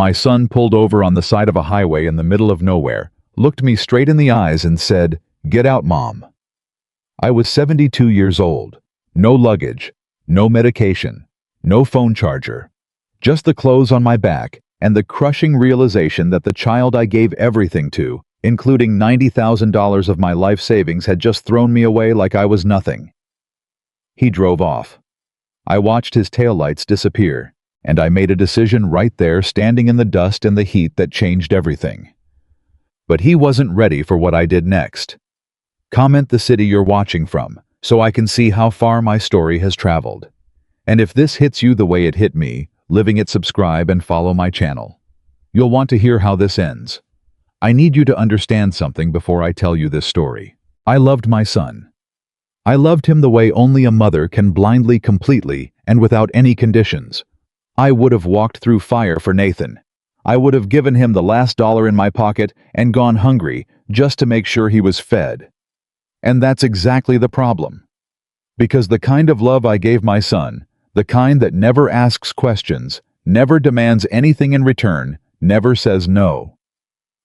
My son pulled over on the side of a highway in the middle of nowhere, looked me straight in the eyes and said, "Get out, Mom." I was 72 years old. No luggage, no medication, no phone charger. Just the clothes on my back and the crushing realization that the child I gave everything to, including $90,000 of my life savings, had just thrown me away like I was nothing. He drove off. I watched his taillights disappear, and I made a decision right there, standing in the dust and the heat, that changed everything. But he wasn't ready for what I did next. Comment the city you're watching from, so I can see how far my story has traveled. And if this hits you the way it hit me, living it, subscribe and follow my channel. You'll want to hear how this ends. I need you to understand something before I tell you this story. I loved my son. I loved him the way only a mother can, blindly, completely, and without any conditions. I would have walked through fire for Nathan. I would have given him the last dollar in my pocket and gone hungry just to make sure he was fed. And that's exactly the problem. Because the kind of love I gave my son, the kind that never asks questions, never demands anything in return, never says no.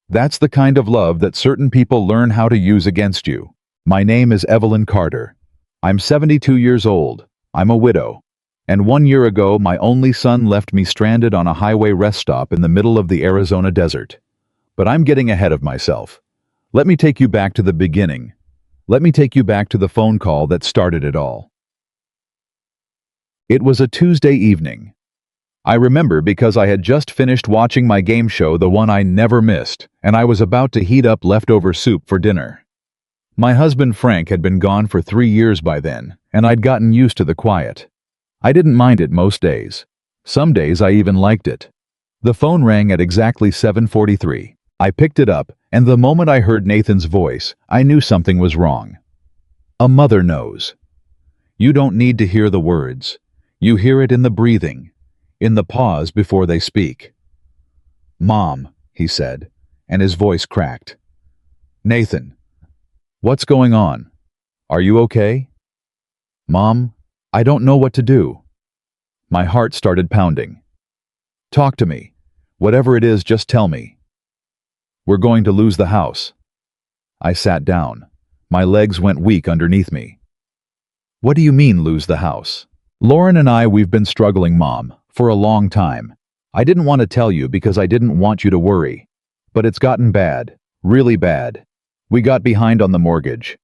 That's the kind of love that certain people learn how to use against you. My name is Evelyn Carter. I'm 72 years old. I'm a widow. And 1 year ago, my only son left me stranded on a highway rest stop in the middle of the Arizona desert. But I'm getting ahead of myself. Let me take you back to the beginning. Let me take you back to the phone call that started it all. It was a Tuesday evening. I remember because I had just finished watching my game show, the one I never missed, and I was about to heat up leftover soup for dinner. My husband Frank had been gone for 3 years by then, and I'd gotten used to the quiet. I didn't mind it most days. Some days I even liked it. The phone rang at exactly 7:43. I picked it up, and the moment I heard Nathan's voice, I knew something was wrong. A mother knows. You don't need to hear the words. You hear it in the breathing, in the pause before they speak. "Mom," he said, and his voice cracked. "Nathan, what's going on? Are you okay?" "Mom, I don't know what to do." My heart started pounding. "Talk to me. Whatever it is, just tell me." "We're going to lose the house." I sat down. My legs went weak underneath me. "What do you mean, lose the house?" "Lauren and we've been struggling, Mom, for a long time. I didn't want to tell you because I didn't want you to worry. But it's gotten bad, really bad. We got behind on the mortgage.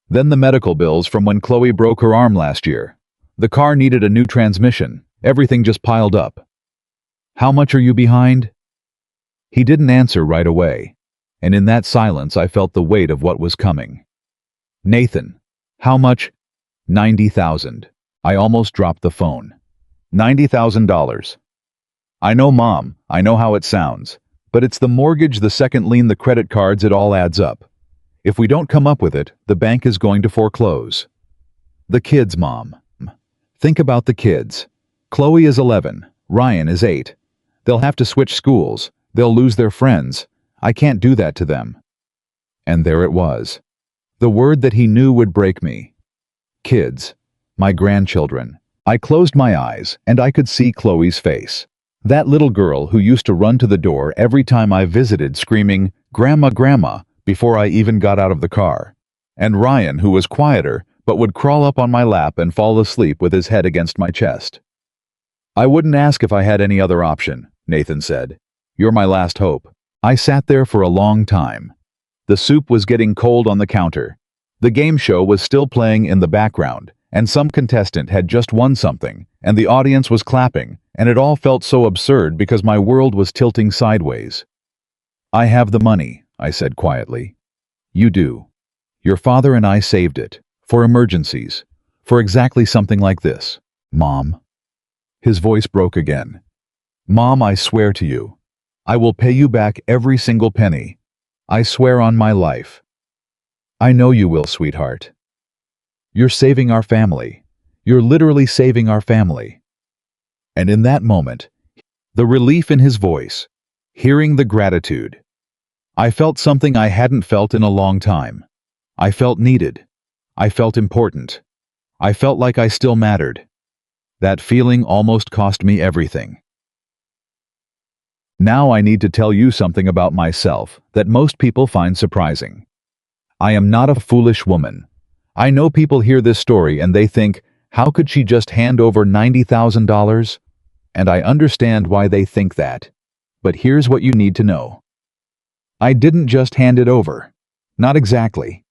Then the medical bills from when Chloe broke her arm last year. The car needed a new transmission. Everything just piled up." "How much are you behind?" He didn't answer right away, and in that silence I felt the weight of what was coming. "Nathan, how much?" $90,000. I almost dropped the phone. $90,000. "I know, Mom, I know how it sounds, but it's the mortgage, the second lien, the credit cards, it all adds up. If we don't come up with it, the bank is going to foreclose." "The kids, Mom. Think about the kids. Chloe is 11, Ryan is 8. They'll have to switch schools. They'll lose their friends. I can't do that to them." And there it was. The word that he knew would break me. Kids. My grandchildren. I closed my eyes, and I could see Chloe's face. That little girl who used to run to the door every time I visited, screaming, "Grandma, Grandma," before I even got out of the car. And Ryan, who was quieter, but would crawl up on my lap and fall asleep with his head against my chest. "I wouldn't ask if I had any other option," Nathan said. "You're my last hope." I sat there for a long time. The soup was getting cold on the counter. The game show was still playing in the background, and some contestant had just won something, and the audience was clapping, and it all felt so absurd because my world was tilting sideways. "I have the money," I said quietly. "You do. Your father and I saved it. For emergencies. For exactly something like this. Mom." His voice broke again. "Mom, I swear to you. I will pay you back every single penny. I swear on my life." "I know you will, sweetheart. You're saving our family. You're literally saving our family." And in that moment, the relief in his voice, hearing the gratitude, I felt something I hadn't felt in a long time. I felt needed. I felt important. I felt like I still mattered. That feeling almost cost me everything. Now I need to tell you something about myself that most people find surprising. I am not a foolish woman. I know people hear this story and they think, how could she just hand over $90,000? And I understand why they think that. But here's what you need to know. I didn't just hand it over. Not exactly.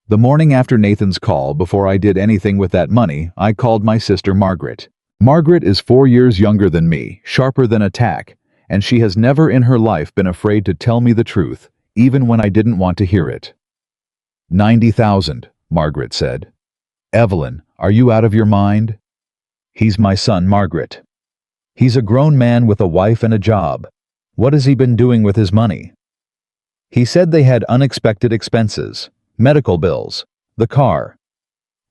The morning after Nathan's call, before I did anything with that money, I called my sister Margaret. Margaret is 4 years younger than me, sharper than a tack, and she has never in her life been afraid to tell me the truth, even when I didn't want to hear it. 90,000, Margaret said. Evelyn, are you out of your mind? He's my son, Margaret. He's a grown man with a wife and a job. What has he been doing with his money? He said they had unexpected expenses, medical bills, the car.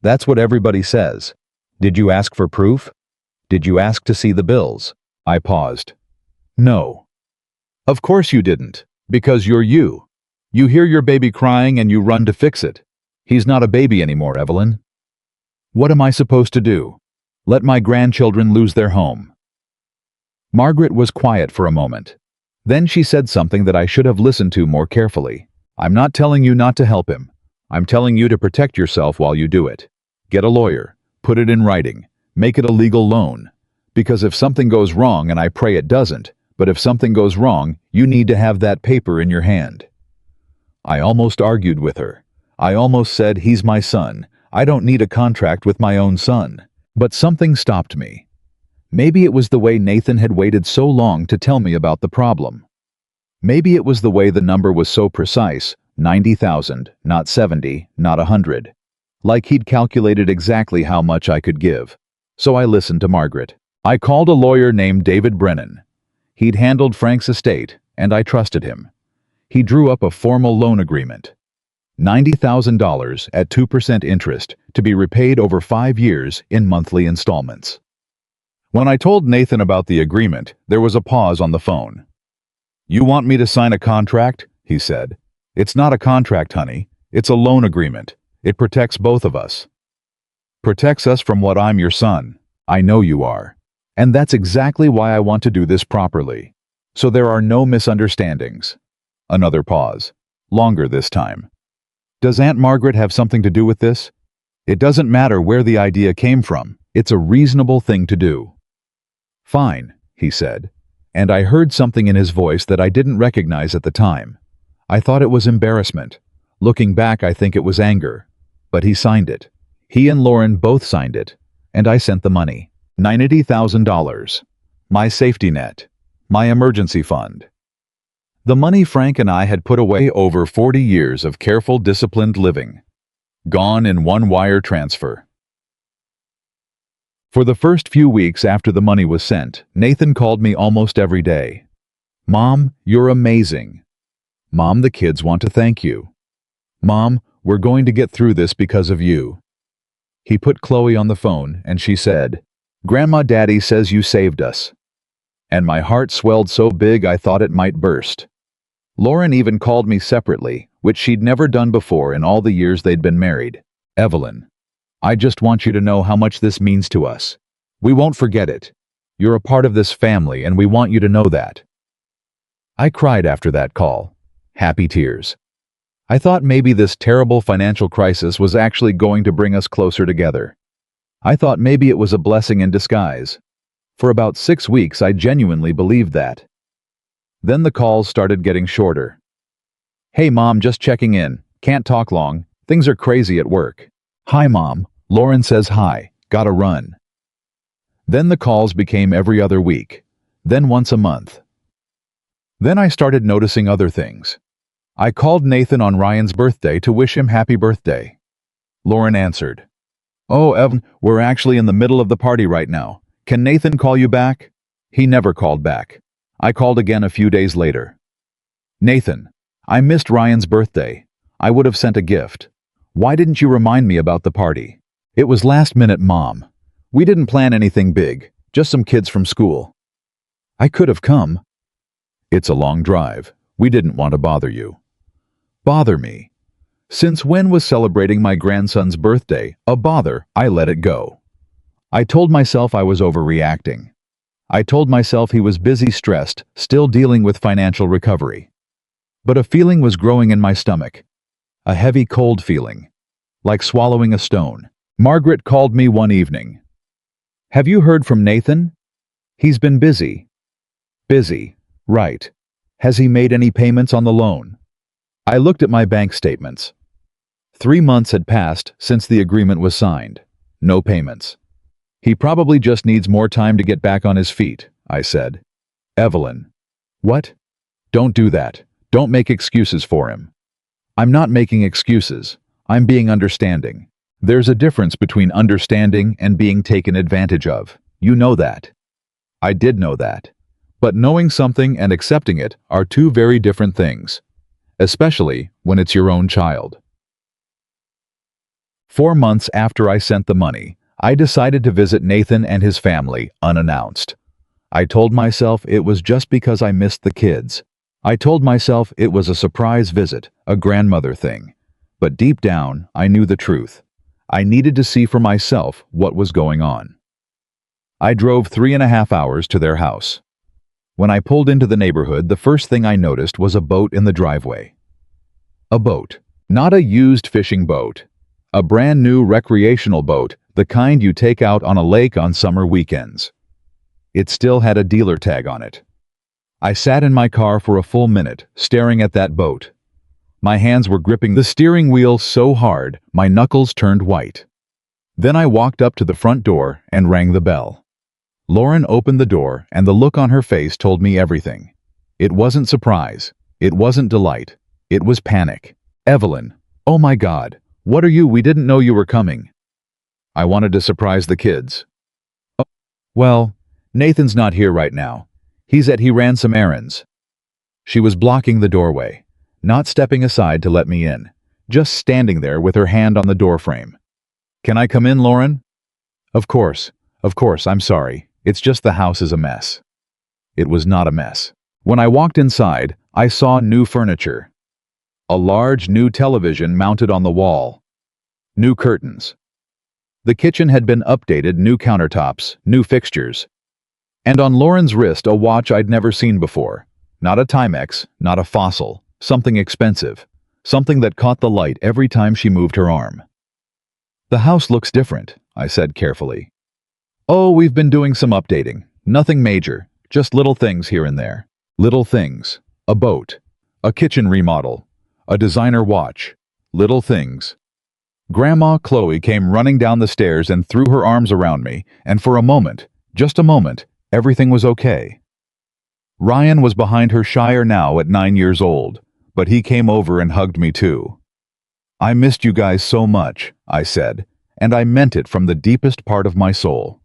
That's what everybody says. Did you ask for proof? Did you ask to see the bills? I paused. No. Of course you didn't, because you're you. You hear your baby crying and you run to fix it. He's not a baby anymore, Evelyn. What am I supposed to do? Let my grandchildren lose their home? Margaret was quiet for a moment. Then she said something that I should have listened to more carefully. I'm not telling you not to help him. I'm telling you to protect yourself while you do it. Get a lawyer. Put it in writing. Make it a legal loan. Because if something goes wrong, and I pray it doesn't, but if something goes wrong, you need to have that paper in your hand. I almost argued with her. I almost said, he's my son. I don't need a contract with my own son. But something stopped me. Maybe it was the way Nathan had waited so long to tell me about the problem. Maybe it was the way the number was so precise, 90,000, not 70, not 100. Like he'd calculated exactly how much I could give. So I listened to Margaret. I called a lawyer named David Brennan. He'd handled Frank's estate, and I trusted him. He drew up a formal loan agreement. $90,000 at 2% interest to be repaid over 5 years in monthly installments. When I told Nathan about the agreement, there was a pause on the phone. You want me to sign a contract? He said. It's not a contract, honey. It's a loan agreement. It protects both of us. Protects us from what? I'm your son. I know you are. And that's exactly why I want to do this properly. So there are no misunderstandings. Another pause. Longer this time. Does Aunt Margaret have something to do with this? It doesn't matter where the idea came from. It's a reasonable thing to do. Fine, he said. And I heard something in his voice that I didn't recognize at the time. I thought it was embarrassment. Looking back, I think it was anger. But he signed it. He and Lauren both signed it. And I sent the money. $90,000. My safety net. My emergency fund. The money Frank and I had put away over 40 years of careful, disciplined living. Gone in one wire transfer. For the first few weeks after the money was sent, Nathan called me almost every day. Mom, you're amazing. Mom, the kids want to thank you. Mom, we're going to get through this because of you. He put Chloe on the phone and she said, Grandma, Daddy says you saved us. And my heart swelled so big I thought it might burst. Lauren even called me separately, which she'd never done before in all the years they'd been married. Evelyn, I just want you to know how much this means to us. We won't forget it. You're a part of this family and we want you to know that. I cried after that call. Happy tears. I thought maybe this terrible financial crisis was actually going to bring us closer together. I thought maybe it was a blessing in disguise. For about 6 weeks, I genuinely believed that. Then the calls started getting shorter. Hey Mom, just checking in. Can't talk long. Things are crazy at work. Hi Mom. Lauren says hi. Gotta run. Then the calls became every other week. Then once a month. Then I started noticing other things. I called Nathan on Ryan's birthday to wish him happy birthday. Lauren answered. Oh, Evan, we're actually in the middle of the party right now. Can Nathan call you back? He never called back. I called again a few days later. Nathan, I missed Ryan's birthday. I would have sent a gift. Why didn't you remind me about the party? It was last minute, Mom. We didn't plan anything big, just some kids from school. I could have come. It's a long drive. We didn't want to bother you. Bother me? Since when was celebrating my grandson's birthday a bother? I let it go. I told myself I was overreacting. I told myself he was busy, stressed, still dealing with financial recovery. But a feeling was growing in my stomach. A heavy, cold feeling. Like swallowing a stone. Margaret called me one evening. "Have you heard from Nathan? He's been busy." Busy. Right. Has he made any payments on the loan? I looked at my bank statements. 3 months had passed since the agreement was signed. No payments. He probably just needs more time to get back on his feet, I said. Evelyn. What? Don't do that. Don't make excuses for him. I'm not making excuses. I'm being understanding. There's a difference between understanding and being taken advantage of. You know that. I did know that. But knowing something and accepting it are two very different things, especially when it's your own child. 4 months after I sent the money, I decided to visit Nathan and his family unannounced. I told myself it was just because I missed the kids. I told myself it was a surprise visit, a grandmother thing. But deep down, I knew the truth. I needed to see for myself what was going on. I drove 3.5 hours to their house. When I pulled into the neighborhood, the first thing I noticed was a boat in the driveway. A boat. Not a used fishing boat. A brand new recreational boat, the kind you take out on a lake on summer weekends. It still had a dealer tag on it. I sat in my car for a full minute, staring at that boat. My hands were gripping the steering wheel so hard, my knuckles turned white. Then I walked up to the front door and rang the bell. Lauren opened the door, and the look on her face told me everything. It wasn't surprise. It wasn't delight. It was panic. Evelyn, oh my God, what are you? We didn't know you were coming. I wanted to surprise the kids. Oh, well, Nathan's not here right now. He ran some errands. She was blocking the doorway, not stepping aside to let me in, just standing there with her hand on the doorframe. Can I come in, Lauren? Of course, I'm sorry. It's just the house is a mess. It was not a mess. When I walked inside, I saw new furniture. A large new television mounted on the wall. New curtains. The kitchen had been updated, new countertops, new fixtures. And on Lauren's wrist, a watch I'd never seen before. Not a Timex, not a Fossil, something expensive. Something that caught the light every time she moved her arm. The house looks different, I said carefully. Oh, we've been doing some updating. Nothing major, just little things here and there. Little things. A boat. A kitchen remodel. A designer watch. Little things. Grandma Chloe came running down the stairs and threw her arms around me, and for a moment, just a moment, everything was okay. Ryan was behind her, shyer now at 9 years old, but he came over and hugged me too. I missed you guys so much, I said, and I meant it from the deepest part of my soul.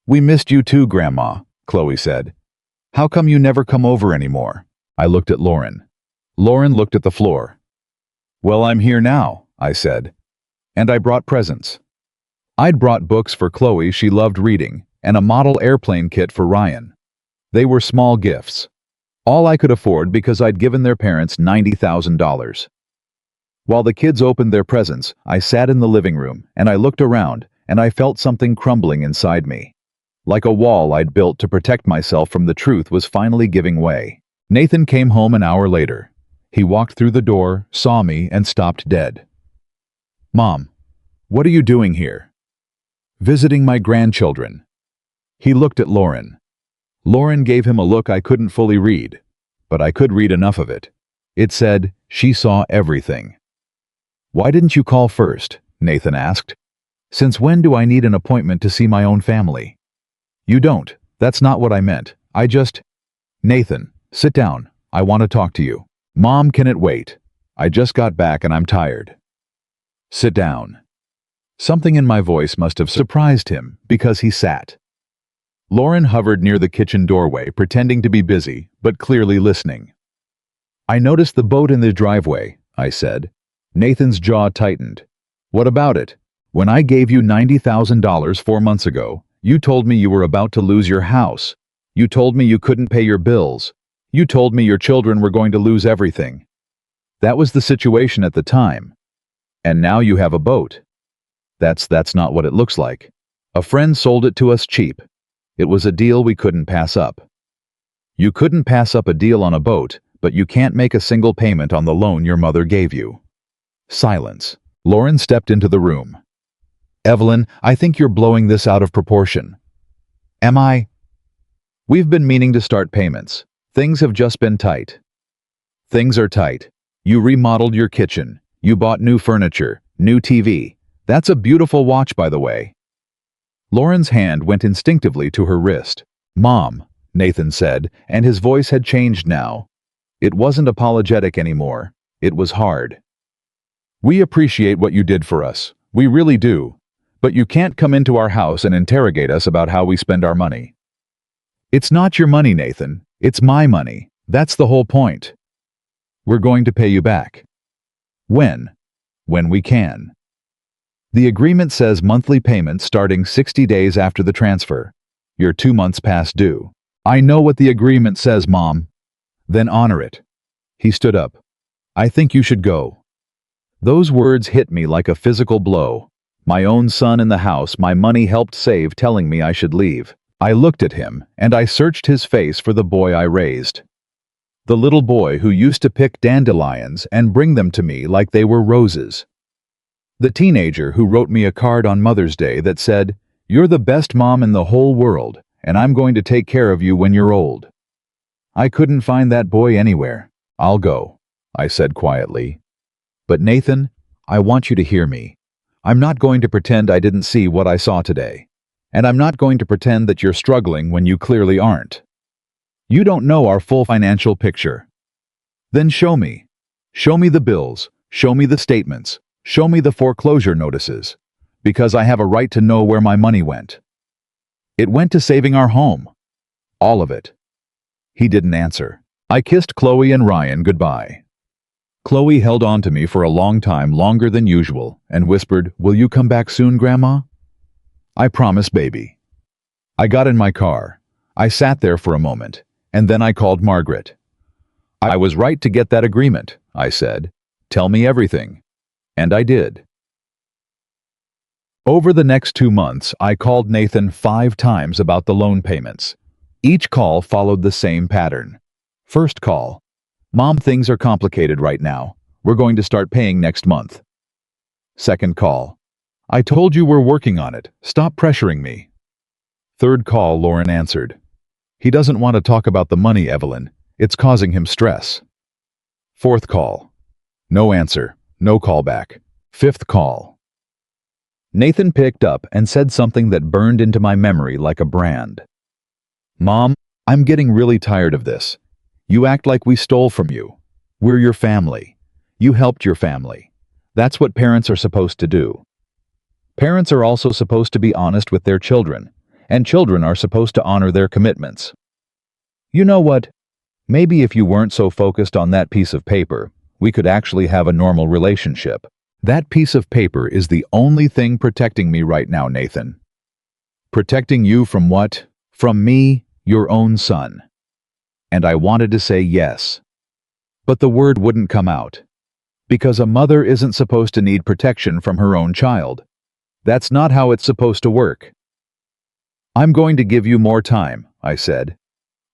We missed you too, Grandma, Chloe said. How come you never come over anymore? I looked at Lauren. Lauren looked at the floor. Well, I'm here now, I said. And I brought presents. I'd brought books for Chloe she loved reading, and a model airplane kit for Ryan. They were small gifts. All I could afford because I'd given their parents $90,000. While the kids opened their presents, I sat in the living room, and I looked around, and I felt something crumbling inside me. Like a wall I'd built to protect myself from the truth was finally giving way. Nathan came home an hour later. He walked through the door, saw me, and stopped dead. Mom, what are you doing here? Visiting my grandchildren. He looked at Lauren. Lauren gave him a look I couldn't fully read, but I could read enough of it. It said she saw everything. Why didn't you call first? Nathan asked. Since when do I need an appointment to see my own family? You don't. That's not what I meant. Nathan, sit down. I want to talk to you. Mom, can it wait? I just got back and I'm tired. Sit down. Something in my voice must have surprised him because he sat. Lauren hovered near the kitchen doorway, pretending to be busy, but clearly listening. I noticed the boat in the driveway, I said. Nathan's jaw tightened. What about it? When I gave you $90,000 4 months ago, you told me you were about to lose your house. You told me you couldn't pay your bills. You told me your children were going to lose everything. That was the situation at the time. And now you have a boat. That's not what it looks like. A friend sold it to us cheap. It was a deal we couldn't pass up. You couldn't pass up a deal on a boat, but you can't make a single payment on the loan your mother gave you. Silence. Lauren stepped into the room. Evelyn, I think you're blowing this out of proportion. Am I? We've been meaning to start payments. Things have just been tight. Things are tight. You remodeled your kitchen. You bought new furniture, new TV. That's a beautiful watch, by the way. Lauren's hand went instinctively to her wrist. Mom, Nathan said, and his voice had changed now. It wasn't apologetic anymore. It was hard. We appreciate what you did for us. We really do. But you can't come into our house and interrogate us about how we spend our money. It's not your money, Nathan. It's my money. That's the whole point. We're going to pay you back. When? When we can. The agreement says monthly payments starting 60 days after the transfer. You're 2 months past due. I know what the agreement says, Mom. Then honor it. He stood up. I think you should go. Those words hit me like a physical blow. My own son in the house my money helped save telling me I should leave. I looked at him, and I searched his face for the boy I raised. The little boy who used to pick dandelions and bring them to me like they were roses. The teenager who wrote me a card on Mother's Day that said, "You're the best mom in the whole world, and I'm going to take care of you when you're old." I couldn't find that boy anywhere. I'll go, I said quietly. But Nathan, I want you to hear me. I'm not going to pretend I didn't see what I saw today. And I'm not going to pretend that you're struggling when you clearly aren't. You don't know our full financial picture. Then show me. Show me the bills. Show me the statements. Show me the foreclosure notices. Because I have a right to know where my money went. It went to saving our home. All of it. He didn't answer. I kissed Chloe and Ryan goodbye. Chloe held on to me for a long time, longer than usual, and whispered, "Will you come back soon, Grandma?" I promise, baby. I got in my car. I sat there for a moment, and then I called Margaret. I was right to get that agreement, I said. Tell me everything. And I did. Over the next 2 months, I called Nathan 5 times about the loan payments. Each call followed the same pattern. First call. Mom, things are complicated right now. We're going to start paying next month. Second call. I told you we're working on it. Stop pressuring me. Third call, Lauren answered. He doesn't want to talk about the money, Evelyn. It's causing him stress. Fourth call. No answer. No call back. Fifth call. Nathan picked up and said something that burned into my memory like a brand. Mom, I'm getting really tired of this. You act like we stole from you. We're your family. You helped your family. That's what parents are supposed to do. Parents are also supposed to be honest with their children, and children are supposed to honor their commitments. You know what? Maybe if you weren't so focused on that piece of paper, we could actually have a normal relationship. That piece of paper is the only thing protecting me right now, Nathan. Protecting you from what? From me, your own son. And I wanted to say yes. But the word wouldn't come out. Because a mother isn't supposed to need protection from her own child. That's not how it's supposed to work. I'm going to give you more time, I said.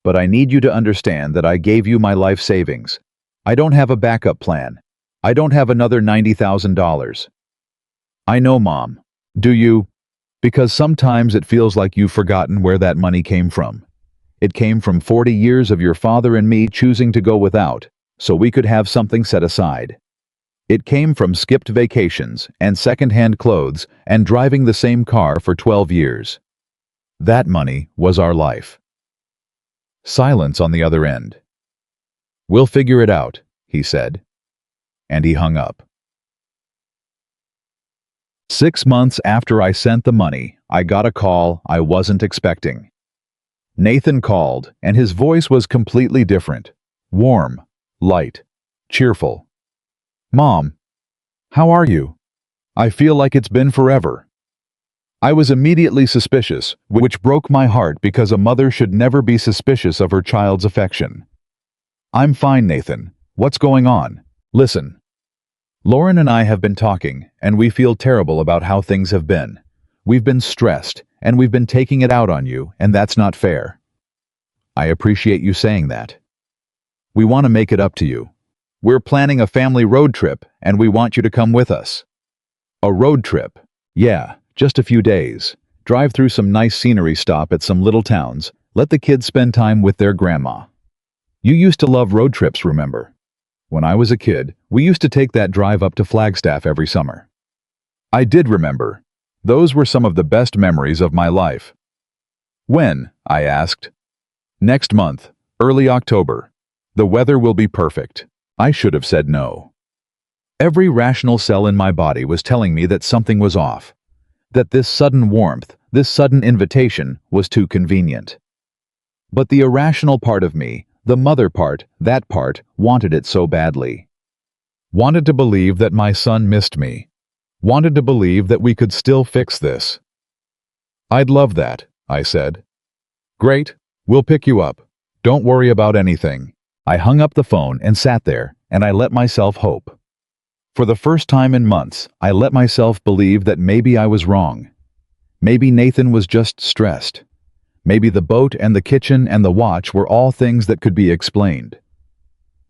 But I need you to understand that I gave you my life savings. I don't have a backup plan. I don't have another $90,000. I know, Mom. Do you? Because sometimes it feels like you've forgotten where that money came from. It came from 40 years of your father and me choosing to go without, so we could have something set aside. It came from skipped vacations and secondhand clothes and driving the same car for 12 years. That money was our life. Silence on the other end. We'll figure it out, he said. And he hung up. 6 months after I sent the money, I got a call I wasn't expecting. Nathan called, and his voice was completely different. Warm, light, cheerful. Mom, how are you? I feel like it's been forever. I was immediately suspicious, which broke my heart because a mother should never be suspicious of her child's affection. I'm fine, Nathan. What's going on? Listen. Lauren and I have been talking, and we feel terrible about how things have been. We've been stressed, and we've been taking it out on you, and that's not fair. I appreciate you saying that. We want to make it up to you. We're planning a family road trip, and we want you to come with us. A road trip? Yeah, just a few days. Drive through some nice scenery, stop at some little towns, let the kids spend time with their grandma. You used to love road trips, remember? When I was a kid, we used to take that drive up to Flagstaff every summer. I did remember. Those were some of the best memories of my life. When? I asked. Next month, early October. The weather will be perfect. I should have said no. Every rational cell in my body was telling me that something was off. That this sudden warmth, this sudden invitation, was too convenient. But the irrational part of me, the mother part, that part, wanted it so badly. Wanted to believe that my son missed me. Wanted to believe that we could still fix this. I'd love that, I said. Great, we'll pick you up. Don't worry about anything. I hung up the phone and sat there, and I let myself hope. For the first time in months, I let myself believe that maybe I was wrong. Maybe Nathan was just stressed. Maybe the boat and the kitchen and the watch were all things that could be explained.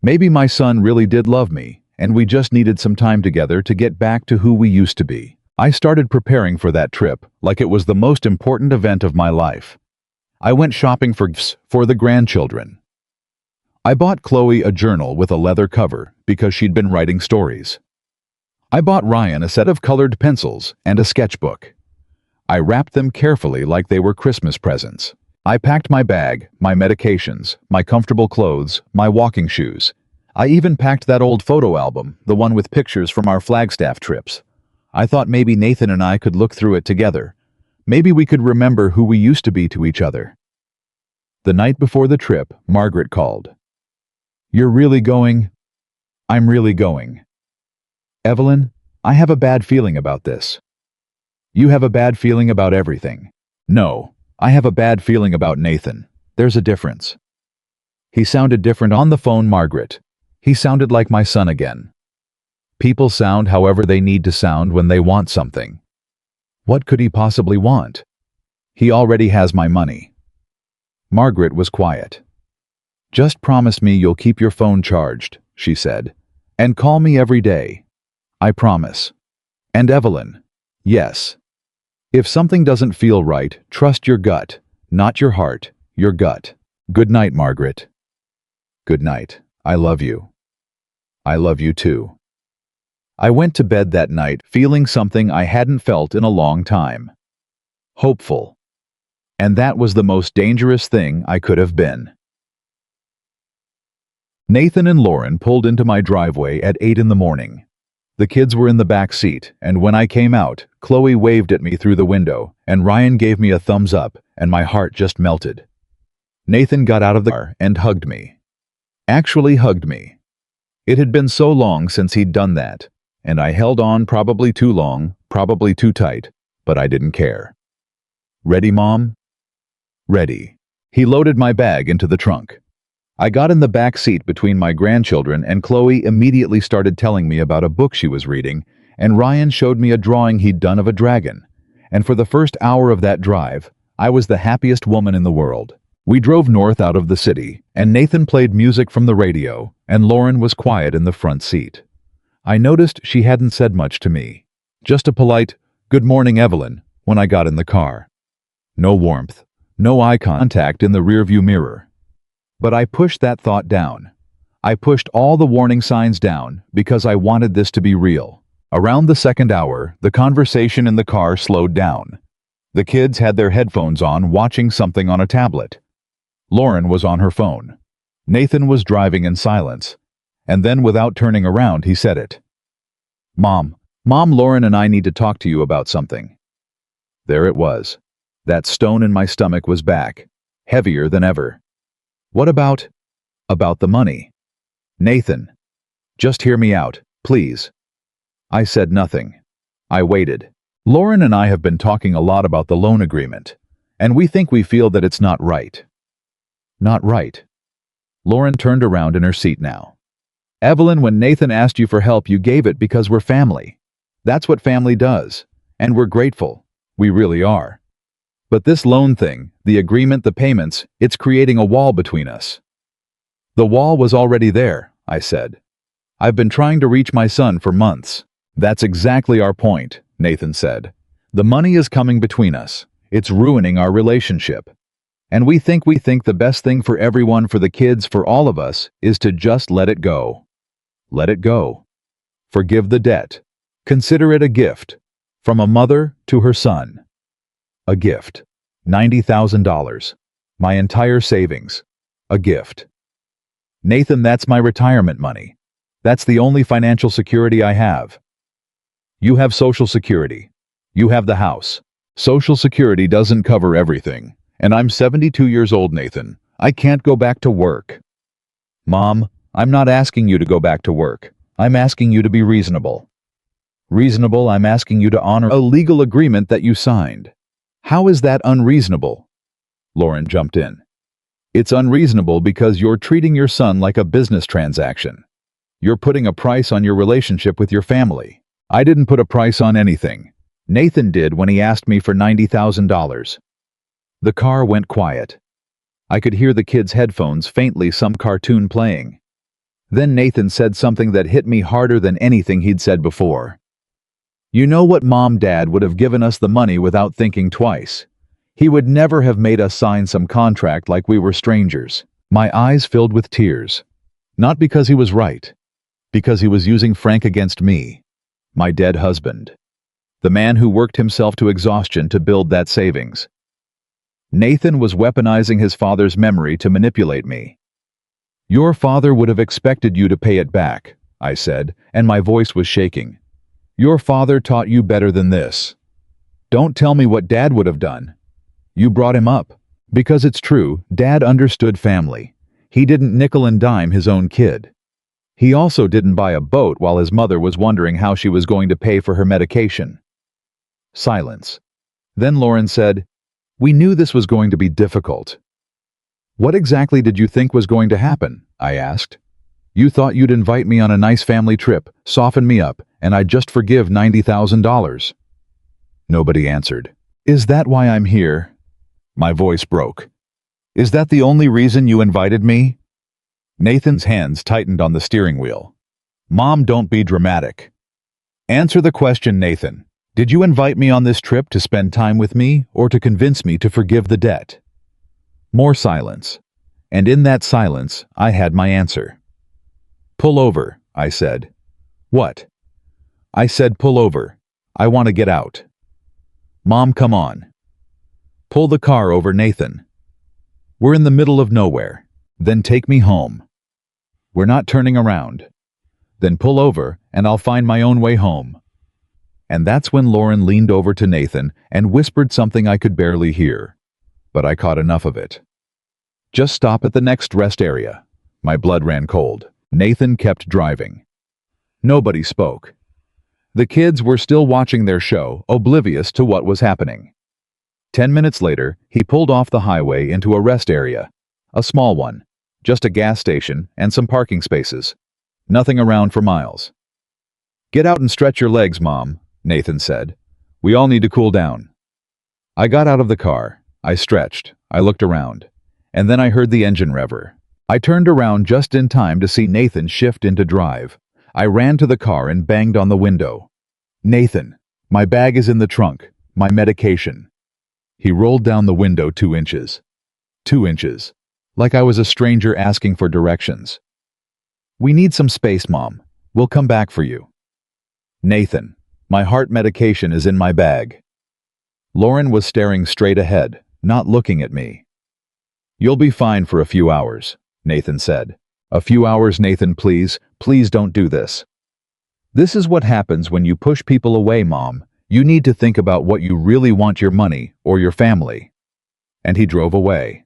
Maybe my son really did love me, and we just needed some time together to get back to who we used to be. I started preparing for that trip like it was the most important event of my life. I went shopping for gifts for the grandchildren. I bought Chloe a journal with a leather cover because she'd been writing stories. I bought Ryan a set of colored pencils and a sketchbook. I wrapped them carefully like they were Christmas presents. I packed my bag, my medications, my comfortable clothes, my walking shoes. I even packed that old photo album, the one with pictures from our Flagstaff trips. I thought maybe Nathan and I could look through it together. Maybe we could remember who we used to be to each other. The night before the trip, Margaret called. "You're really going?" "I'm really going." "Evelyn, I have a bad feeling about this." "You have a bad feeling about everything." "No, I have a bad feeling about Nathan. There's a difference." He sounded different on the phone, Margaret. He sounded like my son again. People sound however they need to sound when they want something. What could he possibly want? He already has my money. Margaret was quiet. "Just promise me you'll keep your phone charged," she said, "and call me every day." "I promise." "And Evelyn." "Yes. If something doesn't feel right, trust your gut, not your heart, your gut." "Good night, Margaret." "Good night. I love you." "I love you too." I went to bed that night feeling something I hadn't felt in a long time. Hopeful. And that was the most dangerous thing I could have been. Nathan and Lauren pulled into my driveway at 8 in the morning. The kids were in the back seat, and when I came out, Chloe waved at me through the window, and Ryan gave me a thumbs up, and my heart just melted. Nathan got out of the car and hugged me. Actually hugged me. It had been so long since he'd done that, and I held on probably too long, probably too tight, but I didn't care. "Ready, Mom?" "Ready." He loaded my bag into the trunk. I got in the back seat between my grandchildren, and Chloe immediately started telling me about a book she was reading, and Ryan showed me a drawing he'd done of a dragon. And for the first hour of that drive, I was the happiest woman in the world. We drove north out of the city, and Nathan played music from the radio, and Lauren was quiet in the front seat. I noticed she hadn't said much to me. Just a polite, "Good morning, Evelyn," when I got in the car. No warmth, no eye contact in the rearview mirror. But I pushed that thought down. I pushed all the warning signs down because I wanted this to be real. Around the second hour, the conversation in the car slowed down. The kids had their headphones on, watching something on a tablet. Lauren was on her phone. Nathan was driving in silence. And then, without turning around, he said it. Mom, Lauren and I need to talk to you about something." There it was. That stone in my stomach was back, heavier than ever. "What about?" "About the money." "Nathan, just hear me out, please." I said nothing. I waited. Lauren and I have been talking a lot about the loan agreement, and we feel that it's not right. Not right. Lauren turned around in her seat now. "Evelyn, when Nathan asked you for help, you gave it because we're family. That's what family does, and we're grateful. We really are. But this loan thing, the agreement, the payments, it's creating a wall between us. The wall was already there, I said. I've been trying to reach my son for months. That's exactly our point, Nathan said. The money is coming between us. It's ruining our relationship. And we think the best thing for everyone, for the kids, for all of us, is to just let it go. Let it go. Forgive the debt. Consider it a gift. From a mother to her son. A gift. $90,000. My entire savings. A gift. Nathan, that's my retirement money. That's the only financial security I have. You have Social Security. You have the house. Social Security doesn't cover everything. And I'm 72 years old, Nathan. I can't go back to work. Mom, I'm not asking you to go back to work. I'm asking you to be reasonable. Reasonable, I'm asking you to honor a legal agreement that you signed. How is that unreasonable? Lauren jumped in. It's unreasonable because you're treating your son like a business transaction. You're putting a price on your relationship with your family. I didn't put a price on anything. Nathan did when he asked me for $90,000. The car went quiet. I could hear the kids' headphones, faintly some cartoon playing. Then Nathan said something that hit me harder than anything he'd said before. You know what, Mom, Dad would have given us the money without thinking twice. He would never have made us sign some contract like we were strangers. My eyes filled with tears. Not because he was right. Because he was using Frank against me. My dead husband. The man who worked himself to exhaustion to build that savings. Nathan was weaponizing his father's memory to manipulate me. Your father would have expected you to pay it back, I said, and my voice was shaking. Your father taught you better than this. Don't tell me what Dad would have done. You brought him up. Because it's true, Dad understood family. He didn't nickel and dime his own kid. He also didn't buy a boat while his mother was wondering how she was going to pay for her medication. Silence. Then Lauren said, We knew this was going to be difficult. What exactly did you think was going to happen? I asked. You thought you'd invite me on a nice family trip, soften me up, and I'd just forgive $90,000. Nobody answered. Is that why I'm here? My voice broke. Is that the only reason you invited me? Nathan's hands tightened on the steering wheel. Mom, don't be dramatic. Answer the question, Nathan. Did you invite me on this trip to spend time with me or to convince me to forgive the debt? More silence. And in that silence, I had my answer. Pull over, I said. What? I said pull over. I want to get out. Mom, come on. Pull the car over, Nathan. We're in the middle of nowhere. Then take me home. We're not turning around. Then pull over and I'll find my own way home. And that's when Lauren leaned over to Nathan and whispered something I could barely hear. But I caught enough of it. Just stop at the next rest area. My blood ran cold. Nathan kept driving. Nobody spoke. The kids were still watching their show, oblivious to what was happening. 10 minutes later, he pulled off the highway into a rest area. A small one. Just a gas station and some parking spaces. Nothing around for miles. Get out and stretch your legs, Mom, Nathan said. We all need to cool down. I got out of the car. I stretched. I looked around. And then I heard the engine rever. I turned around just in time to see Nathan shift into drive. I ran to the car and banged on the window. Nathan, my bag is in the trunk. My medication. He rolled down the window 2 inches. 2 inches. Like I was a stranger asking for directions. We need some space, Mom. We'll come back for you. Nathan, my heart medication is in my bag. Lauren was staring straight ahead, not looking at me. You'll be fine for a few hours, Nathan said. A few hours, Nathan, please. Please don't do this. This is what happens when you push people away, Mom. You need to think about what you really want, your money or your family. And he drove away.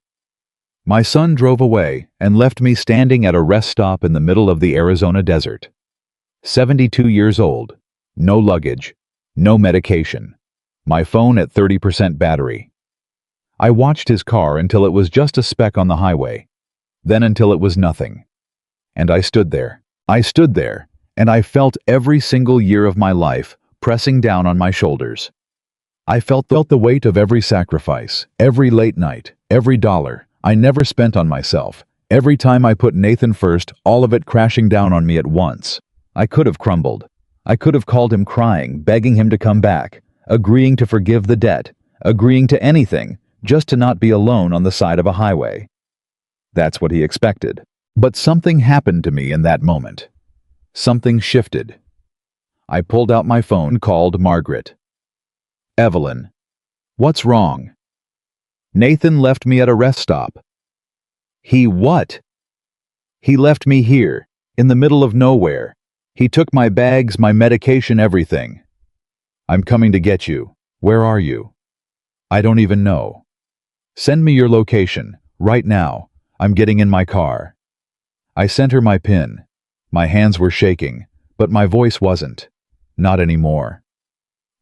My son drove away and left me standing at a rest stop in the middle of the Arizona desert. 72 years old. No luggage. No medication. My phone at 30% battery. I watched his car until it was just a speck on the highway. Then until it was nothing. And I stood there. And I felt every single year of my life pressing down on my shoulders. I felt the weight of every sacrifice, every late night, every dollar I never spent on myself. Every time I put Nathan first, all of it crashing down on me at once. I could have crumbled. I could have called him crying, begging him to come back, agreeing to forgive the debt, agreeing to anything, just to not be alone on the side of a highway. That's what he expected. But something happened to me in that moment. Something shifted. I pulled out my phone, called Margaret. "Evelyn, what's wrong?" "Nathan left me at a rest stop." "He what?" "He left me here, in the middle of nowhere. He took my bags, my medication, everything." "I'm coming to get you. Where are you?" "I don't even know." "Send me your location, right now. I'm getting in my car." I sent her my PIN. My hands were shaking, but my voice wasn't. Not anymore.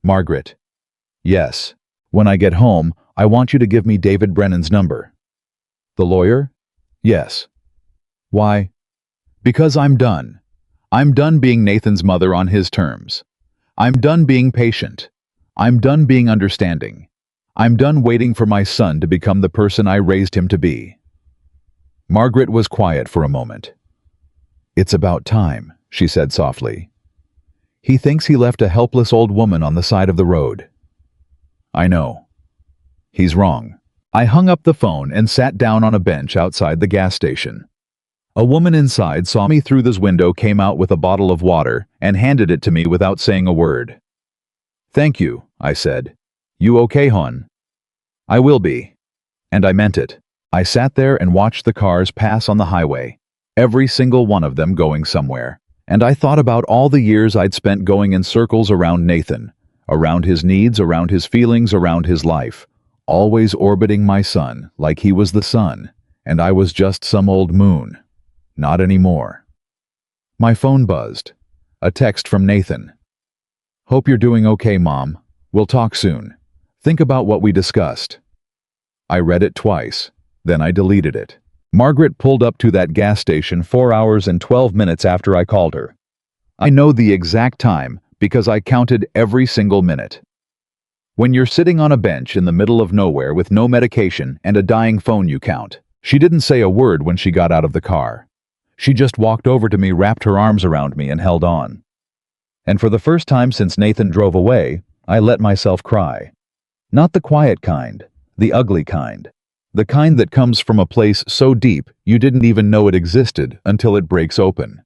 "Margaret." "Yes. When I get home, I want you to give me David Brennan's number." "The lawyer?" "Yes." "Why?" "Because I'm done. I'm done being Nathan's mother on his terms. I'm done being patient. I'm done being understanding. I'm done waiting for my son to become the person I raised him to be." Margaret was quiet for a moment. "It's about time," she said softly. "He thinks he left a helpless old woman on the side of the road." "I know. He's wrong." I hung up the phone and sat down on a bench outside the gas station. A woman inside saw me through this window, came out with a bottle of water, and handed it to me without saying a word. "Thank you," I said. "You okay, hon?" "I will be." And I meant it. I sat there and watched the cars pass on the highway, every single one of them going somewhere. And I thought about all the years I'd spent going in circles around Nathan, around his needs, around his feelings, around his life, always orbiting my son like he was the sun, and I was just some old moon. Not anymore. My phone buzzed. A text from Nathan. "Hope you're doing okay, Mom. We'll talk soon. Think about what we discussed." I read it twice, then I deleted it. Margaret pulled up to that gas station 4 hours and 12 minutes after I called her. I know the exact time because I counted every single minute. When you're sitting on a bench in the middle of nowhere with no medication and a dying phone, you count. She didn't say a word when she got out of the car. She just walked over to me, wrapped her arms around me, and held on. And for the first time since Nathan drove away, I let myself cry. Not the quiet kind, the ugly kind. The kind that comes from a place so deep you didn't even know it existed until it breaks open.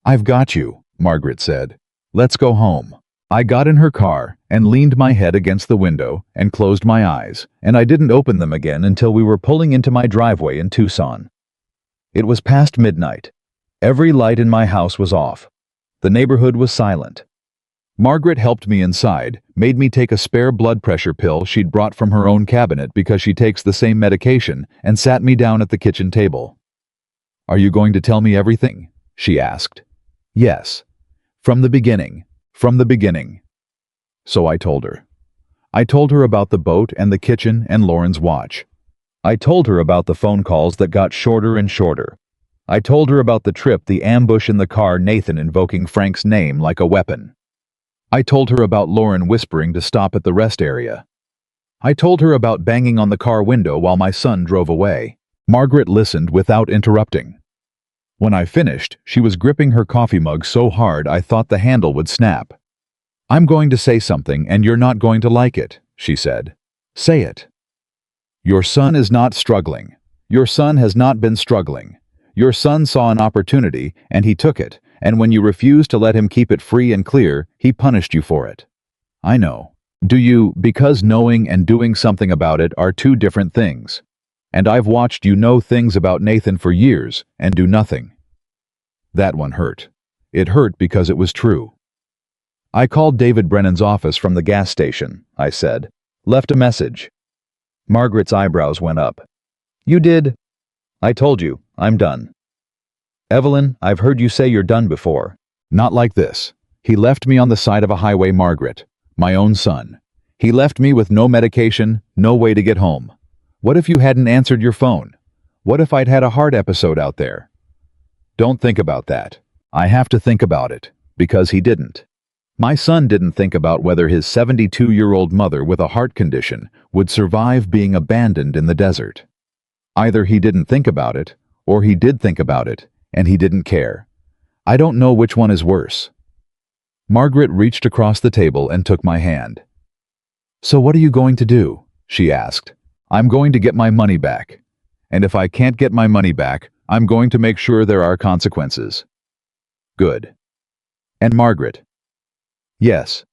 "I've got you," Margaret said. "Let's go home." I got in her car and leaned my head against the window and closed my eyes, and I didn't open them again until we were pulling into my driveway in Tucson. It was past midnight. Every light in my house was off. The neighborhood was silent. Margaret helped me inside, made me take a spare blood pressure pill she'd brought from her own cabinet because she takes the same medication, and sat me down at the kitchen table. "Are you going to tell me everything?" she asked. "Yes. From the beginning. From the beginning." So I told her. I told her about the boat and the kitchen and Lauren's watch. I told her about the phone calls that got shorter and shorter. I told her about the trip, the ambush in the car, Nathan invoking Frank's name like a weapon. I told her about Lauren whispering to stop at the rest area. I told her about banging on the car window while my son drove away. Margaret listened without interrupting. When I finished, she was gripping her coffee mug so hard I thought the handle would snap. "I'm going to say something and you're not going to like it," she said. "Say it." "Your son is not struggling. Your son has not been struggling. Your son saw an opportunity and he took it, and when you refused to let him keep it free and clear, he punished you for it. I know. Do you, because knowing and doing something about it are two different things. And I've watched you know things about Nathan for years and do nothing." That one hurt. It hurt because it was true. "I called David Brennan's office from the gas station," I said. "Left a message." Margaret's eyebrows went up. "You did?" "I told you, I'm done." "Evelyn, I've heard you say you're done before." "Not like this. He left me on the side of a highway, Margaret. My own son. He left me with no medication, no way to get home. What if you hadn't answered your phone? What if I'd had a heart episode out there?" "Don't think about that. I have to think about it, because he didn't." My son didn't think about whether his 72-year-old mother with a heart condition would survive being abandoned in the desert. Either he didn't think about it, or he did think about it, and he didn't care. I don't know which one is worse. Margaret reached across the table and took my hand. "So what are you going to do?" she asked. "I'm going to get my money back. And if I can't get my money back, I'm going to make sure there are consequences." "Good." "And Margaret?" "Yes.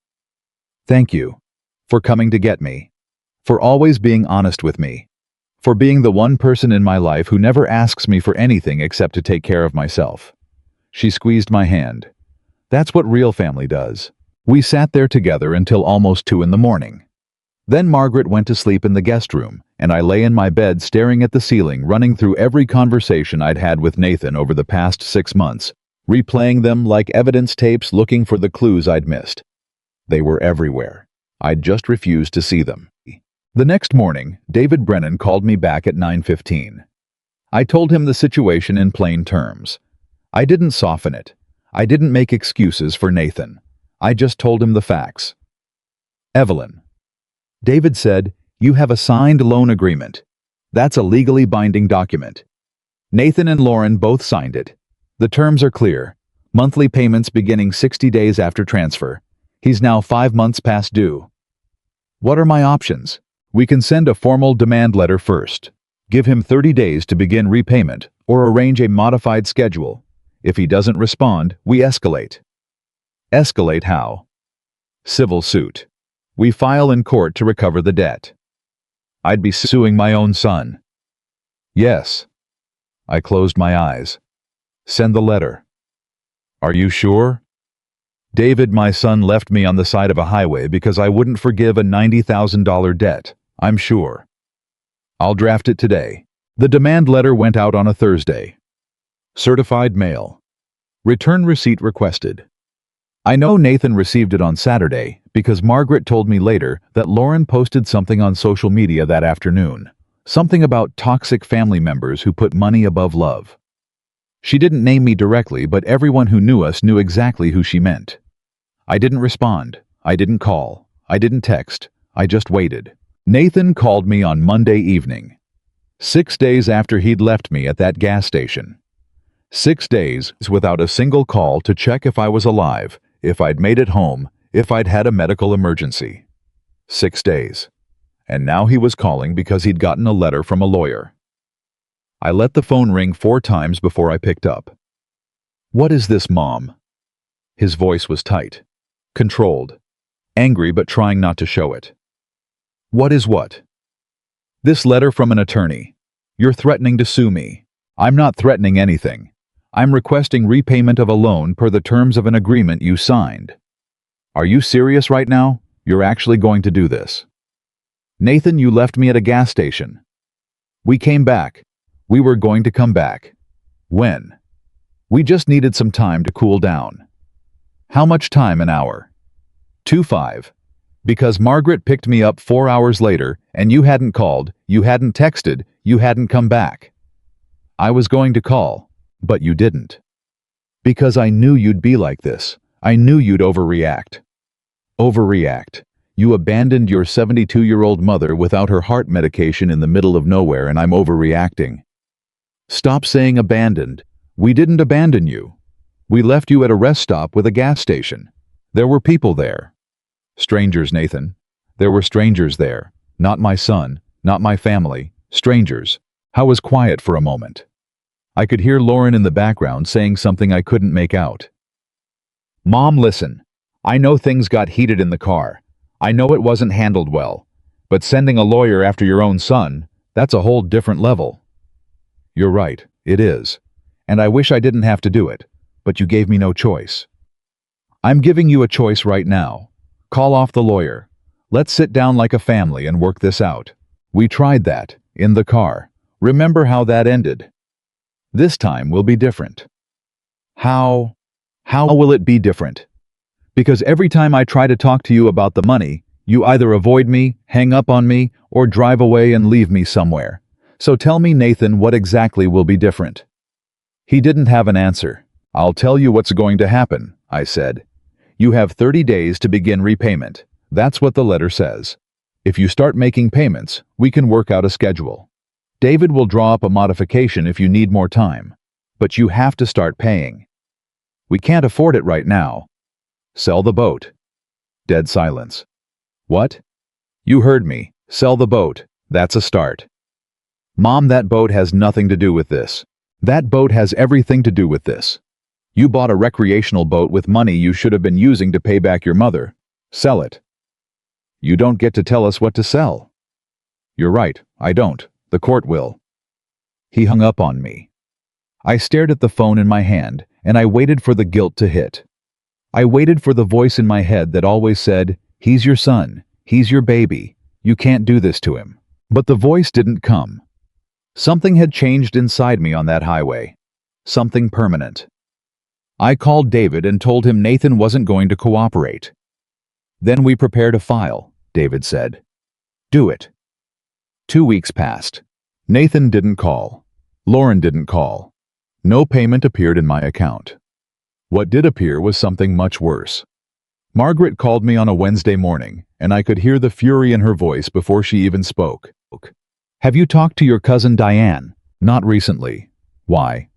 Thank you. For coming to get me. For always being honest with me. For being the one person in my life who never asks me for anything except to take care of myself." She squeezed my hand. "That's what real family does." We sat there together until almost 2 in the morning. Then Margaret went to sleep in the guest room, and I lay in my bed staring at the ceiling, running through every conversation I'd had with Nathan over the past 6 months, replaying them like evidence tapes, looking for the clues I'd missed. They were everywhere. I'd just refused to see them. The next morning, David Brennan called me back at 9:15. I told him the situation in plain terms. I didn't soften it. I didn't make excuses for Nathan. I just told him the facts. "Evelyn," David said, "you have a signed loan agreement. That's a legally binding document. Nathan and Lauren both signed it. The terms are clear. Monthly payments beginning 60 days after transfer. He's now 5 months past due. What are my options? We can send a formal demand letter first. Give him 30 days to begin repayment, or arrange a modified schedule. If he doesn't respond, we escalate." "Escalate how?" "Civil suit. We file in court to recover the debt." "I'd be suing my own son." "Yes." I closed my eyes. "Send the letter." "Are you sure?" "David, my son left me on the side of a highway because I wouldn't forgive a $90,000 debt. I'm sure." "I'll draft it today." The demand letter went out on a Thursday. Certified mail. Return receipt requested. I know Nathan received it on Saturday because Margaret told me later that Lauren posted something on social media that afternoon. Something about toxic family members who put money above love. She didn't name me directly, but everyone who knew us knew exactly who she meant. I didn't respond. I didn't call. I didn't text. I just waited. Nathan called me on Monday evening. 6 days after he'd left me at that gas station. 6 days without a single call to check if I was alive, if I'd made it home, if I'd had a medical emergency. 6 days. And now he was calling because he'd gotten a letter from a lawyer. I let the phone ring 4 times before I picked up. "What is this, Mom?" His voice was tight, controlled, angry but trying not to show it. "What is what?" "This letter from an attorney. You're threatening to sue me." "I'm not threatening anything. I'm requesting repayment of a loan per the terms of an agreement you signed." "Are you serious right now? You're actually going to do this?" "Nathan, you left me at a gas station." "We came back. We were going to come back." "When?" "We just needed some time to cool down." "How much time? An hour?" 2:05. "Because Margaret picked me up 4 hours later, and you hadn't called, you hadn't texted, you hadn't come back." "I was going to call, but you didn't." "Because I knew you'd be like this. I knew you'd overreact." "Overreact? You abandoned your 72-year-old mother without her heart medication in the middle of nowhere, and I'm overreacting." "Stop saying abandoned. We didn't abandon you. We left you at a rest stop with a gas station. There were people there." "Strangers, Nathan. There were strangers there. Not my son, not my family. Strangers." I was quiet for a moment. I could hear Lauren in the background saying something I couldn't make out. "Mom, listen. I know things got heated in the car. I know it wasn't handled well. But sending a lawyer after your own son, that's a whole different level." "You're right, it is. And I wish I didn't have to do it, but you gave me no choice." "I'm giving you a choice right now. Call off the lawyer. Let's sit down like a family and work this out. We tried that, in the car. Remember how that ended. This time will be different." How will it be different?" "Because every time I try to talk to you about the money, you either avoid me, hang up on me, or drive away and leave me somewhere. So tell me, Nathan, what exactly will be different?" He didn't have an answer. "I'll tell you what's going to happen," I said. You have 30 days to begin repayment. That's what the letter says. If you start making payments, we can work out a schedule. David will draw up a modification if you need more time. But you have to start paying. We can't afford it right now. Sell the boat. Dead silence. What? You heard me. Sell the boat. That's a start. Mom, that boat has nothing to do with this. That boat has everything to do with this. You bought a recreational boat with money you should have been using to pay back your mother. Sell it. You don't get to tell us what to sell. You're right, I don't. The court will. He hung up on me. I stared at the phone in my hand, and I waited for the guilt to hit. I waited for the voice in my head that always said, "He's your son. He's your baby. You can't do this to him." But the voice didn't come. Something had changed inside me on that highway. Something permanent. I called David and told him Nathan wasn't going to cooperate. Then we prepared a file, David said. Do it. 2 weeks passed. Nathan didn't call. Lauren didn't call. No payment appeared in my account. What did appear was something much worse. Margaret called me on a Wednesday morning, and I could hear the fury in her voice before she even spoke. Have you talked to your cousin Diane? Not recently. Why?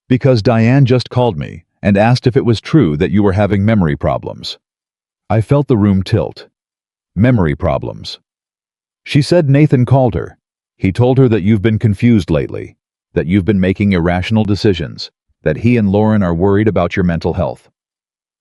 Because Diane just called me and asked if it was true that you were having memory problems. I felt the room tilt. Memory problems. She said Nathan called her. He told her that you've been confused lately, that you've been making irrational decisions, that he and Lauren are worried about your mental health.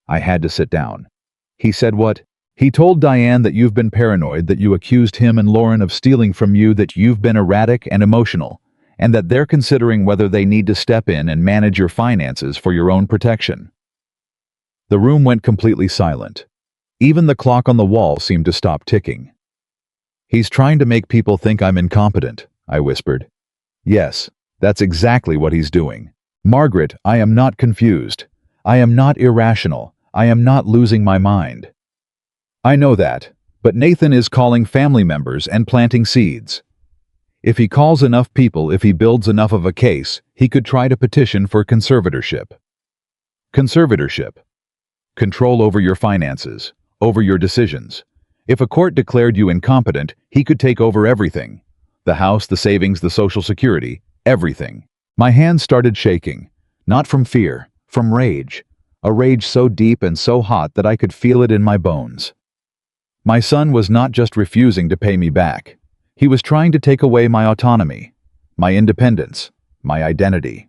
I had to sit down. He said what? He told Diane that you've been paranoid, that you accused him and Lauren of stealing from you, that you've been erratic and emotional, and that they're considering whether they need to step in and manage your finances for your own protection. The room went completely silent. Even the clock on the wall seemed to stop ticking. He's trying to make people think I'm incompetent, I whispered. Yes, that's exactly what he's doing. Margaret, I am not confused. I am not irrational. I am not losing my mind. I know that, but Nathan is calling family members and planting seeds. If he calls enough people, if he builds enough of a case, he could try to petition for conservatorship. Conservatorship. Control over your finances, over your decisions. If a court declared you incompetent, he could take over everything. The house, the savings, the Social Security, everything. My hands started shaking, not from fear, from rage. A rage so deep and so hot that I could feel it in my bones. My son was not just refusing to pay me back. He was trying to take away my autonomy, my independence, my identity.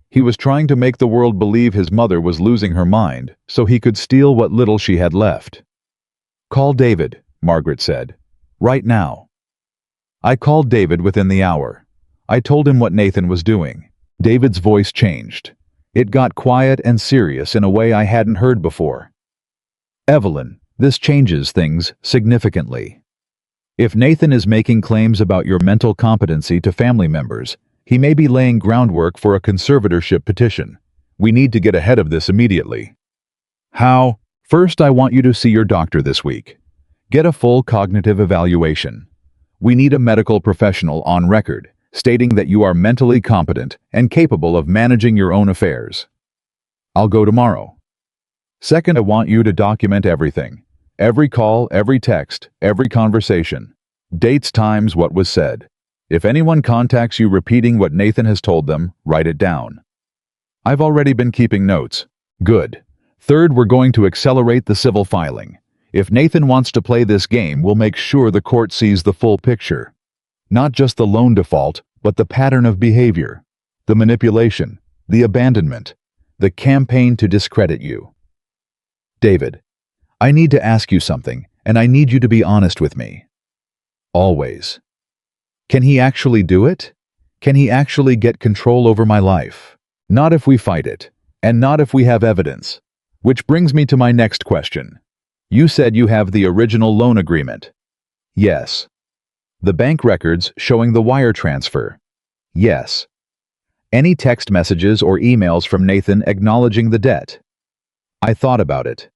He was trying to make the world believe his mother was losing her mind so he could steal what little she had left. Call David, Margaret said. Right now. I called David within the hour. I told him what Nathan was doing. David's voice changed. It got quiet and serious in a way I hadn't heard before. Evelyn, this changes things significantly. If Nathan is making claims about your mental competency to family members, he may be laying groundwork for a conservatorship petition. We need to get ahead of this immediately. How? First, I want you to see your doctor this week. Get a full cognitive evaluation. We need a medical professional on record stating that you are mentally competent and capable of managing your own affairs. I'll go tomorrow. Second, I want you to document everything. Every call, every text, every conversation. Dates, times, what was said. If anyone contacts you repeating what Nathan has told them, write it down. I've already been keeping notes. Good. Third, we're going to accelerate the civil filing. If Nathan wants to play this game, we'll make sure the court sees the full picture. Not just the loan default, but the pattern of behavior, the manipulation, the abandonment, the campaign to discredit you. David, I need to ask you something, and I need you to be honest with me. Always. Can he actually do it? Can he actually get control over my life? Not if we fight it, and not if we have evidence. Which brings me to my next question. You said you have the original loan agreement. Yes. The bank records showing the wire transfer. Yes. Any text messages or emails from Nathan acknowledging the debt. I thought about it.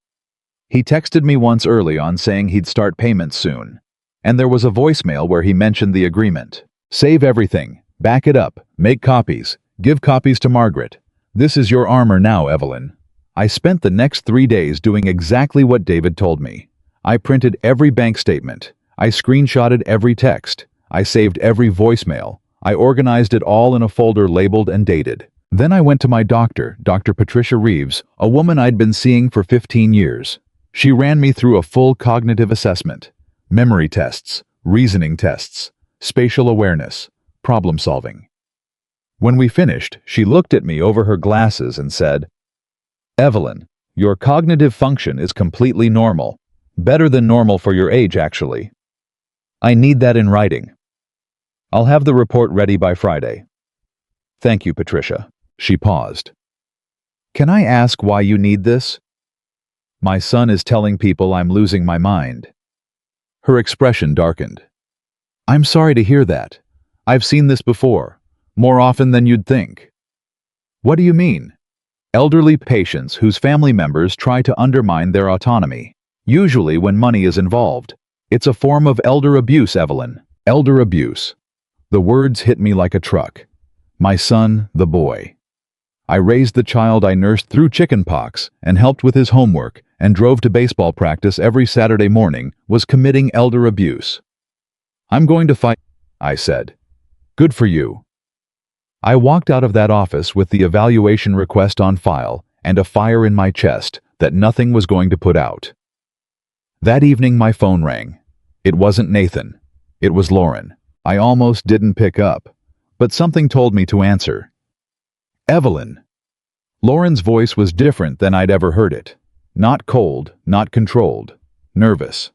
He texted me once early on saying he'd start payments soon. And there was a voicemail where he mentioned the agreement. Save everything. Back it up. Make copies. Give copies to Margaret. This is your armor now, Evelyn. I spent the next 3 days doing exactly what David told me. I printed every bank statement. I screenshotted every text. I saved every voicemail. I organized it all in a folder labeled and dated. Then I went to my doctor, Dr. Patricia Reeves, a woman I'd been seeing for 15 years. She ran me through a full cognitive assessment, memory tests, reasoning tests, spatial awareness, problem solving. When we finished, she looked at me over her glasses and said, "Evelyn, your cognitive function is completely normal. Better than normal for your age, actually. I need that in writing. I'll have the report ready by Friday." "Thank you, Patricia." She paused. "Can I ask why you need this?" "My son is telling people I'm losing my mind." Her expression darkened. "I'm sorry to hear that. I've seen this before, more often than you'd think." "What do you mean?" "Elderly patients whose family members try to undermine their autonomy, usually when money is involved. It's a form of elder abuse, Evelyn. Elder abuse." The words hit me like a truck. My son, the boy. I raised the child I nursed through chickenpox and helped with his homework and drove to baseball practice every Saturday morning, was committing elder abuse. "I'm going to fight," I said. "Good for you." I walked out of that office with the evaluation request on file and a fire in my chest that nothing was going to put out. That evening my phone rang. It wasn't Nathan. It was Lauren. I almost didn't pick up, but something told me to answer. "Evelyn." Lauren's voice was different than I'd ever heard it. Not cold, not controlled. Nervous.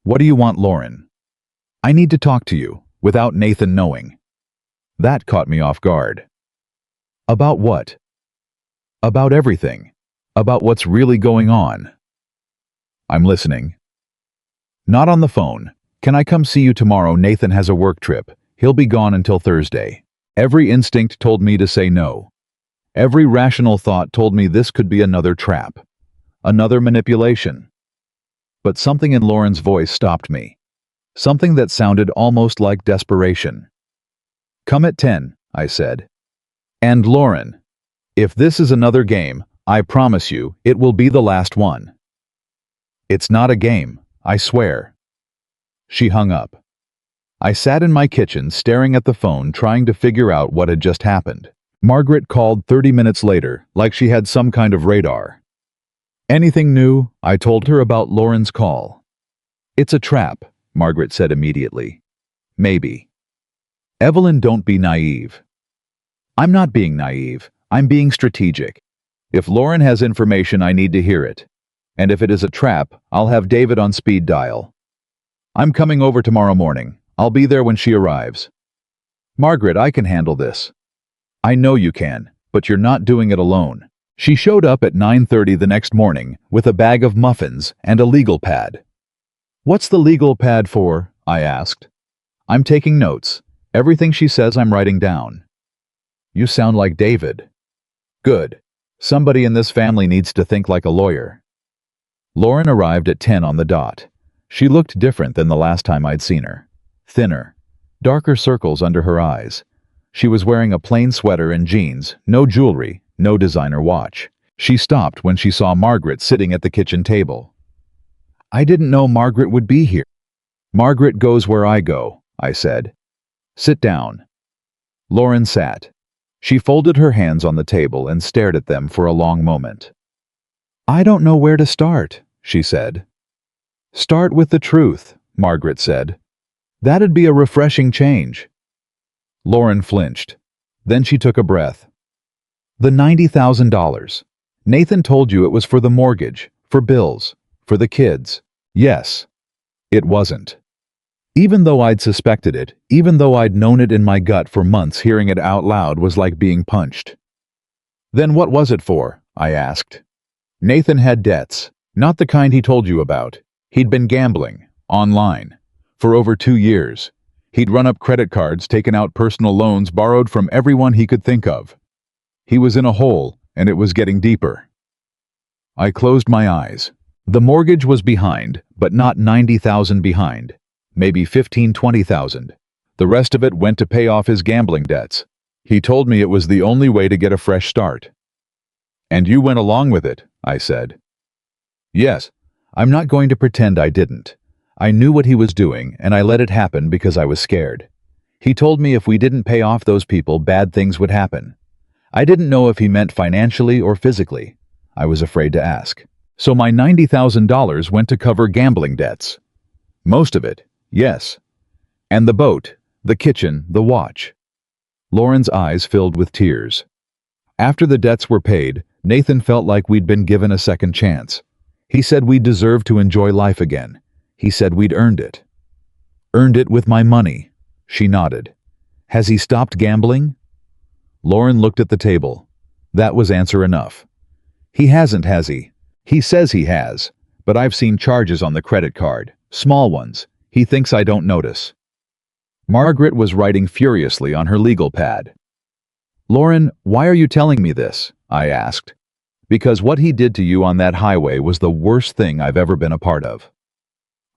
"What do you want, Lauren?" "I need to talk to you, without Nathan knowing." That caught me off guard. "About what?" "About everything. About what's really going on." "I'm listening." "Not on the phone. Can I come see you tomorrow? Nathan has a work trip. He'll be gone until Thursday." Every instinct told me to say no. Every rational thought told me this could be another trap. Another manipulation. But something in Lauren's voice stopped me. Something that sounded almost like desperation. "Come at 10, I said. "And Lauren, if this is another game, I promise you, it will be the last one." "It's not a game, I swear." She hung up. I sat in my kitchen staring at the phone, trying to figure out what had just happened. Margaret called 30 minutes later, like she had some kind of radar. "Anything new?" I told her about Lauren's call. "It's a trap," Margaret said immediately. "Maybe." "Evelyn, don't be naive." "I'm not being naive. I'm being strategic. If Lauren has information, I need to hear it. And if it is a trap, I'll have David on speed dial. I'm coming over tomorrow morning. I'll be there when she arrives." "Margaret, I can handle this." "I know you can, but you're not doing it alone." She showed up at 9:30 the next morning with a bag of muffins and a legal pad. "What's the legal pad for?" I asked. "I'm taking notes. Everything she says I'm writing down." "You sound like David." "Good. Somebody in this family needs to think like a lawyer." Lauren arrived at 10 on the dot. She looked different than the last time I'd seen her. Thinner. Darker circles under her eyes. She was wearing a plain sweater and jeans, no jewelry, no designer watch. She stopped when she saw Margaret sitting at the kitchen table. "I didn't know Margaret would be here." "Margaret goes where I go," I said. "Sit down." Lauren sat. She folded her hands on the table and stared at them for a long moment. "I don't know where to start," she said. "Start with the truth," Margaret said. "That'd be a refreshing change." Lauren flinched. Then she took a breath. "The $90,000. Nathan told you it was for the mortgage, for bills, for the kids." "Yes." "It wasn't." Even though I'd suspected it, even though I'd known it in my gut for months, hearing it out loud was like being punched. "Then what was it for?" I asked. "Nathan had debts, not the kind he told you about. He'd been gambling, online, for over 2 years. He'd run up credit cards, taken out personal loans, borrowed from everyone he could think of. He was in a hole, and it was getting deeper." I closed my eyes. The mortgage was behind, but not 90,000 behind. Maybe 15, 20,000. The rest of it went to pay off his gambling debts. He told me it was the only way to get a fresh start. And you went along with it, I said. Yes, I'm not going to pretend I didn't. I knew what he was doing, and I let it happen because I was scared. He told me if we didn't pay off those people, bad things would happen. I didn't know if he meant financially or physically. I was afraid to ask. So my $90,000 went to cover gambling debts. Most of it, yes. And the boat, the kitchen, the watch. Lauren's eyes filled with tears. After the debts were paid, Nathan felt like we'd been given a second chance. He said we deserved to enjoy life again. He said we'd earned it. Earned it with my money. She nodded. Has he stopped gambling? Lauren looked at the table. That was answer enough. He hasn't, has he? He says he has, but I've seen charges on the credit card. Small ones. He thinks I don't notice. Margaret was writing furiously on her legal pad. Lauren, why are you telling me this? I asked. Because what he did to you on that highway was the worst thing I've ever been a part of.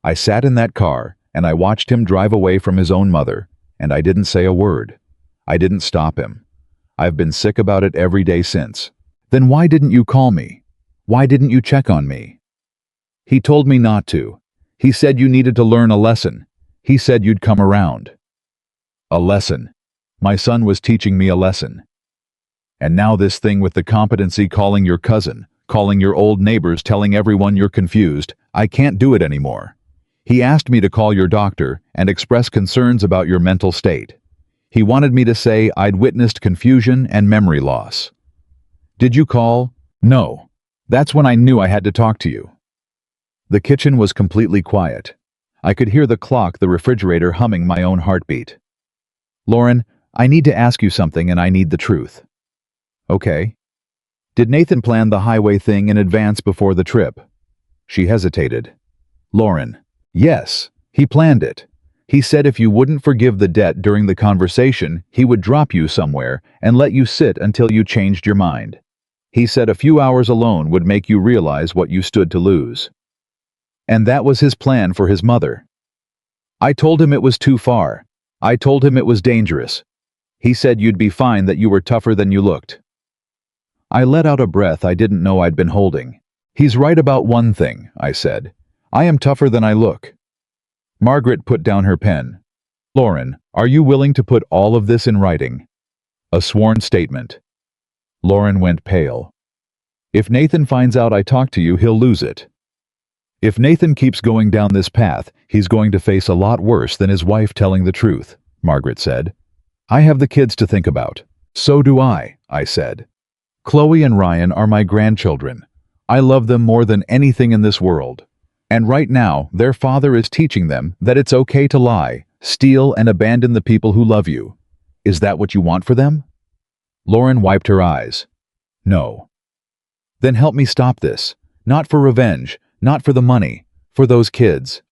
I sat in that car, and I watched him drive away from his own mother, and I didn't say a word. I didn't stop him. I've been sick about it every day since. Then why didn't you call me? Why didn't you check on me? He told me not to. He said you needed to learn a lesson. He said you'd come around. A lesson. My son was teaching me a lesson. And now this thing with the competency, calling your cousin, calling your old neighbors, telling everyone you're confused. I can't do it anymore. He asked me to call your doctor and express concerns about your mental state. He wanted me to say I'd witnessed confusion and memory loss. Did you call? No. That's when I knew I had to talk to you. The kitchen was completely quiet. I could hear the clock, the refrigerator humming my own heartbeat. Lauren, I need to ask you something and I need the truth. Okay. Did Nathan plan the highway thing in advance before the trip? She hesitated. Lauren, yes, he planned it. He said if you wouldn't forgive the debt during the conversation, he would drop you somewhere and let you sit until you changed your mind. He said a few hours alone would make you realize what you stood to lose. And that was his plan for his mother. I told him it was too far. I told him it was dangerous. He said you'd be fine, that you were tougher than you looked. I let out a breath I didn't know I'd been holding. He's right about one thing, I said. I am tougher than I look. Margaret put down her pen. Lauren, are you willing to put all of this in writing? A sworn statement. Lauren went pale. If Nathan finds out I talked to you, he'll lose it. If Nathan keeps going down this path, he's going to face a lot worse than his wife telling the truth, Margaret said. I have the kids to think about. So do I said. Chloe and Ryan are my grandchildren. I love them more than anything in this world. And right now, their father is teaching them that it's okay to lie, steal, and abandon the people who love you. Is that what you want for them? Lauren wiped her eyes. No. Then help me stop this. Not for revenge, not for the money, for those kids.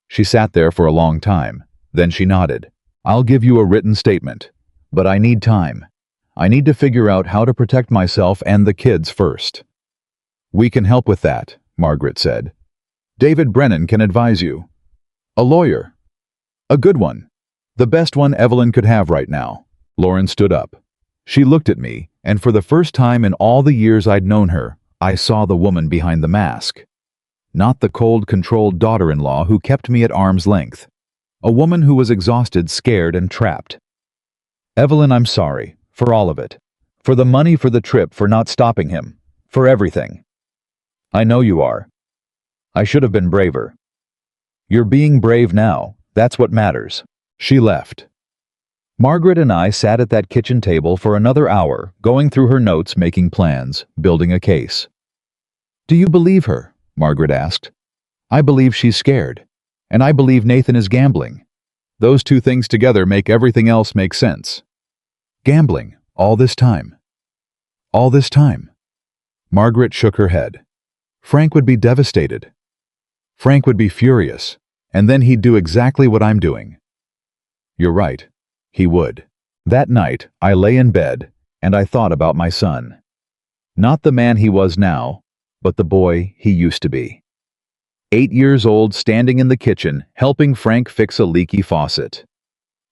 She sat there for a long time. Then she nodded. I'll give you a written statement. But I need time. I need to figure out how to protect myself and the kids first. We can help with that, Margaret said. David Brennan can advise you. A lawyer. A good one. The best one Evelyn could have right now. Lauren stood up. She looked at me, and for the first time in all the years I'd known her, I saw the woman behind the mask. Not the cold, controlled daughter-in-law who kept me at arm's length. A woman who was exhausted, scared, and trapped. Evelyn, I'm sorry. For all of it. For the money, for the trip, for not stopping him. For everything. I know you are. I should have been braver. You're being brave now. That's what matters. She left. Margaret and I sat at that kitchen table for another hour, going through her notes, making plans, building a case. Do you believe her? Margaret asked. I believe she's scared. And I believe Nathan is gambling. Those two things together make everything else make sense. Gambling, all this time. All this time. Margaret shook her head. Frank would be devastated. Frank would be furious, and then he'd do exactly what I'm doing. You're right. He would. That night, I lay in bed, and I thought about my son. Not the man he was now, but the boy he used to be. 8 years old, standing in the kitchen, helping Frank fix a leaky faucet.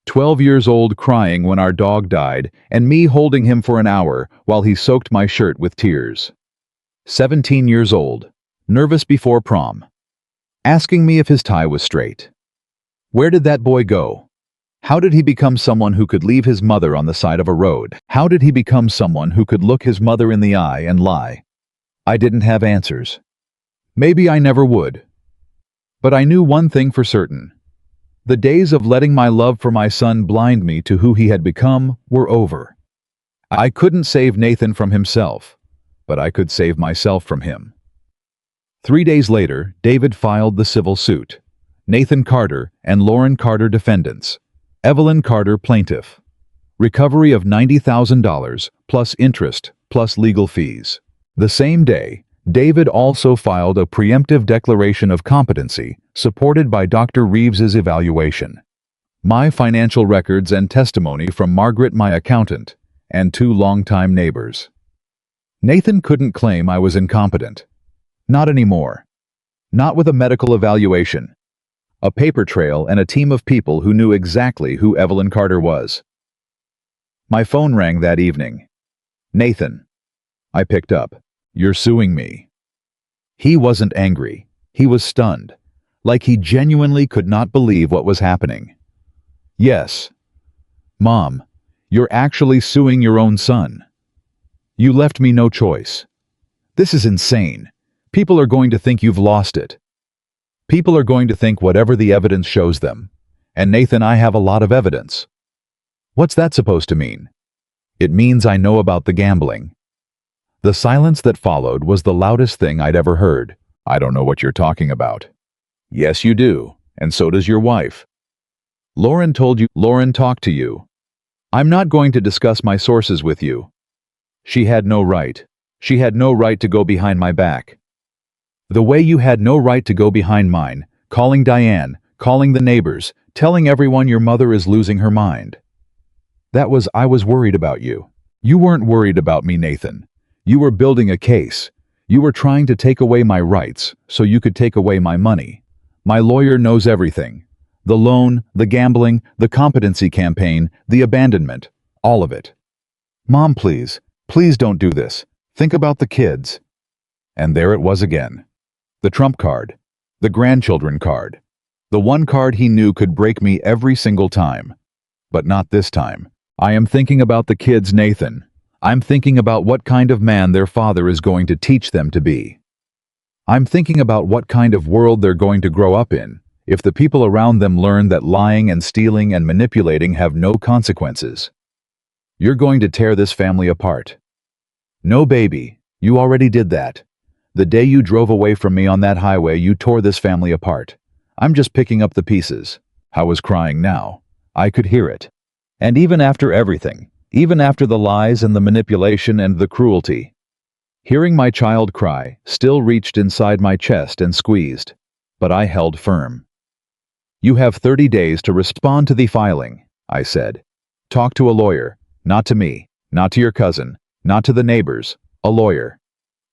12 years old crying when our dog died, and me holding him for an hour while he soaked my shirt with tears. 17 years old, nervous before prom, asking me if his tie was straight. Where did that boy go? How did he become someone who could leave his mother on the side of a road? How did he become someone who could look his mother in the eye and lie? I didn't have answers. Maybe I never would. But I knew one thing for certain. The days of letting my love for my son blind me to who he had become were over. I couldn't save Nathan from himself, but I could save myself from him. 3 days later, David filed the civil suit. Nathan Carter and Lauren Carter defendants. Evelyn Carter plaintiff. Recovery of $90,000 plus interest plus legal fees. The same day, David also filed a preemptive declaration of competency supported by Dr. Reeves's evaluation. My financial records and testimony from Margaret, my accountant, and 2 longtime neighbors. Nathan couldn't claim I was incompetent. Not anymore. Not with a medical evaluation, a paper trail, and a team of people who knew exactly who Evelyn Carter was. My phone rang that evening. Nathan. I picked up. You're suing me. He wasn't angry. He was stunned, like he genuinely could not believe what was happening. Yes. Mom, you're actually suing your own son. You left me no choice. This is insane. People are going to think you've lost it. People are going to think whatever the evidence shows them. And Nathan, I have a lot of evidence. What's that supposed to mean? It means I know about the gambling. The silence that followed was the loudest thing I'd ever heard. I don't know what you're talking about. Yes, you do, and so does your wife. Lauren told you. Lauren talked to you. I'm not going to discuss my sources with you. She had no right. She had no right to go behind my back. The way you had no right to go behind mine, calling Diane, calling the neighbors, telling everyone your mother is losing her mind. I was worried about you. You weren't worried about me, Nathan. You were building a case. You were trying to take away my rights so you could take away my money. My lawyer knows everything. The loan, the gambling, the competency campaign, the abandonment, all of it. Mom, please, please don't do this. Think about the kids. And there it was again. The trump card. The grandchildren card. The one card he knew could break me every single time. But not this time. I am thinking about the kids, Nathan. I'm thinking about what kind of man their father is going to teach them to be. I'm thinking about what kind of world they're going to grow up in if the people around them learn that lying and stealing and manipulating have no consequences. You're going to tear this family apart. No, baby, you already did that. The day you drove away from me on that highway, you tore this family apart. I'm just picking up the pieces. I was crying now. I could hear it. And even after everything, even after the lies and the manipulation and the cruelty, hearing my child cry still reached inside my chest and squeezed, but I held firm. You have 30 days to respond to the filing, I said. Talk to a lawyer, not to me, not to your cousin, not to the neighbors, a lawyer.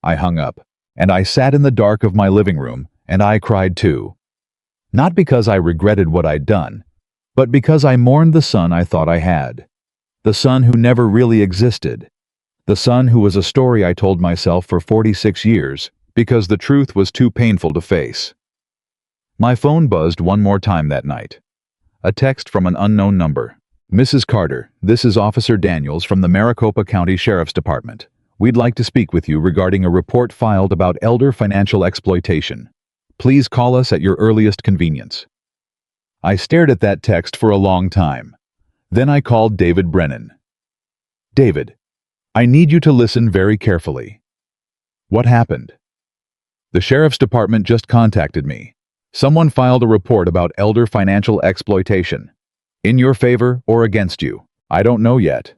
I hung up, and I sat in the dark of my living room, and I cried too. Not because I regretted what I'd done, but because I mourned the son I thought I had. The son who never really existed. The son who was a story I told myself for 46 years because the truth was too painful to face. My phone buzzed one more time that night. A text from an unknown number. Mrs. Carter, this is Officer Daniels from the Maricopa County Sheriff's Department. We'd like to speak with you regarding a report filed about elder financial exploitation. Please call us at your earliest convenience. I stared at that text for a long time. Then I called David Brennan. David, I need you to listen very carefully. What happened? The Sheriff's Department just contacted me. Someone filed a report about elder financial exploitation. In your favor or against you, I don't know yet.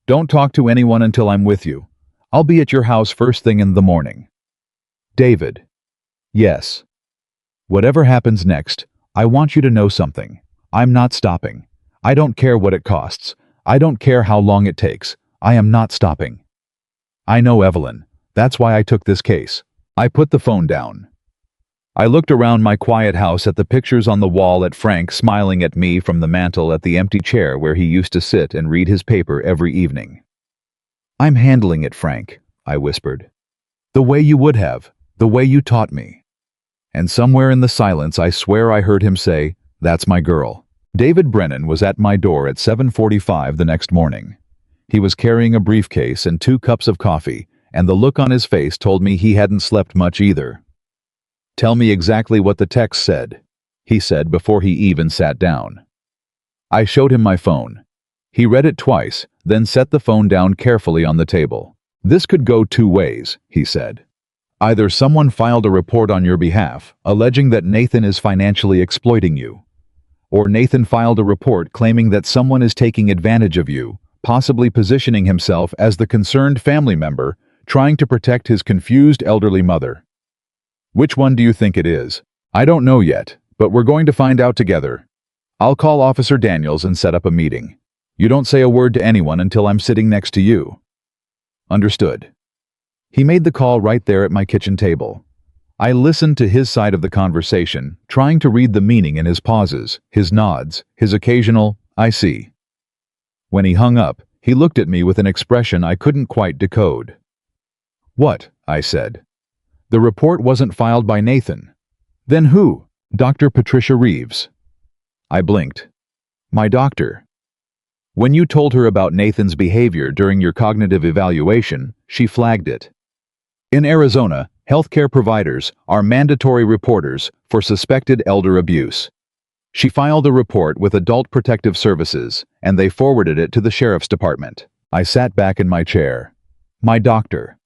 Don't talk to anyone until I'm with you. I'll be at your house first thing in the morning. David. Yes. Whatever happens next, I want you to know something. I'm not stopping. I don't care what it costs. I don't care how long it takes. I am not stopping. I know Evelyn. That's why I took this case. I put the phone down. I looked around my quiet house at the pictures on the wall, at Frank smiling at me from the mantel, at the empty chair where he used to sit and read his paper every evening. "I'm handling it, Frank," I whispered. "The way you would have, the way you taught me." And somewhere in the silence, I swear I heard him say, "That's my girl." David Brennan was at my door at 7:45 the next morning. He was carrying a briefcase and 2 cups of coffee, and the look on his face told me he hadn't slept much either. "Tell me exactly what the text said," he said before he even sat down. I showed him my phone. He read it twice, then set the phone down carefully on the table. "This could go 2 ways," he said. "Either someone filed a report on your behalf, alleging that Nathan is financially exploiting you, or Nathan filed a report claiming that someone is taking advantage of you, possibly positioning himself as the concerned family member, trying to protect his confused elderly mother. Which one do you think it is? I don't know yet, but we're going to find out together. I'll call Officer Daniels and set up a meeting. You don't say a word to anyone until I'm sitting next to you." "Understood." He made the call right there at my kitchen table. I listened to his side of the conversation, trying to read the meaning in his pauses, his nods, his occasional, "I see." When he hung up, he looked at me with an expression I couldn't quite decode. "What?" I said. "The report wasn't filed by Nathan." "Then who?" "Dr. Patricia Reeves." I blinked. "My doctor." "When you told her about Nathan's behavior during your cognitive evaluation, she flagged it. In Arizona, healthcare providers are mandatory reporters for suspected elder abuse. She filed a report with Adult Protective Services, and they forwarded it to the sheriff's department." I sat back in my chair. My doctor.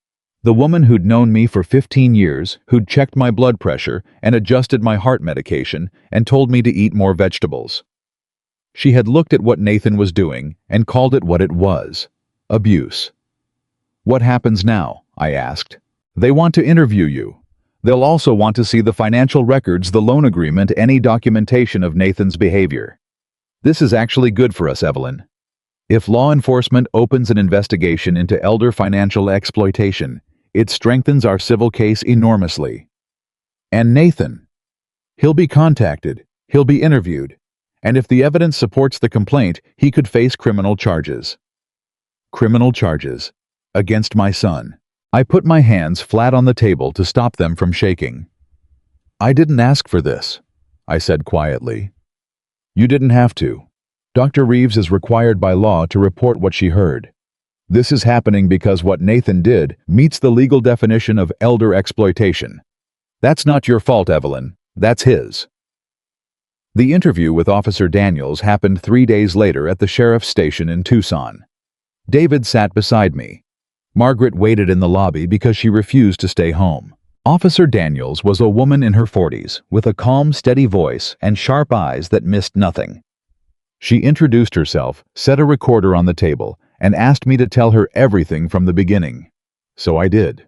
The woman who'd known me for 15 years, who'd checked my blood pressure and adjusted my heart medication and told me to eat more vegetables. She had looked at what Nathan was doing and called it what it was: abuse. "What happens now?" I asked. "They want to interview you. They'll also want to see the financial records, the loan agreement, any documentation of Nathan's behavior. This is actually good for us, Evelyn. If law enforcement opens an investigation into elder financial exploitation, it strengthens our civil case enormously. And Nathan, he'll be contacted, he'll be interviewed, and if the evidence supports the complaint, he could face criminal charges." Criminal charges against my son. I put my hands flat on the table to stop them from shaking. "I didn't ask for this," I said quietly. "You didn't have to. Dr. Reeves is required by law to report what she heard. This is happening because what Nathan did meets the legal definition of elder exploitation. That's not your fault, Evelyn. That's his." The interview with Officer Daniels happened 3 days later at the sheriff's station in Tucson. David sat beside me. Margaret waited in the lobby because she refused to stay home. Officer Daniels was a woman in her 40s, with a calm, steady voice and sharp eyes that missed nothing. She introduced herself, set a recorder on the table, and asked me to tell her everything from the beginning. So I did.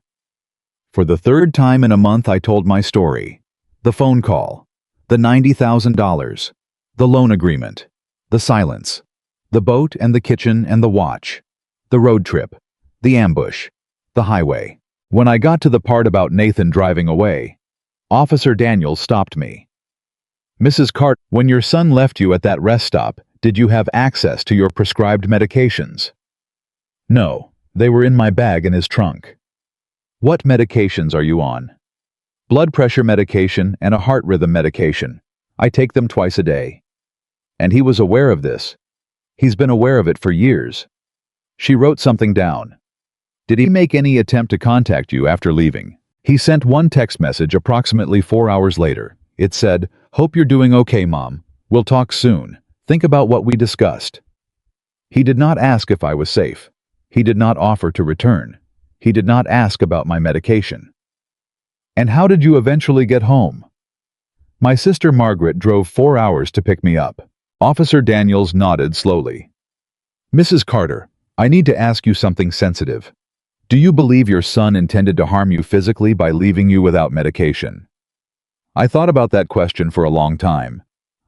For the 3rd time in a month, I told my story. The phone call, the $90,000, the loan agreement, the silence, the boat and the kitchen and the watch, the road trip, the ambush, the highway. When I got to the part about Nathan driving away, Officer Daniels stopped me. "Mrs. Carter, when your son left you at that rest stop, did you have access to your prescribed medications?" "No, they were in my bag in his trunk." "What medications are you on?" "Blood pressure medication and a heart rhythm medication. I take them twice a day." "And he was aware of this?" "He's been aware of it for years." She wrote something down. "Did he make any attempt to contact you after leaving?" "He sent one text message approximately 4 hours later. It said, 'Hope you're doing okay, Mom. We'll talk soon. Think about what we discussed.' He did not ask if I was safe. He did not offer to return. He did not ask about my medication." "And how did you eventually get home?" "My sister Margaret drove 4 hours to pick me up." Officer Daniels nodded slowly. "Mrs. Carter, I need to ask you something sensitive. Do you believe your son intended to harm you physically by leaving you without medication?" I thought about that question for a long time.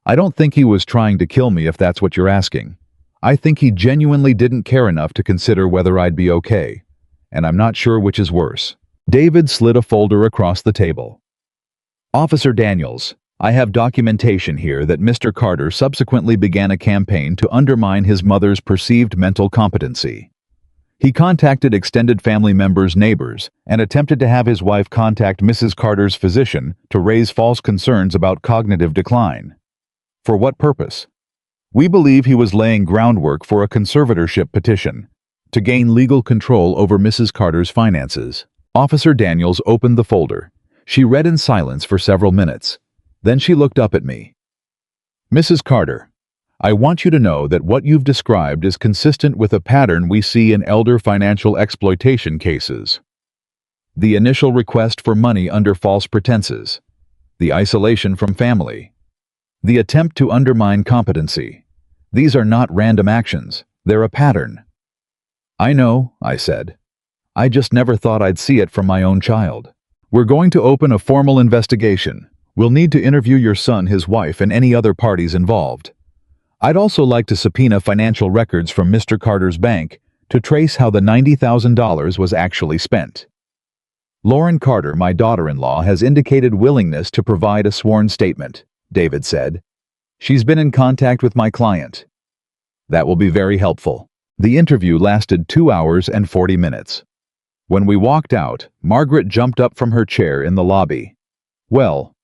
I don't think he was trying to kill me, if that's what you're asking. I think he genuinely didn't care enough to consider whether I'd be okay, and I'm not sure which is worse. David slid a folder across the table. Officer Daniels, I have documentation here that Mr. Carter subsequently began a campaign to undermine his mother's perceived mental competency. He contacted extended family members' neighbors and attempted to have his wife contact Mrs. Carter's physician to raise false concerns about cognitive decline. For what purpose? We believe he was laying groundwork for a conservatorship petition to gain legal control over Mrs. Carter's finances. Officer Daniels opened the folder. She read in silence for several minutes. Then she looked up at me. Mrs. Carter, I want you to know that what you've described is consistent with a pattern we see in elder financial exploitation cases. The initial request for money under false pretenses, the isolation from family, the attempt to undermine competency. These are not random actions, they're a pattern. I know, I said. I just never thought I'd see it from my own child. We're going to open a formal investigation. We'll need to interview your son, his wife, and any other parties involved. I'd also like to subpoena financial records from Mr. Carter's bank to trace how the $90,000 was actually spent. Lauren Carter, my daughter-in-law, has indicated willingness to provide a sworn statement, David said. She's been in contact with my client. That will be very helpful. The interview lasted 2 hours and 40 minutes. When we walked out, Margaret jumped up from her chair in the lobby. Well,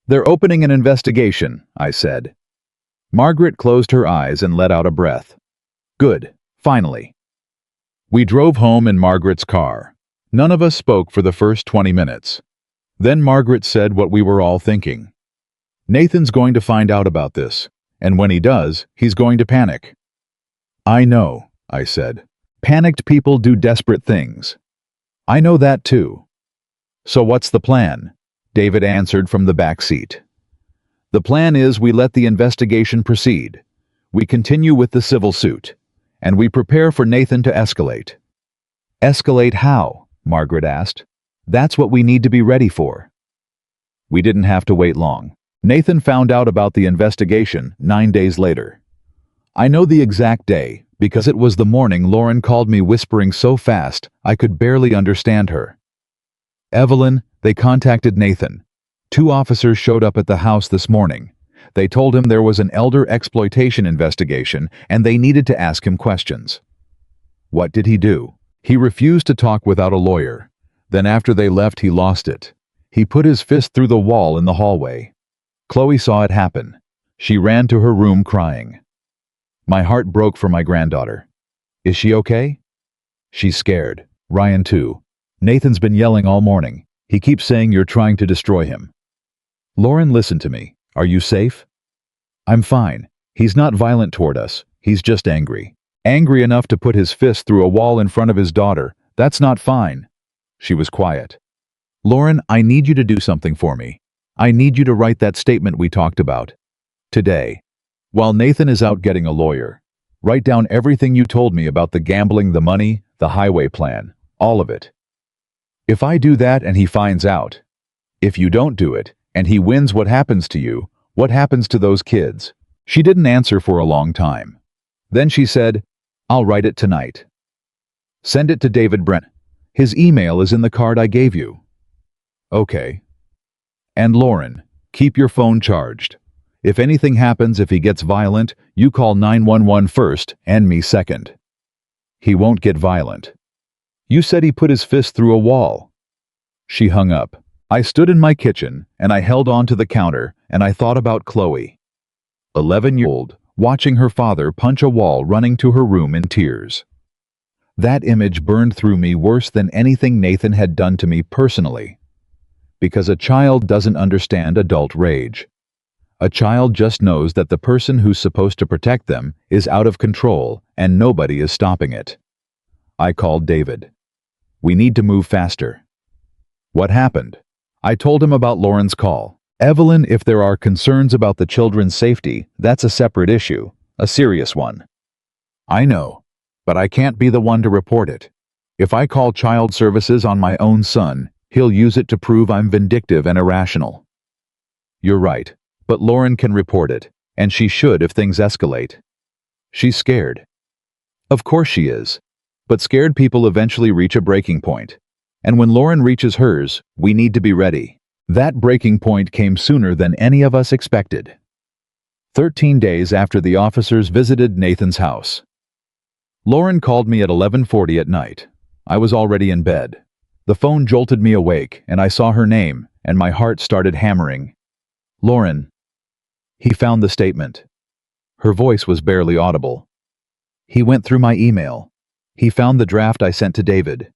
they're opening an investigation, I said. Margaret closed her eyes and let out a breath. Good, finally. We drove home in Margaret's car. None of us spoke for the first 20 minutes. Then Margaret said what we were all thinking. Nathan's going to find out about this, and when he does, he's going to panic. I know, I said. Panicked people do desperate things. I know that too. So what's the plan? David answered from the back seat. The plan is we let the investigation proceed. We continue with the civil suit, and we prepare for Nathan to escalate. Escalate how? Margaret asked. That's what we need to be ready for. We didn't have to wait long. Nathan found out about the investigation 9 days later. I know the exact day because it was the morning Lauren called me whispering so fast I could barely understand her. Evelyn, they contacted Nathan. 2 officers showed up at the house this morning. They told him there was an elder exploitation investigation and they needed to ask him questions. What did he do? He refused to talk without a lawyer. Then after they left, he lost it. He put his fist through the wall in the hallway. Chloe saw it happen. She ran to her room crying. My heart broke for my granddaughter. Is she okay? She's scared. Ryan too. Nathan's been yelling all morning. He keeps saying you're trying to destroy him. Lauren, listen to me. Are you safe? I'm fine. He's not violent toward us. He's just angry. Angry enough to put his fist through a wall in front of his daughter. That's not fine. She was quiet. Lauren, I need you to do something for me. I need you to write that statement we talked about. Today. While Nathan is out getting a lawyer. Write down everything you told me about the gambling, the money, the highway plan. All of it. If I do that and he finds out. If you don't do it, and he wins, what happens to you? What happens to those kids? She didn't answer for a long time. Then she said, I'll write it tonight. Send it to David Brent. His email is in the card I gave you. Okay. And Lauren, keep your phone charged. If anything happens, if he gets violent, you call 911 first and me second. He won't get violent. You said he put his fist through a wall. She hung up. I stood in my kitchen and I held on to the counter and I thought about Chloe. 11-year-old, watching her father punch a wall, running to her room in tears. That image burned through me worse than anything Nathan had done to me personally. Because a child doesn't understand adult rage. A child just knows that the person who's supposed to protect them is out of control and nobody is stopping it. I called David. We need to move faster. What happened? I told him about Lauren's call. Evelyn, if there are concerns about the children's safety, that's a separate issue, a serious one. I know, but I can't be the one to report it. If I call child services on my own son, he'll use it to prove I'm vindictive and irrational. You're right, but Lauren can report it, and she should if things escalate. She's scared. Of course she is, but scared people eventually reach a breaking point. And when Lauren reaches hers, we need to be ready. That breaking point came sooner than any of us expected. 13 days after the officers visited Nathan's house. Lauren called me at 11:40 at night. I was already in bed. The phone jolted me awake, and I saw her name, and my heart started hammering. Lauren. He found the statement. Her voice was barely audible. He went through my email. He found the draft I sent to David.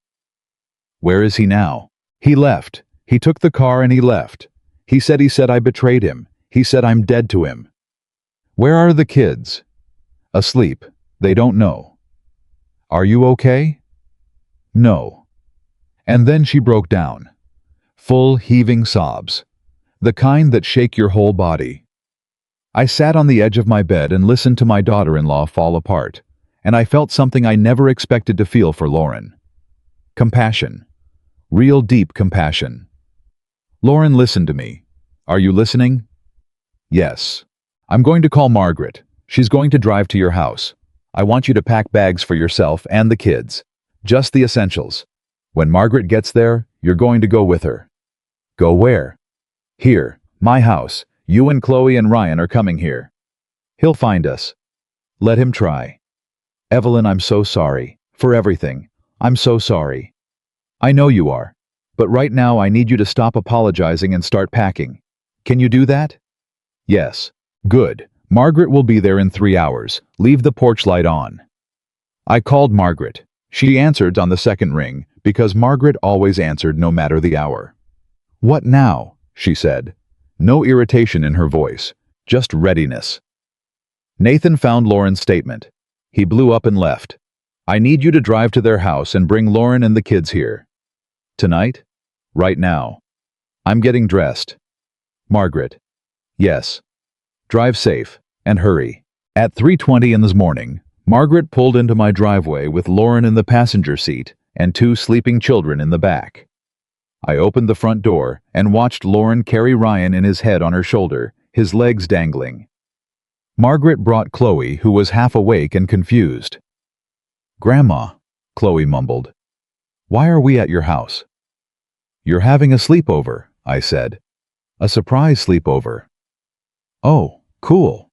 Where is he now? He left. He took the car and he left. He said I betrayed him. He said I'm dead to him. Where are the kids? Asleep. They don't know. Are you okay? No. And then she broke down. Full heaving sobs. The kind that shake your whole body. I sat on the edge of my bed and listened to my daughter-in-law fall apart, and I felt something I never expected to feel for Lauren. Compassion. Real deep compassion. Lauren, listen to me. Are you listening? Yes. I'm going to call Margaret. She's going to drive to your house. I want you to pack bags for yourself and the kids. Just the essentials. When Margaret gets there, you're going to go with her. Go where? Here, my house. You and Chloe and Ryan are coming here. He'll find us. Let him try. Evelyn, I'm so sorry. For everything. I'm so sorry. I know you are. But right now I need you to stop apologizing and start packing. Can you do that? Yes. Good. Margaret will be there in 3 hours. Leave the porch light on. I called Margaret. She answered on the second ring, because Margaret always answered no matter the hour. What now? She said. No irritation in her voice, just readiness. Nathan found Lauren's statement. He blew up and left. I need you to drive to their house and bring Lauren and the kids here. Tonight? Right now. I'm getting dressed. Margaret. Yes. Drive safe, and hurry. At 3:20 in the morning, Margaret pulled into my driveway with Lauren in the passenger seat and 2 sleeping children in the back. I opened the front door and watched Lauren carry Ryan in his head on her shoulder, his legs dangling. Margaret brought Chloe, who was half awake and confused. Grandma, Chloe mumbled. Why are we at your house? You're having a sleepover, I said. A surprise sleepover. Oh, cool.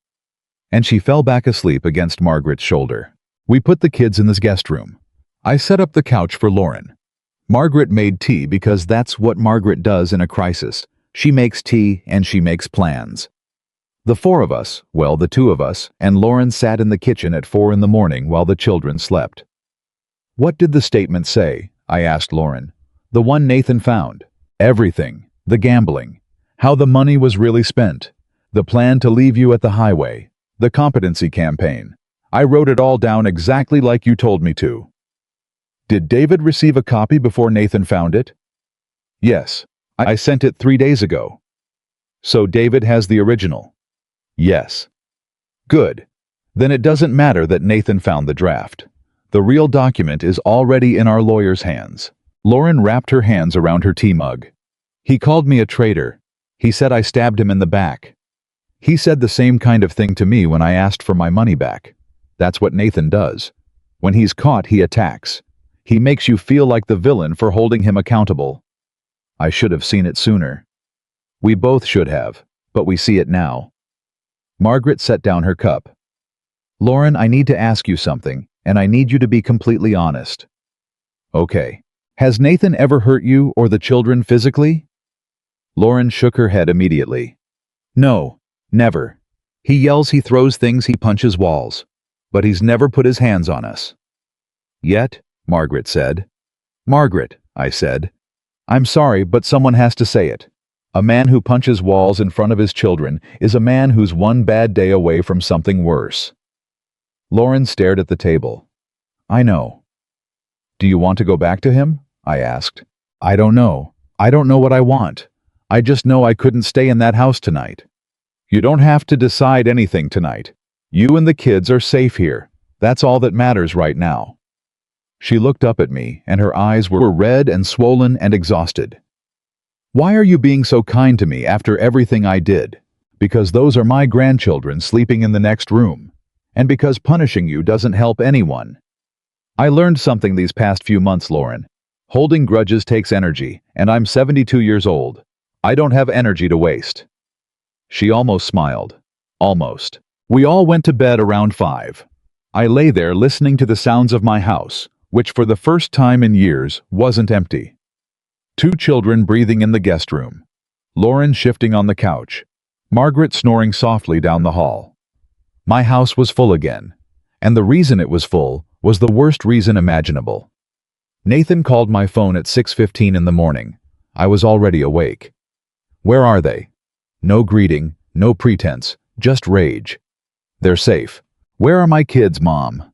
And she fell back asleep against Margaret's shoulder. We put the kids in this guest room. I set up the couch for Lauren. Margaret made tea because that's what Margaret does in a crisis. She makes tea and she makes plans. The 4 of us, well, the 2 of us, and Lauren sat in the kitchen at 4 in the morning while the children slept. What did the statement say? I asked Lauren. The one Nathan found. Everything. The gambling. How the money was really spent. The plan to leave you at the highway. The competency campaign. I wrote it all down exactly like you told me to. Did David receive a copy before Nathan found it? Yes. I sent it 3 days ago. So David has the original? Yes. Good. Then it doesn't matter that Nathan found the draft. The real document is already in our lawyer's hands. Lauren wrapped her hands around her tea mug. He called me a traitor. He said I stabbed him in the back. He said the same kind of thing to me when I asked for my money back. That's what Nathan does. When he's caught, he attacks. He makes you feel like the villain for holding him accountable. I should have seen it sooner. We both should have, but we see it now. Margaret set down her cup. Lauren, I need to ask you something, and I need you to be completely honest. Okay. Has Nathan ever hurt you or the children physically? Lauren shook her head immediately. No, never. He yells, he throws things, he punches walls. But he's never put his hands on us. Yet, Margaret said. Margaret, I said. I'm sorry, but someone has to say it. A man who punches walls in front of his children is a man who's one bad day away from something worse. Lauren stared at the table. I know. Do you want to go back to him? I asked. I don't know. I don't know what I want. I just know I couldn't stay in that house tonight. You don't have to decide anything tonight. You and the kids are safe here. That's all that matters right now. She looked up at me, and her eyes were red and swollen and exhausted. Why are you being so kind to me after everything I did? Because those are my grandchildren sleeping in the next room. And because punishing you doesn't help anyone. I learned something these past few months, Lauren. Holding grudges takes energy, and I'm 72 years old. I don't have energy to waste." She almost smiled. Almost. We all went to bed around 5. I lay there listening to the sounds of my house, which for the first time in years wasn't empty. 2 children breathing in the guest room. Lauren shifting on the couch. Margaret snoring softly down the hall. My house was full again, and the reason it was full was the worst reason imaginable. Nathan called my phone at 6:15 in the morning. I was already awake. "Where are they?" No greeting, no pretense, just rage. "They're safe." "Where are my kids, Mom?"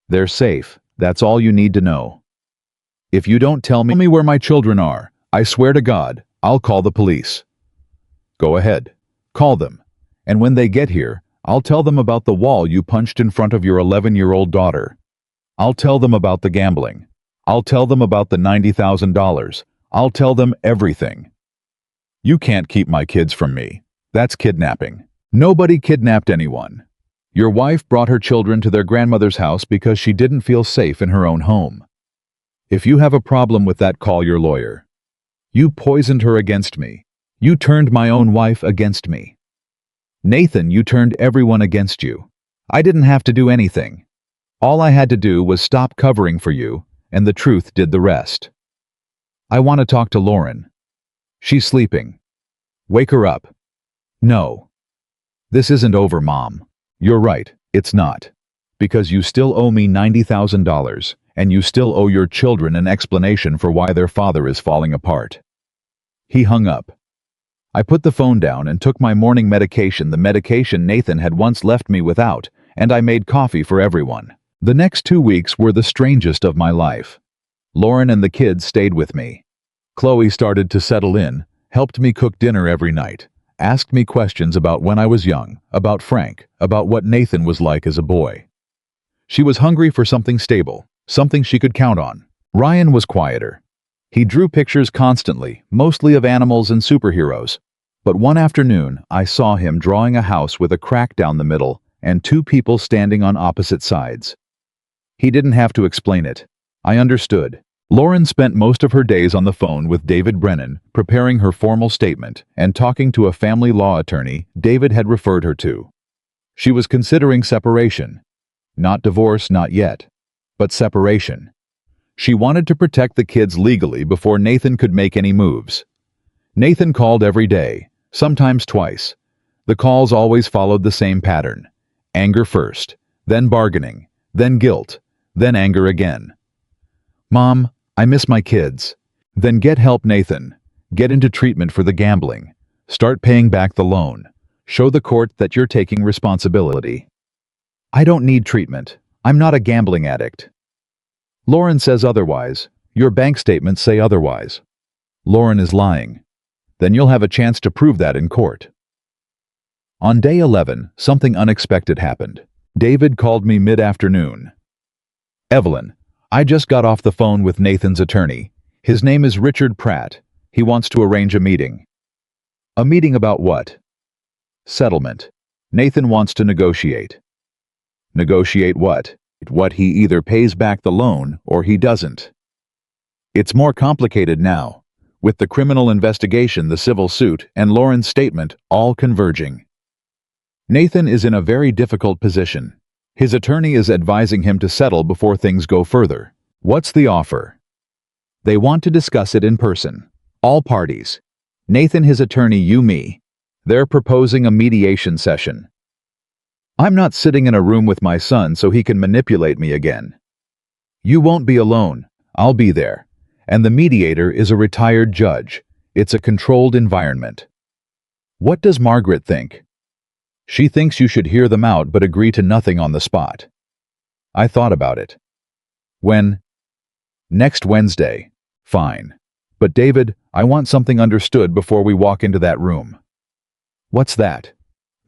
"They're safe, that's all you need to know." "If you don't tell me where my children are, I swear to God, I'll call the police." "Go ahead, call them, and when they get here, I'll tell them about the wall you punched in front of your 11-year-old daughter. I'll tell them about the gambling. I'll tell them about the $90,000. I'll tell them everything. You can't keep my kids from me. That's kidnapping. Nobody kidnapped anyone. Your wife brought her children to their grandmother's house because she didn't feel safe in her own home. If you have a problem with that, call your lawyer. You poisoned her against me. You turned my own wife against me. Nathan, you turned everyone against you. I didn't have to do anything. All I had to do was stop covering for you, and the truth did the rest. I want to talk to Lauren. She's sleeping. Wake her up. No. This isn't over, Mom. You're right, it's not. Because you still owe me $90,000, and you still owe your children an explanation for why their father is falling apart. He hung up. I put the phone down and took my morning medication, the medication Nathan had once left me without, and I made coffee for everyone. The next 2 weeks were the strangest of my life. Lauren and the kids stayed with me. Chloe started to settle in, helped me cook dinner every night, asked me questions about when I was young, about Frank, about what Nathan was like as a boy. She was hungry for something stable, something she could count on. Ryan was quieter. He drew pictures constantly, mostly of animals and superheroes. But one afternoon, I saw him drawing a house with a crack down the middle and 2 people standing on opposite sides. He didn't have to explain it. I understood. Lauren spent most of her days on the phone with David Brennan, preparing her formal statement and talking to a family law attorney David had referred her to. She was considering separation. Not divorce, not yet, but separation. She wanted to protect the kids legally before Nathan could make any moves. Nathan called every day, sometimes twice. The calls always followed the same pattern. Anger first, then bargaining, then guilt, then anger again. Mom, I miss my kids. Then get help, Nathan. Get into treatment for the gambling. Start paying back the loan. Show the court that you're taking responsibility. I don't need treatment. I'm not a gambling addict. Lauren says otherwise. Your bank statements say otherwise. Lauren is lying. Then you'll have a chance to prove that in court. On day 11, something unexpected happened. David called me mid-afternoon. Evelyn, I just got off the phone with Nathan's attorney. His name is Richard Pratt. He wants to arrange a meeting. A meeting about what? Settlement. Nathan wants to negotiate. Negotiate what? What he either pays back the loan or he doesn't. It's more complicated now, with the criminal investigation, the civil suit, and Lauren's statement all converging. Nathan is in a very difficult position. His attorney is advising him to settle before things go further. What's the offer? They want to discuss it in person. All parties. Nathan, his attorney, you, me. They're proposing a mediation session. I'm not sitting in a room with my son so he can manipulate me again. You won't be alone. I'll be there. And the mediator is a retired judge. It's a controlled environment. What does Margaret think? She thinks you should hear them out but agree to nothing on the spot. I thought about it. When? Next Wednesday. Fine. But David, I want something understood before we walk into that room. What's that?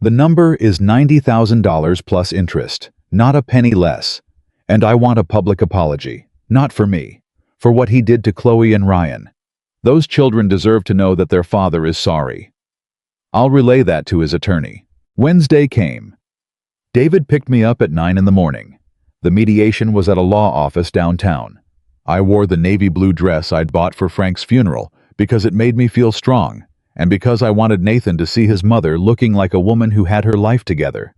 The number is $90,000 plus interest, not a penny less. And I want a public apology, not for me, for what he did to Chloe and Ryan. Those children deserve to know that their father is sorry. I'll relay that to his attorney. Wednesday came. David picked me up at 9 in the morning. The mediation was at a law office downtown. I wore the navy blue dress I'd bought for Frank's funeral because it made me feel strong, and because I wanted Nathan to see his mother looking like a woman who had her life together,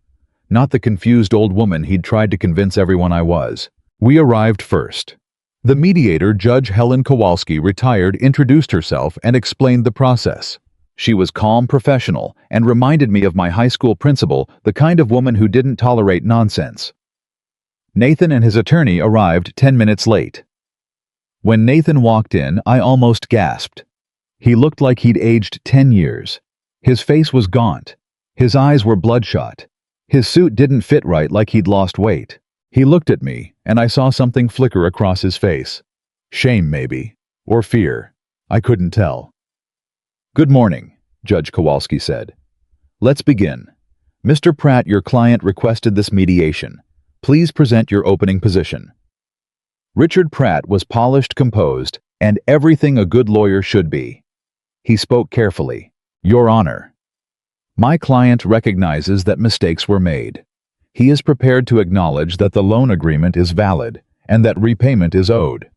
not the confused old woman he'd tried to convince everyone I was. We arrived first. The mediator, Judge Helen Kowalski, retired, introduced herself, and explained the process. She was calm, professional, and reminded me of my high school principal, the kind of woman who didn't tolerate nonsense. Nathan and his attorney arrived 10 minutes late. When Nathan walked in, I almost gasped. He looked like he'd aged 10 years. His face was gaunt. His eyes were bloodshot. His suit didn't fit right, like he'd lost weight. He looked at me, and I saw something flicker across his face. Shame, maybe. Or fear. I couldn't tell. "Good morning," Judge Kowalski said. "Let's begin. Mr. Pratt, your client requested this mediation. Please present your opening position." Richard Pratt was polished, composed, and everything a good lawyer should be. He spoke carefully. "Your Honor, my client recognizes that mistakes were made. He is prepared to acknowledge that the loan agreement is valid and that repayment is owed.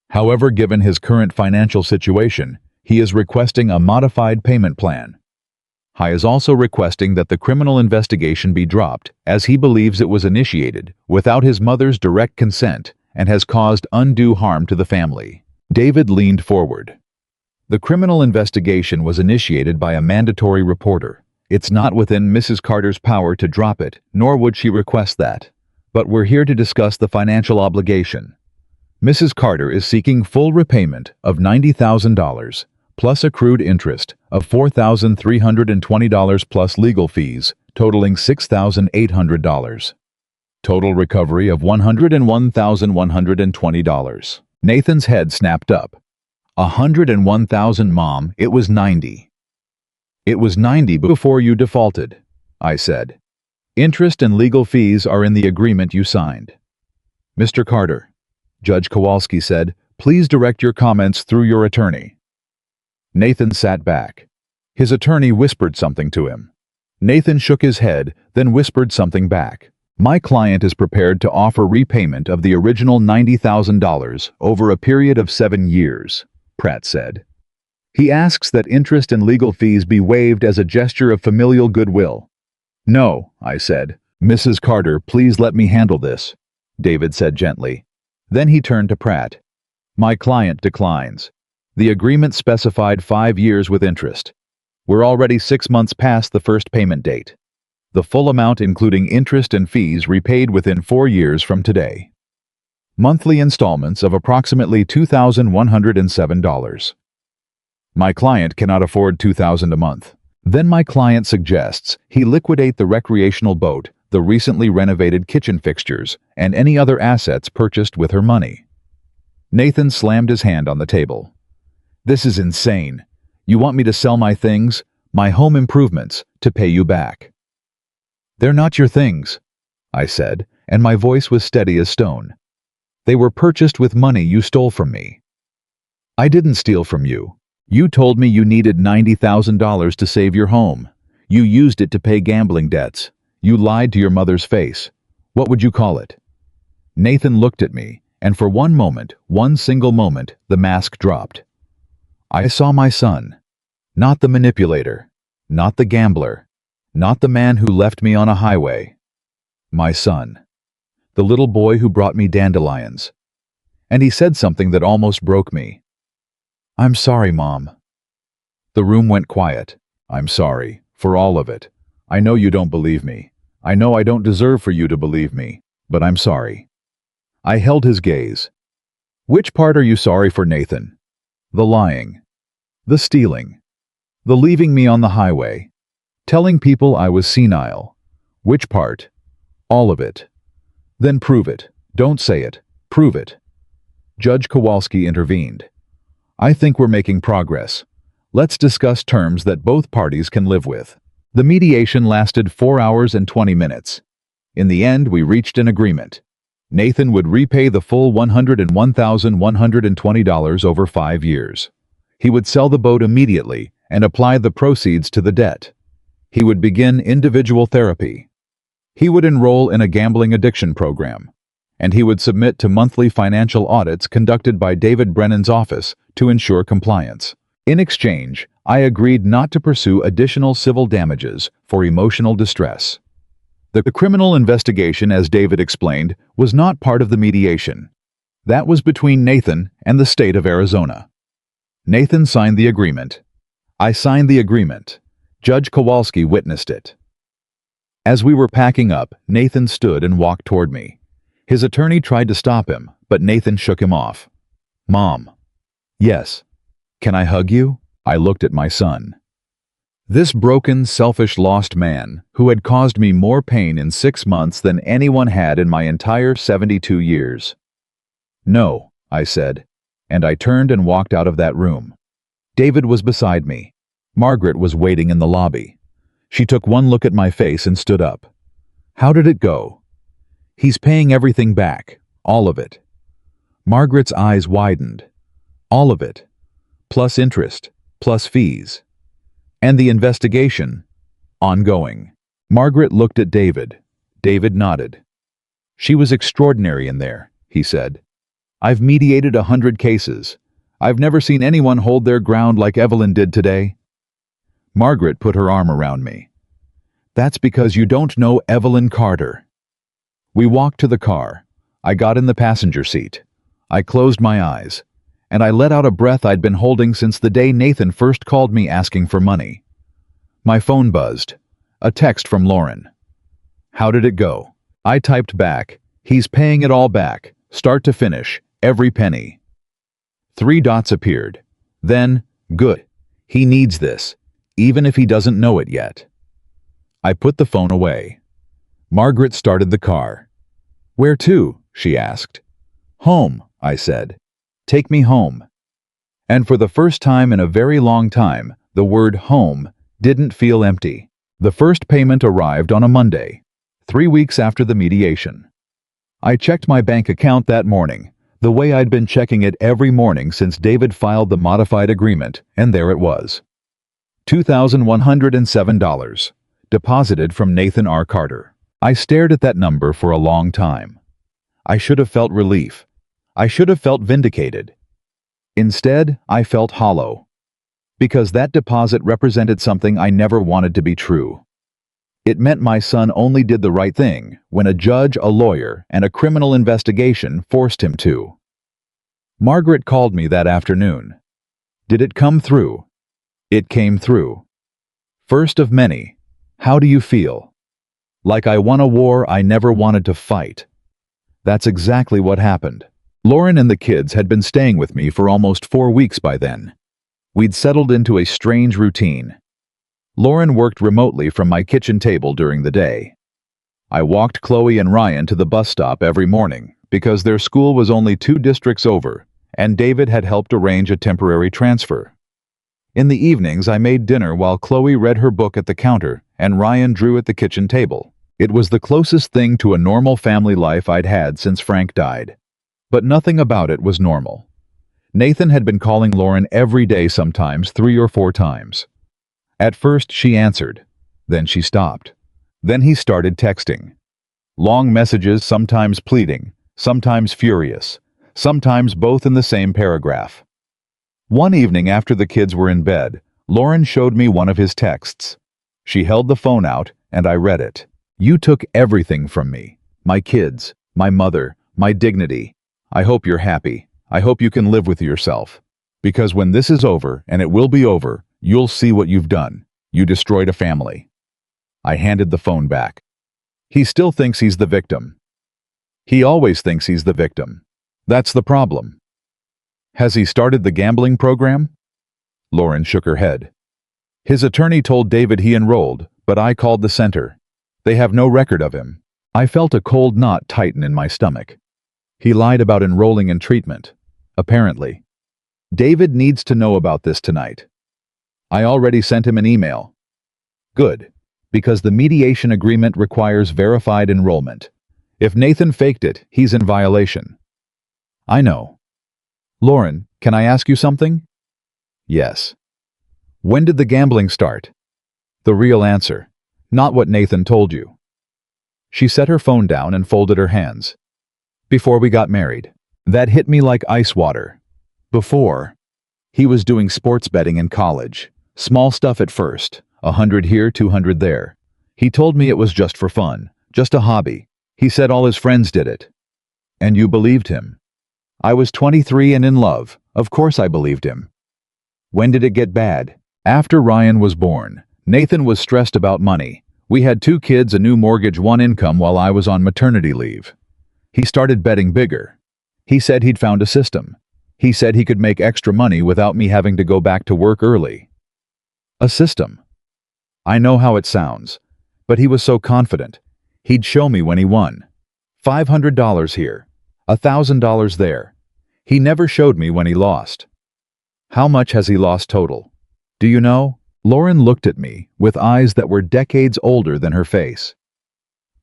However, given his current financial situation, he is requesting a modified payment plan. He is also requesting that the criminal investigation be dropped, as he believes it was initiated without his mother's direct consent and has caused undue harm to the family." David leaned forward. "The criminal investigation was initiated by a mandatory reporter. It's not within Mrs. Carter's power to drop it, nor would she request that. But we're here to discuss the financial obligation. Mrs. Carter is seeking full repayment of $90,000, plus accrued interest of $4,320 plus legal fees, totaling $6,800. Total recovery of $101,120. Nathan's head snapped up. $101,000, Mom, it was 90. "It was 90 before you defaulted," I said. "Interest and legal fees are in the agreement you signed." "Mr. Carter," Judge Kowalski said, "please direct your comments through your attorney." Nathan sat back. His attorney whispered something to him. Nathan shook his head, then whispered something back. "My client is prepared to offer repayment of the original $90,000 over a period of 7 years, Pratt said. He asks that interest and legal fees be waived as a gesture of familial goodwill." "No," I said. "Mrs. Carter, please let me handle this," David said gently. Then he turned to Pratt. "My client declines. The agreement specified 5 years with interest. We're already 6 months past the first payment date. The full amount, including interest and fees, repaid within 4 years from today. Monthly installments of approximately $2,107. My client cannot afford $2,000 a month." Then my client suggests he liquidate the recreational boat, the recently renovated kitchen fixtures, and any other assets purchased with her money. Nathan slammed his hand on the table. "This is insane. You want me to sell my things, my home improvements, to pay you back?" "They're not your things," I said, and my voice was steady as stone. "They were purchased with money you stole from me." "I didn't steal from you. You told me you needed $90,000 to save your home. You used it to pay gambling debts. You lied to your mother's face. What would you call it?" Nathan looked at me, and for one moment, one single moment, the mask dropped. I saw my son. Not the manipulator. Not the gambler. Not the man who left me on a highway. My son. The little boy who brought me dandelions. And he said something that almost broke me. "I'm sorry, Mom." The room went quiet. "I'm sorry, for all of it. I know you don't believe me. I know I don't deserve for you to believe me, but I'm sorry." I held his gaze. "Which part are you sorry for, Nathan? The lying. The stealing. The leaving me on the highway. Telling people I was senile. Which part? All of it. Then prove it. Don't say it. Prove it." Judge Kowalski intervened. "I think we're making progress. Let's discuss terms that both parties can live with." The mediation lasted 4 hours and 20 minutes. In the end, we reached an agreement. Nathan would repay the full $101,120 over 5 years. He would sell the boat immediately and apply the proceeds to the debt. He would begin individual therapy. He would enroll in a gambling addiction program. And he would submit to monthly financial audits conducted by David Brennan's office to ensure compliance. In exchange, I agreed not to pursue additional civil damages for emotional distress. The criminal investigation, as David explained, was not part of the mediation. That was between Nathan and the state of Arizona. Nathan signed the agreement. I signed the agreement. Judge Kowalski witnessed it. As we were packing up, Nathan stood and walked toward me. His attorney tried to stop him, but Nathan shook him off. "Mom." "Yes." "Can I hug you?" I looked at my son. This broken, selfish, lost man, who had caused me more pain in 6 months than anyone had in my entire 72 years. "No," I said, and I turned and walked out of that room. David was beside me. Margaret was waiting in the lobby. She took one look at my face and stood up. "How did it go?" "He's paying everything back, all of it." Margaret's eyes widened. "All of it, plus interest, plus fees. And the investigation, ongoing." Margaret looked at David. David nodded. "She was extraordinary in there," he said. "I've mediated 100 cases. I've never seen anyone hold their ground like Evelyn did today." Margaret put her arm around me. "That's because you don't know Evelyn Carter." We walked to the car. I got in the passenger seat. I closed my eyes, and I let out a breath I'd been holding since the day Nathan first called me asking for money. My phone buzzed. A text from Lauren. "How did it go?" I typed back, "He's paying it all back, start to finish, every penny." 3 dots appeared. Then, "Good. He needs this, even if he doesn't know it yet." I put the phone away. Margaret started the car. "Where to?" she asked. "Home," I said. "Take me home." And for the first time in a very long time, the word home didn't feel empty. The first payment arrived on a Monday, 3 weeks after the mediation. I checked my bank account that morning, the way I'd been checking it every morning since David filed the modified agreement, and there it was. $2,107, deposited from Nathan R. Carter. I stared at that number for a long time. I should have felt relief. I should have felt vindicated. Instead, I felt hollow. Because that deposit represented something I never wanted to be true. It meant my son only did the right thing when a judge, a lawyer, and a criminal investigation forced him to. Margaret called me that afternoon. Did it come through? It came through. First of many. How do you feel? Like I won a war I never wanted to fight. That's exactly what happened. Lauren and the kids had been staying with me for almost 4 weeks by then. We'd settled into a strange routine. Lauren worked remotely from my kitchen table during the day. I walked Chloe and Ryan to the bus stop every morning because their school was only 2 districts over, and David had helped arrange a temporary transfer. In the evenings, I made dinner while Chloe read her book at the counter and Ryan drew at the kitchen table. It was the closest thing to a normal family life I'd had since Frank died. But nothing about it was normal. Nathan had been calling Lauren every day, sometimes 3 or 4 times. At first she answered, then she stopped. Then he started texting. Long messages, sometimes pleading, sometimes furious, sometimes both in the same paragraph. One evening after the kids were in bed, Lauren showed me one of his texts. She held the phone out and I read it. "You took everything from me. My kids, my mother, my dignity. I hope you're happy. I hope you can live with yourself. Because when this is over, and it will be over, you'll see what you've done. You destroyed a family." I handed the phone back. He still thinks he's the victim. He always thinks he's the victim. That's the problem. Has he started the gambling program? Lauren shook her head. His attorney told David he enrolled, but I called the center. They have no record of him. I felt a cold knot tighten in my stomach. He lied about enrolling in treatment. Apparently. David needs to know about this tonight. I already sent him an email. Good, because the mediation agreement requires verified enrollment. If Nathan faked it, he's in violation. I know. Lauren, can I ask you something? Yes. When did the gambling start? The real answer, not what Nathan told you. She set her phone down and folded her hands. Before we got married. That hit me like ice water. Before. He was doing sports betting in college. Small stuff at first, 100 here, 200 there. He told me it was just for fun, just a hobby. He said all his friends did it. And you believed him. I was 23 and in love. Of course I believed him. When did it get bad? After Ryan was born. Nathan was stressed about money. We had 2 kids, a new mortgage, 1 income while I was on maternity leave. He started betting bigger. He said he'd found a system. He said he could make extra money without me having to go back to work early. A system. I know how it sounds, but he was so confident. He'd show me when he won. $500 here, $1,000 there. He never showed me when he lost. How much has he lost total? Do you know? Lauren looked at me with eyes that were decades older than her face.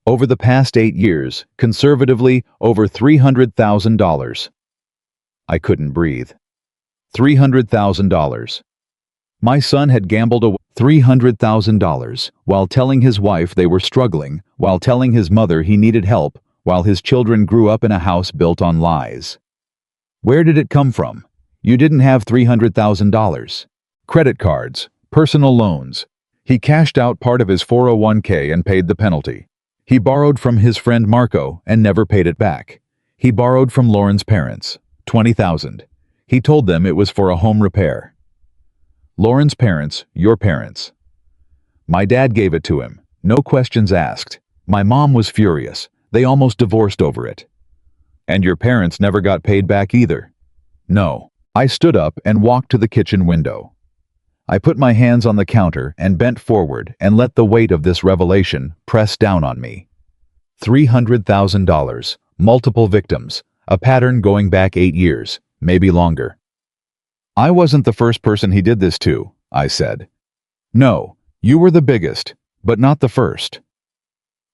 Over the past 8 years, conservatively, over $300,000. I couldn't breathe. $300,000. My son had gambled away $300,000 while telling his wife they were struggling, while telling his mother he needed help, while his children grew up in a house built on lies. Where did it come from? You didn't have $300,000. Credit cards, personal loans. He cashed out part of his 401k and paid the penalty. He borrowed from his friend Marco and never paid it back. He borrowed from Lauren's parents, $20,000. He told them it was for a home repair. Lauren's parents, your parents. My dad gave it to him, no questions asked. My mom was furious. They almost divorced over it. And your parents never got paid back either. No. I stood up and walked to the kitchen window. I put my hands on the counter and bent forward and let the weight of this revelation press down on me. $300,000, multiple victims, a pattern going back 8 years, maybe longer. I wasn't the first person he did this to, I said. No, you were the biggest, but not the first.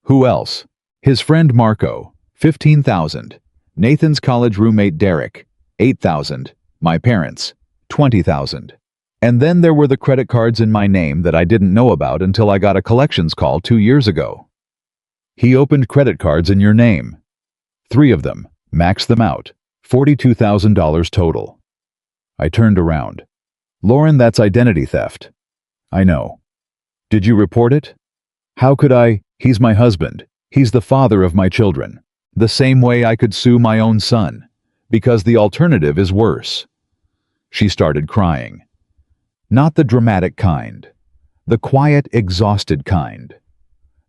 Who else? His friend Marco, $15,000. Nathan's college roommate Derek, $8,000. My parents, $20,000. And then there were the credit cards in my name that I didn't know about until I got a collections call 2 years ago. He opened credit cards in your name. 3 of them, maxed them out, $42,000 total. I turned around. Lauren, that's identity theft. I know. Did you report it? How could I? He's my husband. He's the father of my children. The same way I could sue my own son. Because the alternative is worse. She started crying. Not the dramatic kind. The quiet, exhausted kind.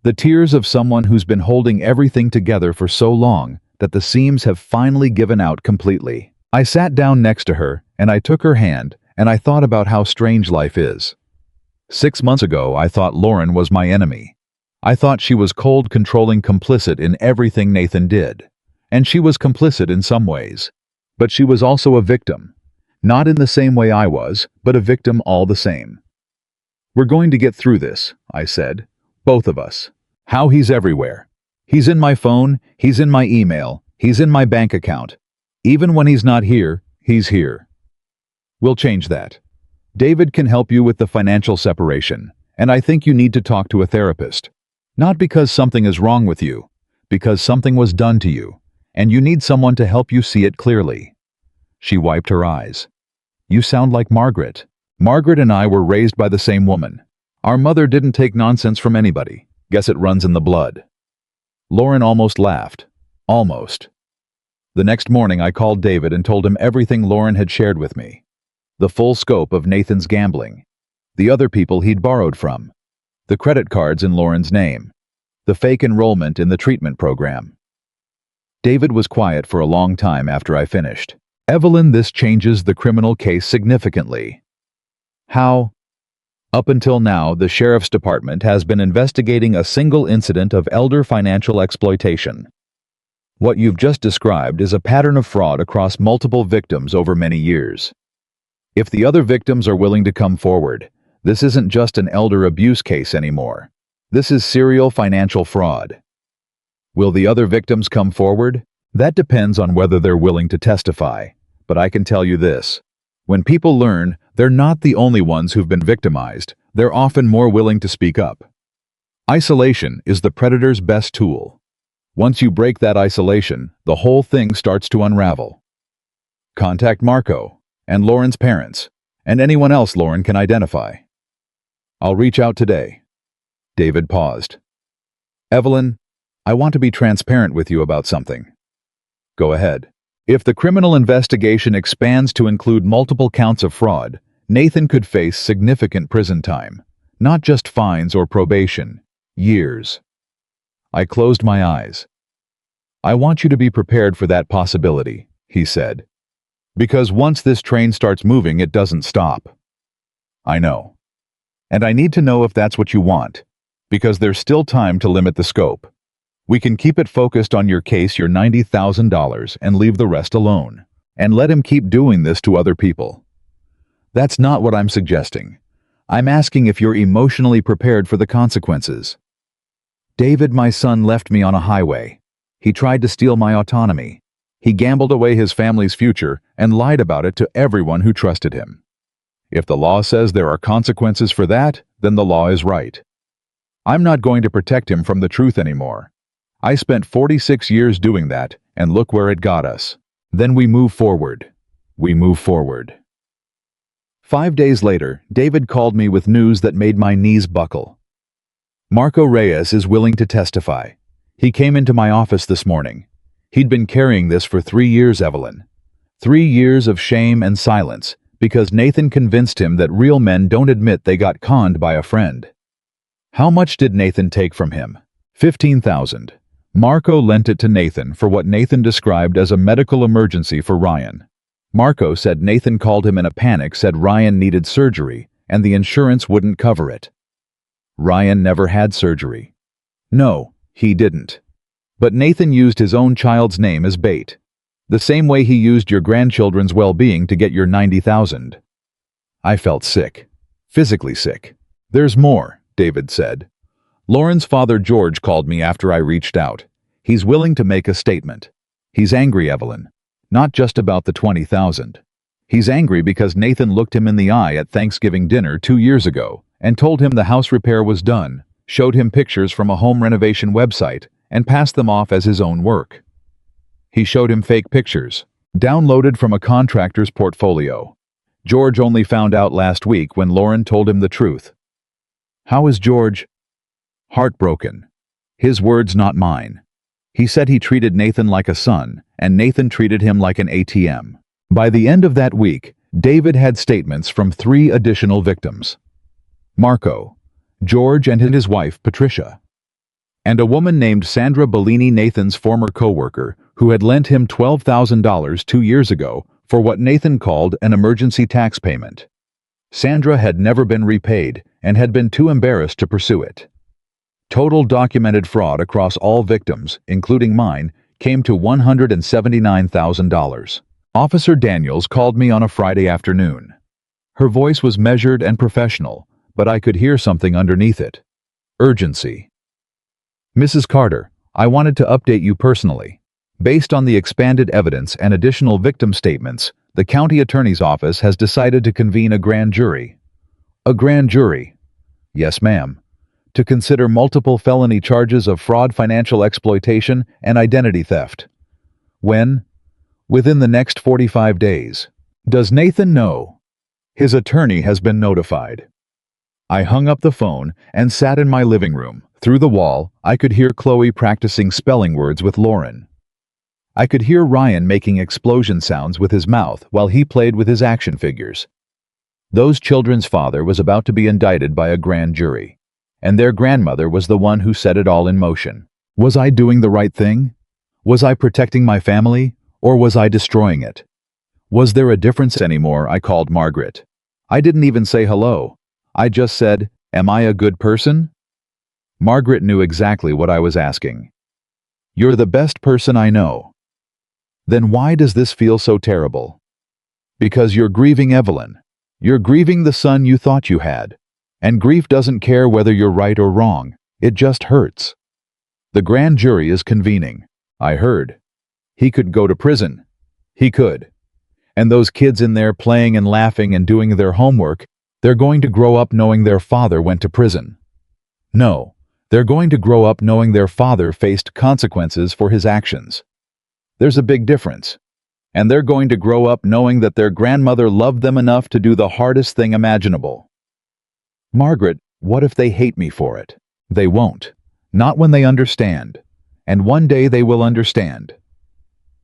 The tears of someone who's been holding everything together for so long that the seams have finally given out completely. I sat down next to her, and I took her hand, and I thought about how strange life is. 6 months ago, I thought Lauren was my enemy. I thought she was cold, controlling, complicit in everything Nathan did. And she was complicit in some ways. But she was also a victim. Not in the same way I was, but a victim all the same. We're going to get through this, I said. Both of us. How he's everywhere. He's in my phone, he's in my email, he's in my bank account. Even when he's not here, he's here. We'll change that. David can help you with the financial separation, and I think you need to talk to a therapist. Not because something is wrong with you, because something was done to you, and you need someone to help you see it clearly. She wiped her eyes. You sound like Margaret. Margaret and I were raised by the same woman. Our mother didn't take nonsense from anybody. Guess it runs in the blood. Lauren almost laughed. Almost. The next morning I called David and told him everything Lauren had shared with me. The full scope of Nathan's gambling. The other people he'd borrowed from. The credit cards in Lauren's name. The fake enrollment in the treatment program. David was quiet for a long time after I finished. Evelyn, this changes the criminal case significantly. How? Up until now, the Sheriff's Department has been investigating a single incident of elder financial exploitation. What you've just described is a pattern of fraud across multiple victims over many years. If the other victims are willing to come forward, this isn't just an elder abuse case anymore. This is serial financial fraud. Will the other victims come forward? That depends on whether they're willing to testify. But I can tell you this. When people learn they're not the only ones who've been victimized, they're often more willing to speak up. Isolation is the predator's best tool. Once you break that isolation, the whole thing starts to unravel. Contact Marco, and Lauren's parents, and anyone else Lauren can identify. I'll reach out today. David paused. Evelyn, I want to be transparent with you about something. Go ahead. If the criminal investigation expands to include multiple counts of fraud, Nathan could face significant prison time, not just fines or probation, years. I closed my eyes. I want you to be prepared for that possibility, he said. Because once this train starts moving, it doesn't stop. I know. And I need to know if that's what you want, because there's still time to limit the scope. We can keep it focused on your case, your $90,000, and leave the rest alone. And let him keep doing this to other people. That's not what I'm suggesting. I'm asking if you're emotionally prepared for the consequences. David, my son, left me on a highway. He tried to steal my autonomy. He gambled away his family's future and lied about it to everyone who trusted him. If the law says there are consequences for that, then the law is right. I'm not going to protect him from the truth anymore. I spent 46 years doing that, and look where it got us. Then we move forward. We move forward. 5 days later, David called me with news that made my knees buckle. Marco Reyes is willing to testify. He came into my office this morning. He'd been carrying this for 3 years, Evelyn. 3 years of shame and silence, because Nathan convinced him that real men don't admit they got conned by a friend. How much did Nathan take from him? $15,000. Marco lent it to Nathan for what Nathan described as a medical emergency for Ryan. Marco said Nathan called him in a panic, said Ryan needed surgery, and the insurance wouldn't cover it. Ryan never had surgery. No, he didn't. But Nathan used his own child's name as bait. The same way he used your grandchildren's well-being to get your $90,000. I felt sick. Physically sick. There's more, David said. Lauren's father George called me after I reached out. He's willing to make a statement. He's angry, Evelyn. Not just about the $20,000. He's angry because Nathan looked him in the eye at Thanksgiving dinner 2 years ago and told him the house repair was done, showed him pictures from a home renovation website, and passed them off as his own work. He showed him fake pictures, downloaded from a contractor's portfolio. George only found out last week when Lauren told him the truth. How is George? Heartbroken. His words, not mine. He said he treated Nathan like a son, and Nathan treated him like an ATM. By the end of that week, David had statements from 3 additional victims. Marco, George and his wife Patricia, and a woman named Sandra Bellini, Nathan's former co-worker, who had lent him $12,000 2 years ago for what Nathan called an emergency tax payment. Sandra had never been repaid and had been too embarrassed to pursue it. Total documented fraud across all victims, including mine, came to $179,000. Officer Daniels called me on a Friday afternoon. Her voice was measured and professional, but I could hear something underneath it. Urgency. Mrs. Carter, I wanted to update you personally. Based on the expanded evidence and additional victim statements, the county attorney's office has decided to convene a grand jury. A grand jury? Yes, ma'am. To consider multiple felony charges of fraud, financial exploitation, and identity theft. When? Within the next 45 days. Does Nathan know? His attorney has been notified. I hung up the phone and sat in my living room. Through the wall, I could hear Chloe practicing spelling words with Lauren. I could hear Ryan making explosion sounds with his mouth while he played with his action figures. Those children's father was about to be indicted by a grand jury, and their grandmother was the one who set it all in motion. Was I doing the right thing? Was I protecting my family, or was I destroying it? Was there a difference anymore? I called Margaret. I didn't even say hello. I just said, "Am I a good person?" Margaret knew exactly what I was asking. "You're the best person I know." Then why does this feel so terrible? Because you're grieving Evelyn. You're grieving the son you thought you had. And grief doesn't care whether you're right or wrong. It just hurts. The grand jury is convening. I heard. He could go to prison. He could. And those kids in there playing and laughing and doing their homework, they're going to grow up knowing their father went to prison. No, they're going to grow up knowing their father faced consequences for his actions. There's a big difference. And they're going to grow up knowing that their grandmother loved them enough to do the hardest thing imaginable. Margaret, What if they hate me for it? They won't. Not when they understand. And one day they will understand.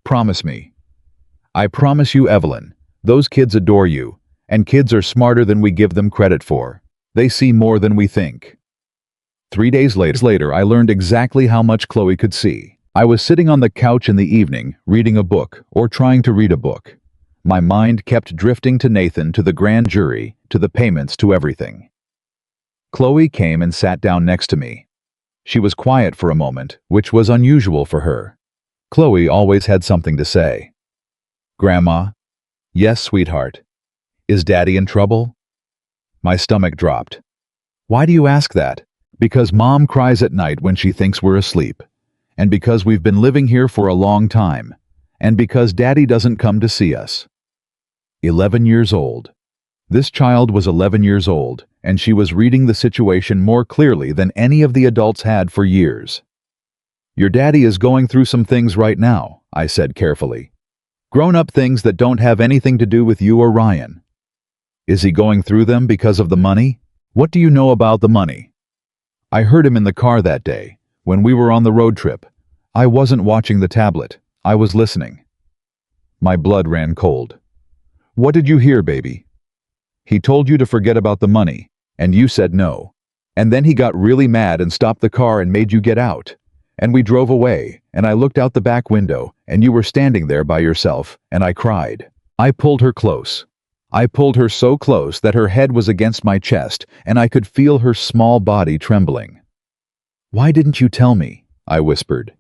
Promise me. I promise you, Evelyn. Those kids adore you, and kids are smarter than we give them credit for. They see more than we think. 3 days later, I learned exactly how much Chloe could see. I was sitting on the couch in the evening, reading a book, or trying to read a book. My mind kept drifting to Nathan, to the grand jury, to the payments, to everything. Chloe came and sat down next to me. She was quiet for a moment, which was unusual for her. Chloe always had something to say. Grandma? Yes, sweetheart. Is Daddy in trouble? My stomach dropped. Why do you ask that? Because Mom cries at night when she thinks we're asleep. And because we've been living here for a long time. And because Daddy doesn't come to see us. 11 years old. This child was 11 years old, and she was reading the situation more clearly than any of the adults had for years. Your daddy is going through some things right now, I said carefully. Grown-up things that don't have anything to do with you or Ryan. Is he going through them because of the money? What do you know about the money? I heard him in the car that day, when we were on the road trip. I wasn't watching the tablet. I was listening. My blood ran cold. What did you hear, baby? He told you to forget about the money, and you said no. And then he got really mad and stopped the car and made you get out. And we drove away, and I looked out the back window, and you were standing there by yourself, and I cried. I pulled her close. I pulled her so close that her head was against my chest, and I could feel her small body trembling. Why didn't you tell me? I whispered.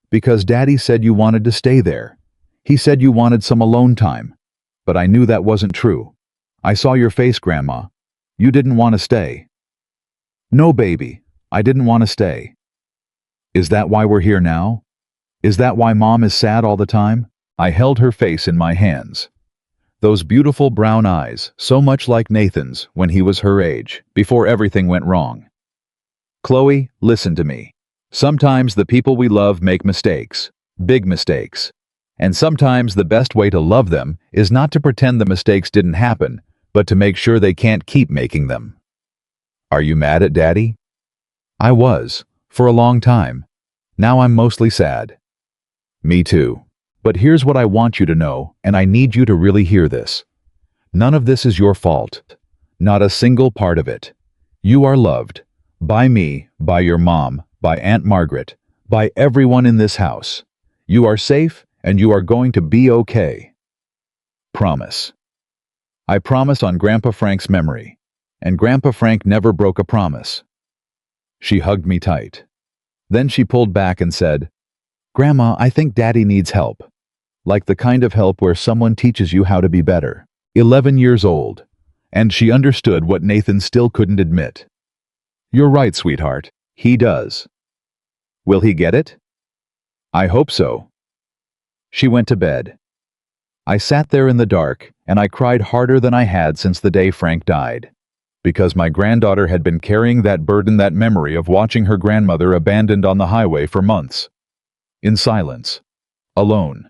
Because Daddy said you wanted to stay there. He said you wanted some alone time. But I knew that wasn't true. I saw your face, Grandma. You didn't want to stay. No, baby, I didn't want to stay. Is that why we're here now? Is that why Mom is sad all the time? I held her face in my hands. Those beautiful brown eyes, so much like Nathan's when he was her age, before everything went wrong. Chloe, listen to me. Sometimes the people we love make mistakes, big mistakes. And sometimes the best way to love them is not to pretend the mistakes didn't happen, but to make sure they can't keep making them. Are you mad at Daddy? I was, for a long time. Now I'm mostly sad. Me too. But here's what I want you to know, and I need you to really hear this. None of this is your fault. Not a single part of it. You are loved. By me, by your mom, by Aunt Margaret, by everyone in this house. You are safe, and you are going to be okay. Promise. I promised on Grandpa Frank's memory, and Grandpa Frank never broke a promise. She hugged me tight. Then she pulled back and said, Grandma, I think Daddy needs help. Like the kind of help where someone teaches you how to be better. 11 years old. And she understood what Nathan still couldn't admit. You're right, sweetheart. He does. Will he get it? I hope so. She went to bed. I sat there in the dark, and I cried harder than I had since the day Frank died. Because my granddaughter had been carrying that burden, that memory of watching her grandmother abandoned on the highway for months. In silence. Alone.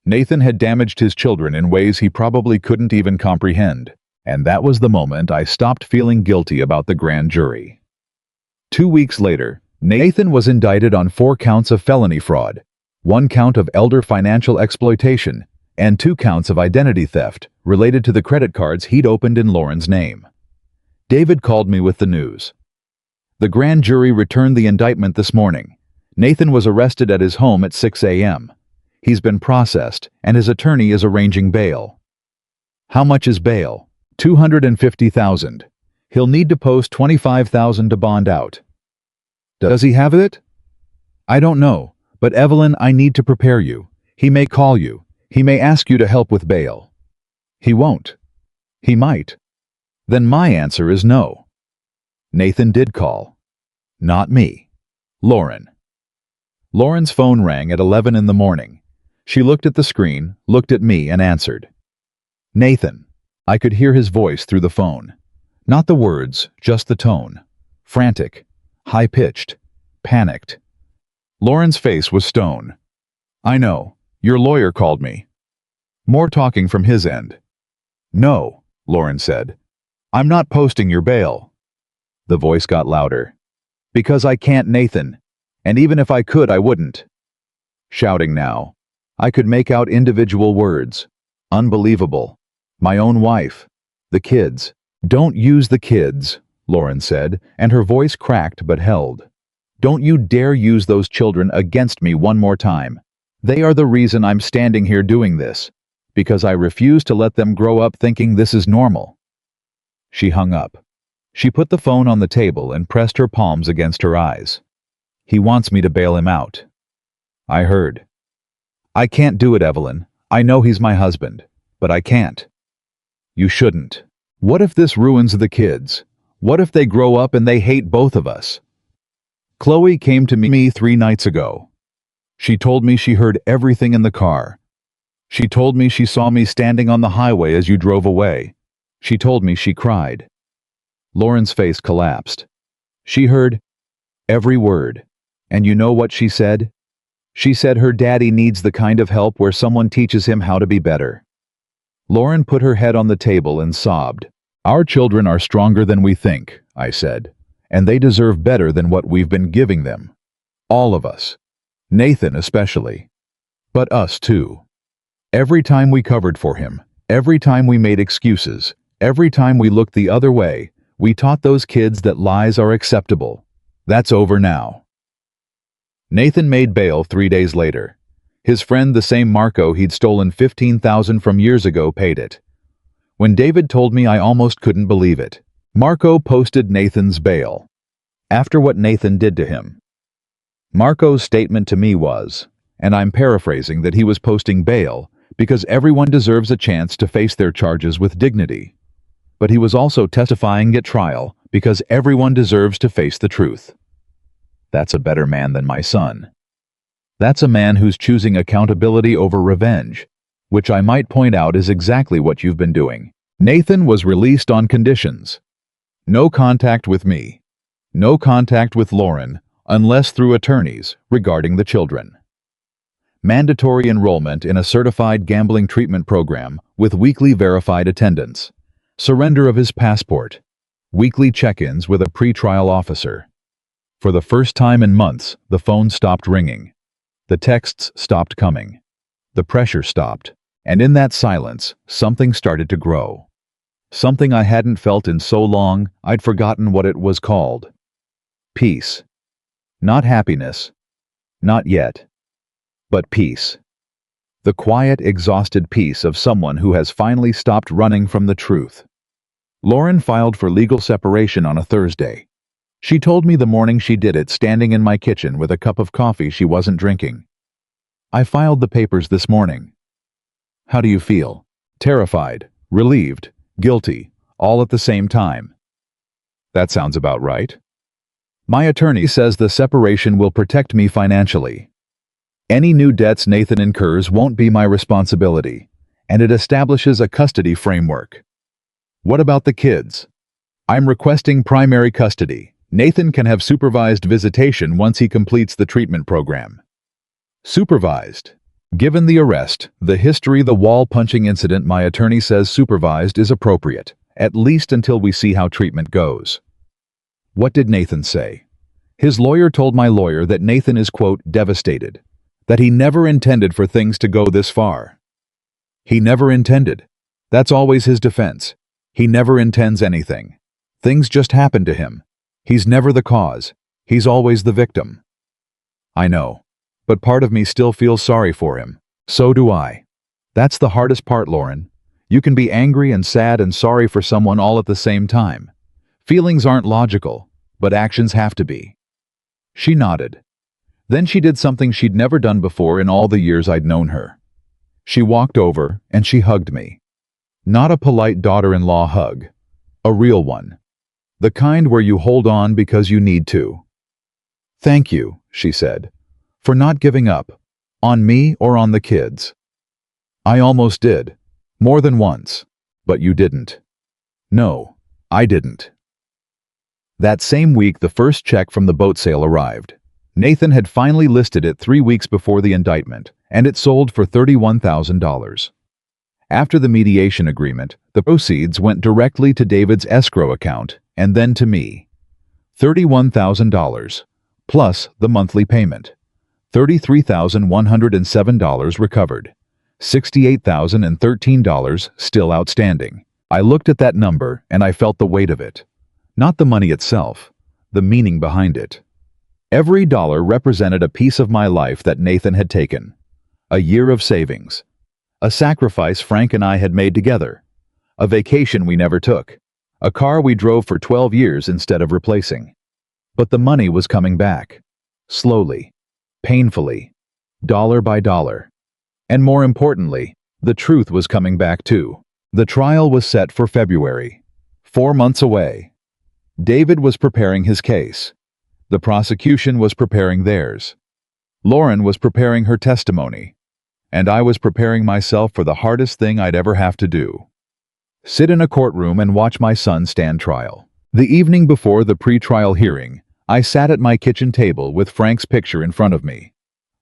Nathan had damaged his children in ways he probably couldn't even comprehend, and that was the moment I stopped feeling guilty about the grand jury. 2 weeks later, Nathan was indicted on 4 counts of felony fraud, 1 count of elder financial exploitation, and 2 counts of identity theft related to the credit cards he'd opened in Lauren's name. David called me with the news. The grand jury returned the indictment this morning. Nathan was arrested at his home at 6 a.m. He's been processed, and his attorney is arranging bail. How much is bail? $250,000. He'll need to post $25,000 to bond out. Does he have it? I don't know, but Evelyn, I need to prepare you. He may call you. He may ask you to help with bail. He won't. He might. Then my answer is no. Nathan did call. Not me. Lauren. Lauren's phone rang at 11 in the morning. She looked at the screen, looked at me, and answered. Nathan. I could hear his voice through the phone. Not the words, just the tone. Frantic. High-pitched. Panicked. Lauren's face was stone. I know. Your lawyer called me. More talking from his end. No, Lauren said. I'm not posting your bail. The voice got louder. Because I can't, Nathan. And even if I could, I wouldn't. Shouting now. I could make out individual words. Unbelievable. My own wife. The kids. Don't use the kids, Lauren said, and her voice cracked but held. Don't you dare use those children against me one more time. They are the reason I'm standing here doing this. Because I refuse to let them grow up thinking this is normal. She hung up. She put the phone on the table and pressed her palms against her eyes. He wants me to bail him out. I heard. I can't do it, Evelyn. I know he's my husband, but I can't. You shouldn't. What if this ruins the kids? What if they grow up and they hate both of us? Chloe came to me 3 nights ago. She told me she heard everything in the car. She told me she saw me standing on the highway as you drove away. She told me she cried. Lauren's face collapsed. She heard every word. And you know what she said? She said her daddy needs the kind of help where someone teaches him how to be better. Lauren put her head on the table and sobbed. Our children are stronger than we think, I said, and they deserve better than what we've been giving them. All of us. Nathan especially. But us too. Every time we covered for him, every time we made excuses, every time we looked the other way, we taught those kids that lies are acceptable. That's over now. Nathan made bail 3 days later. His friend, the same Marco he'd stolen $15,000 from years ago, paid it. When David told me, I almost couldn't believe it. Marco posted Nathan's bail. After what Nathan did to him. Marco's statement to me was, and I'm paraphrasing, that he was posting bail because everyone deserves a chance to face their charges with dignity. But he was also testifying at trial because everyone deserves to face the truth. That's a better man than my son. That's a man who's choosing accountability over revenge, which I might point out is exactly what you've been doing. Nathan was released on conditions. No contact with me. No contact with Lauren, unless through attorneys regarding the children. Mandatory enrollment in a certified gambling treatment program with weekly verified attendance. Surrender of his passport. Weekly check-ins with a pretrial officer. For the first time in months, the phone stopped ringing. The texts stopped coming. The pressure stopped. And in that silence, something started to grow. Something I hadn't felt in so long, I'd forgotten what it was called. Peace. Not happiness. Not yet. But peace. The quiet, exhausted peace of someone who has finally stopped running from the truth. Lauren filed for legal separation on a Thursday. She told me the morning she did it standing in my kitchen with a cup of coffee she wasn't drinking. I filed the papers this morning. How do you feel? Terrified, relieved, guilty, all at the same time. That sounds about right. My attorney says the separation will protect me financially. Any new debts Nathan incurs won't be my responsibility, and it establishes a custody framework. What about the kids? I'm requesting primary custody. Nathan can have supervised visitation once he completes the treatment program. Supervised. Given the arrest, the history, the wall-punching incident, my attorney says supervised is appropriate, at least until we see how treatment goes. What did Nathan say? His lawyer told my lawyer that Nathan is, quote, devastated, that he never intended for things to go this far. He never intended. That's always his defense. He never intends anything. Things just happen to him. He's never the cause. He's always the victim. I know. But part of me still feels sorry for him. So do I. That's the hardest part, Lauren. You can be angry and sad and sorry for someone all at the same time. Feelings aren't logical, but actions have to be. She nodded. Then she did something she'd never done before in all the years I'd known her. She walked over and she hugged me. Not a polite daughter-in-law hug. A real one. The kind where you hold on because you need to. Thank you, she said, for not giving up, on me or on the kids. I almost did, more than once, but you didn't. No, I didn't. That same week, the first check from the boat sale arrived. Nathan had finally listed it 3 weeks before the indictment, and it sold for $31,000. After the mediation agreement, the proceeds went directly to David's escrow account and then to me. $31,000, plus the monthly payment. $33,107 recovered. $68,013 still outstanding. I looked at that number and I felt the weight of it. Not the money itself, the meaning behind it. Every dollar represented a piece of my life that Nathan had taken. A year of savings. A sacrifice Frank and I had made together. A vacation we never took. A car we drove for 12 years instead of replacing. But the money was coming back. Slowly. Painfully. Dollar by dollar. And more importantly, the truth was coming back too. The trial was set for February. 4 months away. David was preparing his case. The prosecution was preparing theirs. Lauren was preparing her testimony. And I was preparing myself for the hardest thing I'd ever have to do. Sit in a courtroom and watch my son stand trial. The evening before the pre-trial hearing, I sat at my kitchen table with Frank's picture in front of me.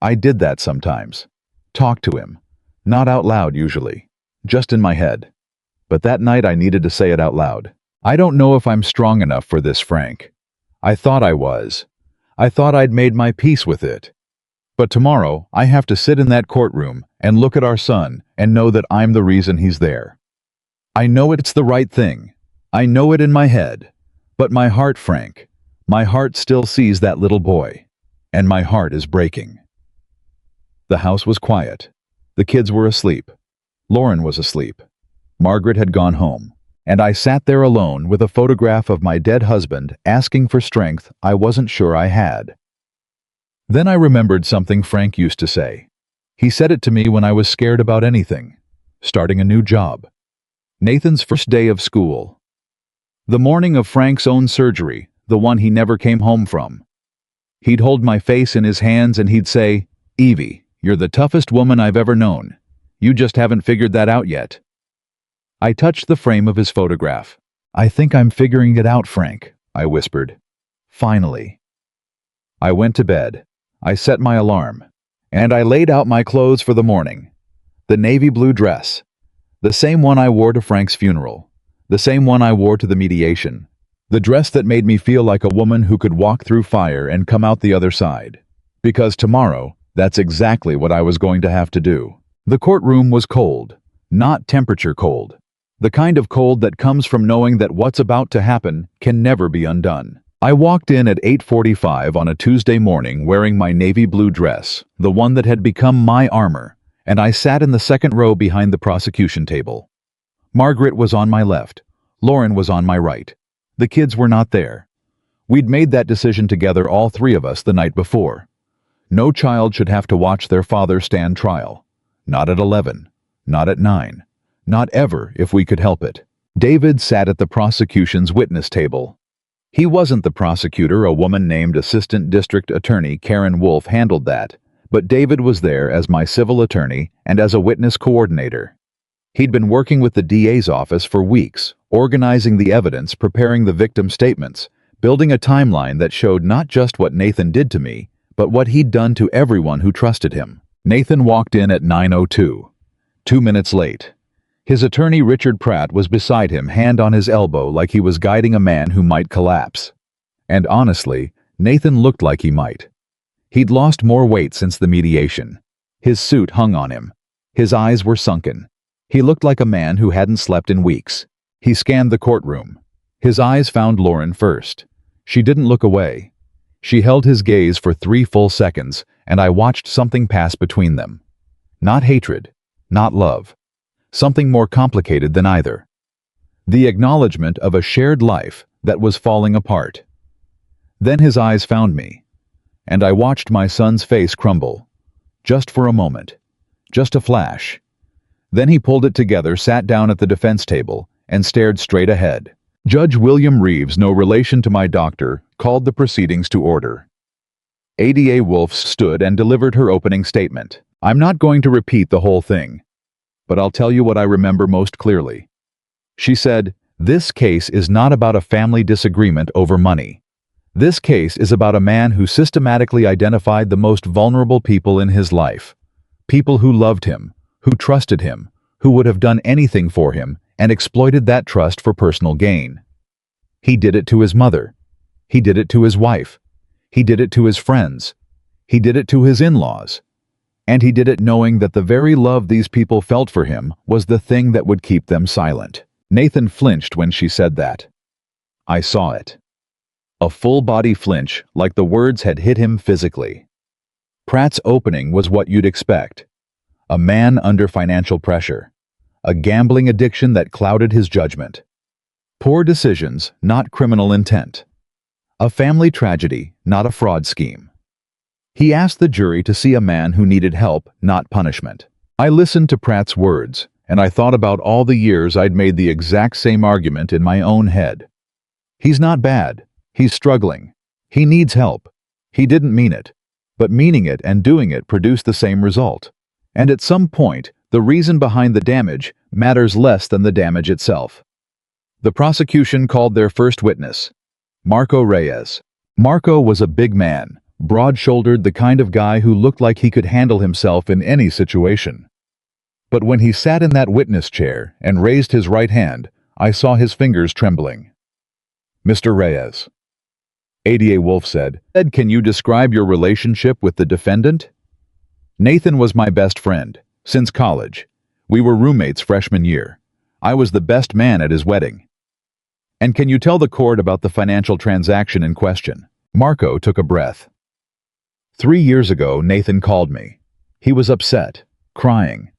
I did that sometimes. Talked to him. Not out loud usually. Just in my head. But that night I needed to say it out loud. I don't know if I'm strong enough for this, Frank. I thought I was. I thought I'd made my peace with it. But tomorrow, I have to sit in that courtroom and look at our son and know that I'm the reason he's there. I know it's the right thing. I know it in my head. But my heart, Frank, my heart still sees that little boy. And my heart is breaking. The house was quiet. The kids were asleep. Lauren was asleep. Margaret had gone home. And I sat there alone with a photograph of my dead husband asking for strength I wasn't sure I had. Then I remembered something Frank used to say. He said it to me when I was scared about anything. Starting a new job. Nathan's first day of school. The morning of Frank's own surgery, the one he never came home from. He'd hold my face in his hands and he'd say, "Evie, you're the toughest woman I've ever known. You just haven't figured that out yet." I touched the frame of his photograph. "I think I'm figuring it out, Frank," I whispered. Finally. I went to bed. I set my alarm. And I laid out my clothes for the morning. The navy blue dress. The same one I wore to Frank's funeral. The same one I wore to the mediation. The dress that made me feel like a woman who could walk through fire and come out the other side. Because tomorrow, that's exactly what I was going to have to do. The courtroom was cold. Not temperature cold. The kind of cold that comes from knowing that what's about to happen can never be undone. I walked in at 8:45 on a Tuesday morning wearing my navy blue dress, the one that had become my armor, and I sat in the second row behind the prosecution table. Margaret was on my left. Lauren was on my right. The kids were not there. We'd made that decision together, all three of us, the night before. No child should have to watch their father stand trial. Not at 11. Not at 9. Not ever, if we could help it. David sat at the prosecution's witness table. He wasn't the prosecutor. A woman named Assistant District Attorney Karen Wolf handled that, but David was there as my civil attorney and as a witness coordinator. He'd been working with the DA's office for weeks, organizing the evidence, preparing the victim statements, building a timeline that showed not just what Nathan did to me, but what he'd done to everyone who trusted him. Nathan walked in at 9:02, 2 minutes late. His attorney Richard Pratt was beside him, hand on his elbow like he was guiding a man who might collapse. And honestly, Nathan looked like he might. He'd lost more weight since the mediation. His suit hung on him. His eyes were sunken. He looked like a man who hadn't slept in weeks. He scanned the courtroom. His eyes found Lauren first. She didn't look away. She held his gaze for 3 full seconds, and I watched something pass between them. Not hatred, not love. Something more complicated than either. The acknowledgement of a shared life that was falling apart. Then his eyes found me, and I watched my son's face crumble. Just for a moment. Just a flash. Then he pulled it together, sat down at the defense table, and stared straight ahead. Judge William Reeves, no relation to my doctor, called the proceedings to order. ADA Wolf stood and delivered her opening statement. I'm not going to repeat the whole thing, but I'll tell you what I remember most clearly. She said, "This case is not about a family disagreement over money. This case is about a man who systematically identified the most vulnerable people in his life. People who loved him, who trusted him, who would have done anything for him, and exploited that trust for personal gain. He did it to his mother. He did it to his wife. He did it to his friends. He did it to his in-laws. And he did it knowing that the very love these people felt for him was the thing that would keep them silent. Nathan flinched when she said that. I saw it. A full-body flinch, like the words had hit him physically. Pratt's opening was what you'd expect. A man under financial pressure. A gambling addiction that clouded his judgment. Poor decisions, not criminal intent. A family tragedy, not a fraud scheme. He asked the jury to see a man who needed help, not punishment. I listened to Pratt's words, and I thought about all the years I'd made the exact same argument in my own head. He's not bad. He's struggling. He needs help. He didn't mean it. But meaning it and doing it produced the same result. And at some point, the reason behind the damage matters less than the damage itself. The prosecution called their first witness, Marco Reyes. Marco was a big man, broad-shouldered, the kind of guy who looked like he could handle himself in any situation. But when he sat in that witness chair and raised his right hand, I saw his fingers trembling. Mr. Reyes. ADA Wolf said, "Can you describe your relationship with the defendant?" Nathan was my best friend, since college. We were roommates freshman year. I was the best man at his wedding. And can you tell the court about the financial transaction in question? Marco took a breath. 3 years ago, Nathan called me. He was upset, crying.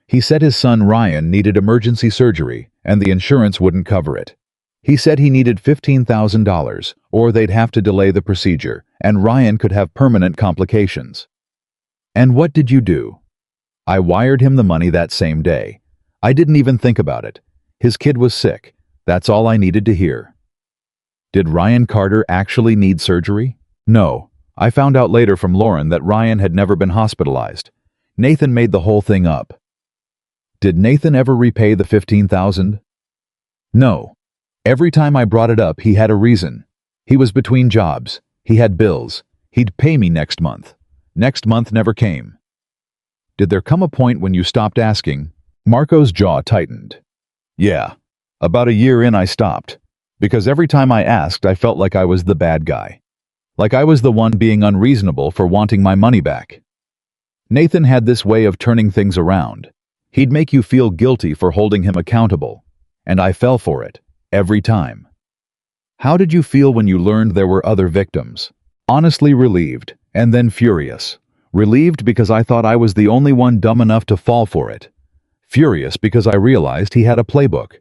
He said his son Ryan needed emergency surgery and the insurance wouldn't cover it. He said he needed $15,000 or they'd have to delay the procedure and Ryan could have permanent complications. And what did you do? I wired him the money that same day. I didn't even think about it. His kid was sick. That's all I needed to hear. Did Ryan Carter actually need surgery? No. I found out later from Lauren that Ryan had never been hospitalized. Nathan made the whole thing up. Did Nathan ever repay the $15,000? No. Every time I brought it up, he had a reason. He was between jobs. He had bills. He'd pay me next month. Next month never came. Did there come a point when you stopped asking? Marco's jaw tightened. Yeah. About a year in I stopped. Because every time I asked, I felt like I was the bad guy. Like I was the one being unreasonable for wanting my money back. Nathan had this way of turning things around. He'd make you feel guilty for holding him accountable. And I fell for it. Every time. How did you feel when you learned there were other victims? Honestly relieved, and then furious. Relieved because I thought I was the only one dumb enough to fall for it. Furious because I realized he had a playbook.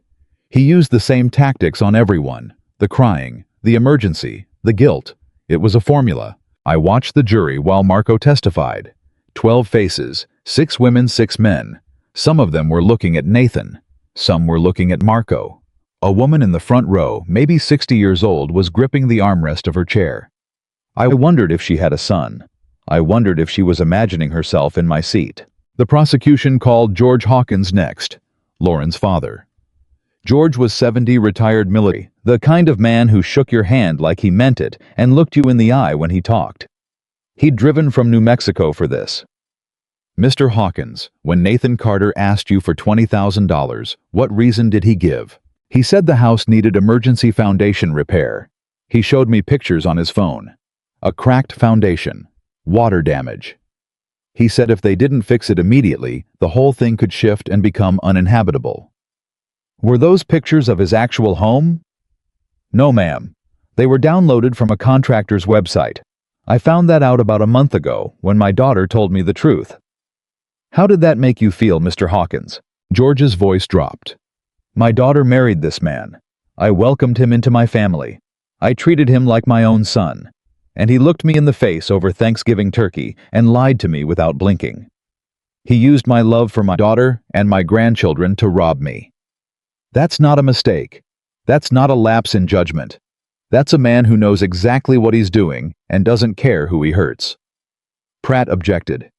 He used the same tactics on everyone. The crying, the emergency, the guilt. It was a formula. I watched the jury while Marco testified. 12 faces, 6 women, 6 men. Some of them were looking at Nathan. Some were looking at Marco. A woman in the front row, maybe 60 years old, was gripping the armrest of her chair. I wondered if she had a son. I wondered if she was imagining herself in my seat. The prosecution called George Hawkins next, Lauren's father. George was 70, retired military, the kind of man who shook your hand like he meant it and looked you in the eye when he talked. He'd driven from New Mexico for this. Mr. Hawkins, when Nathan Carter asked you for $20,000, what reason did he give? He said the house needed emergency foundation repair. He showed me pictures on his phone. A cracked foundation. Water damage. He said if they didn't fix it immediately, the whole thing could shift and become uninhabitable. Were those pictures of his actual home? No, ma'am. They were downloaded from a contractor's website. I found that out about a month ago when my daughter told me the truth. How did that make you feel, Mr. Hawkins? George's voice dropped. My daughter married this man. I welcomed him into my family. I treated him like my own son. And he looked me in the face over Thanksgiving turkey and lied to me without blinking. He used my love for my daughter and my grandchildren to rob me. That's not a mistake. That's not a lapse in judgment. That's a man who knows exactly what he's doing and doesn't care who he hurts. Pratt objected.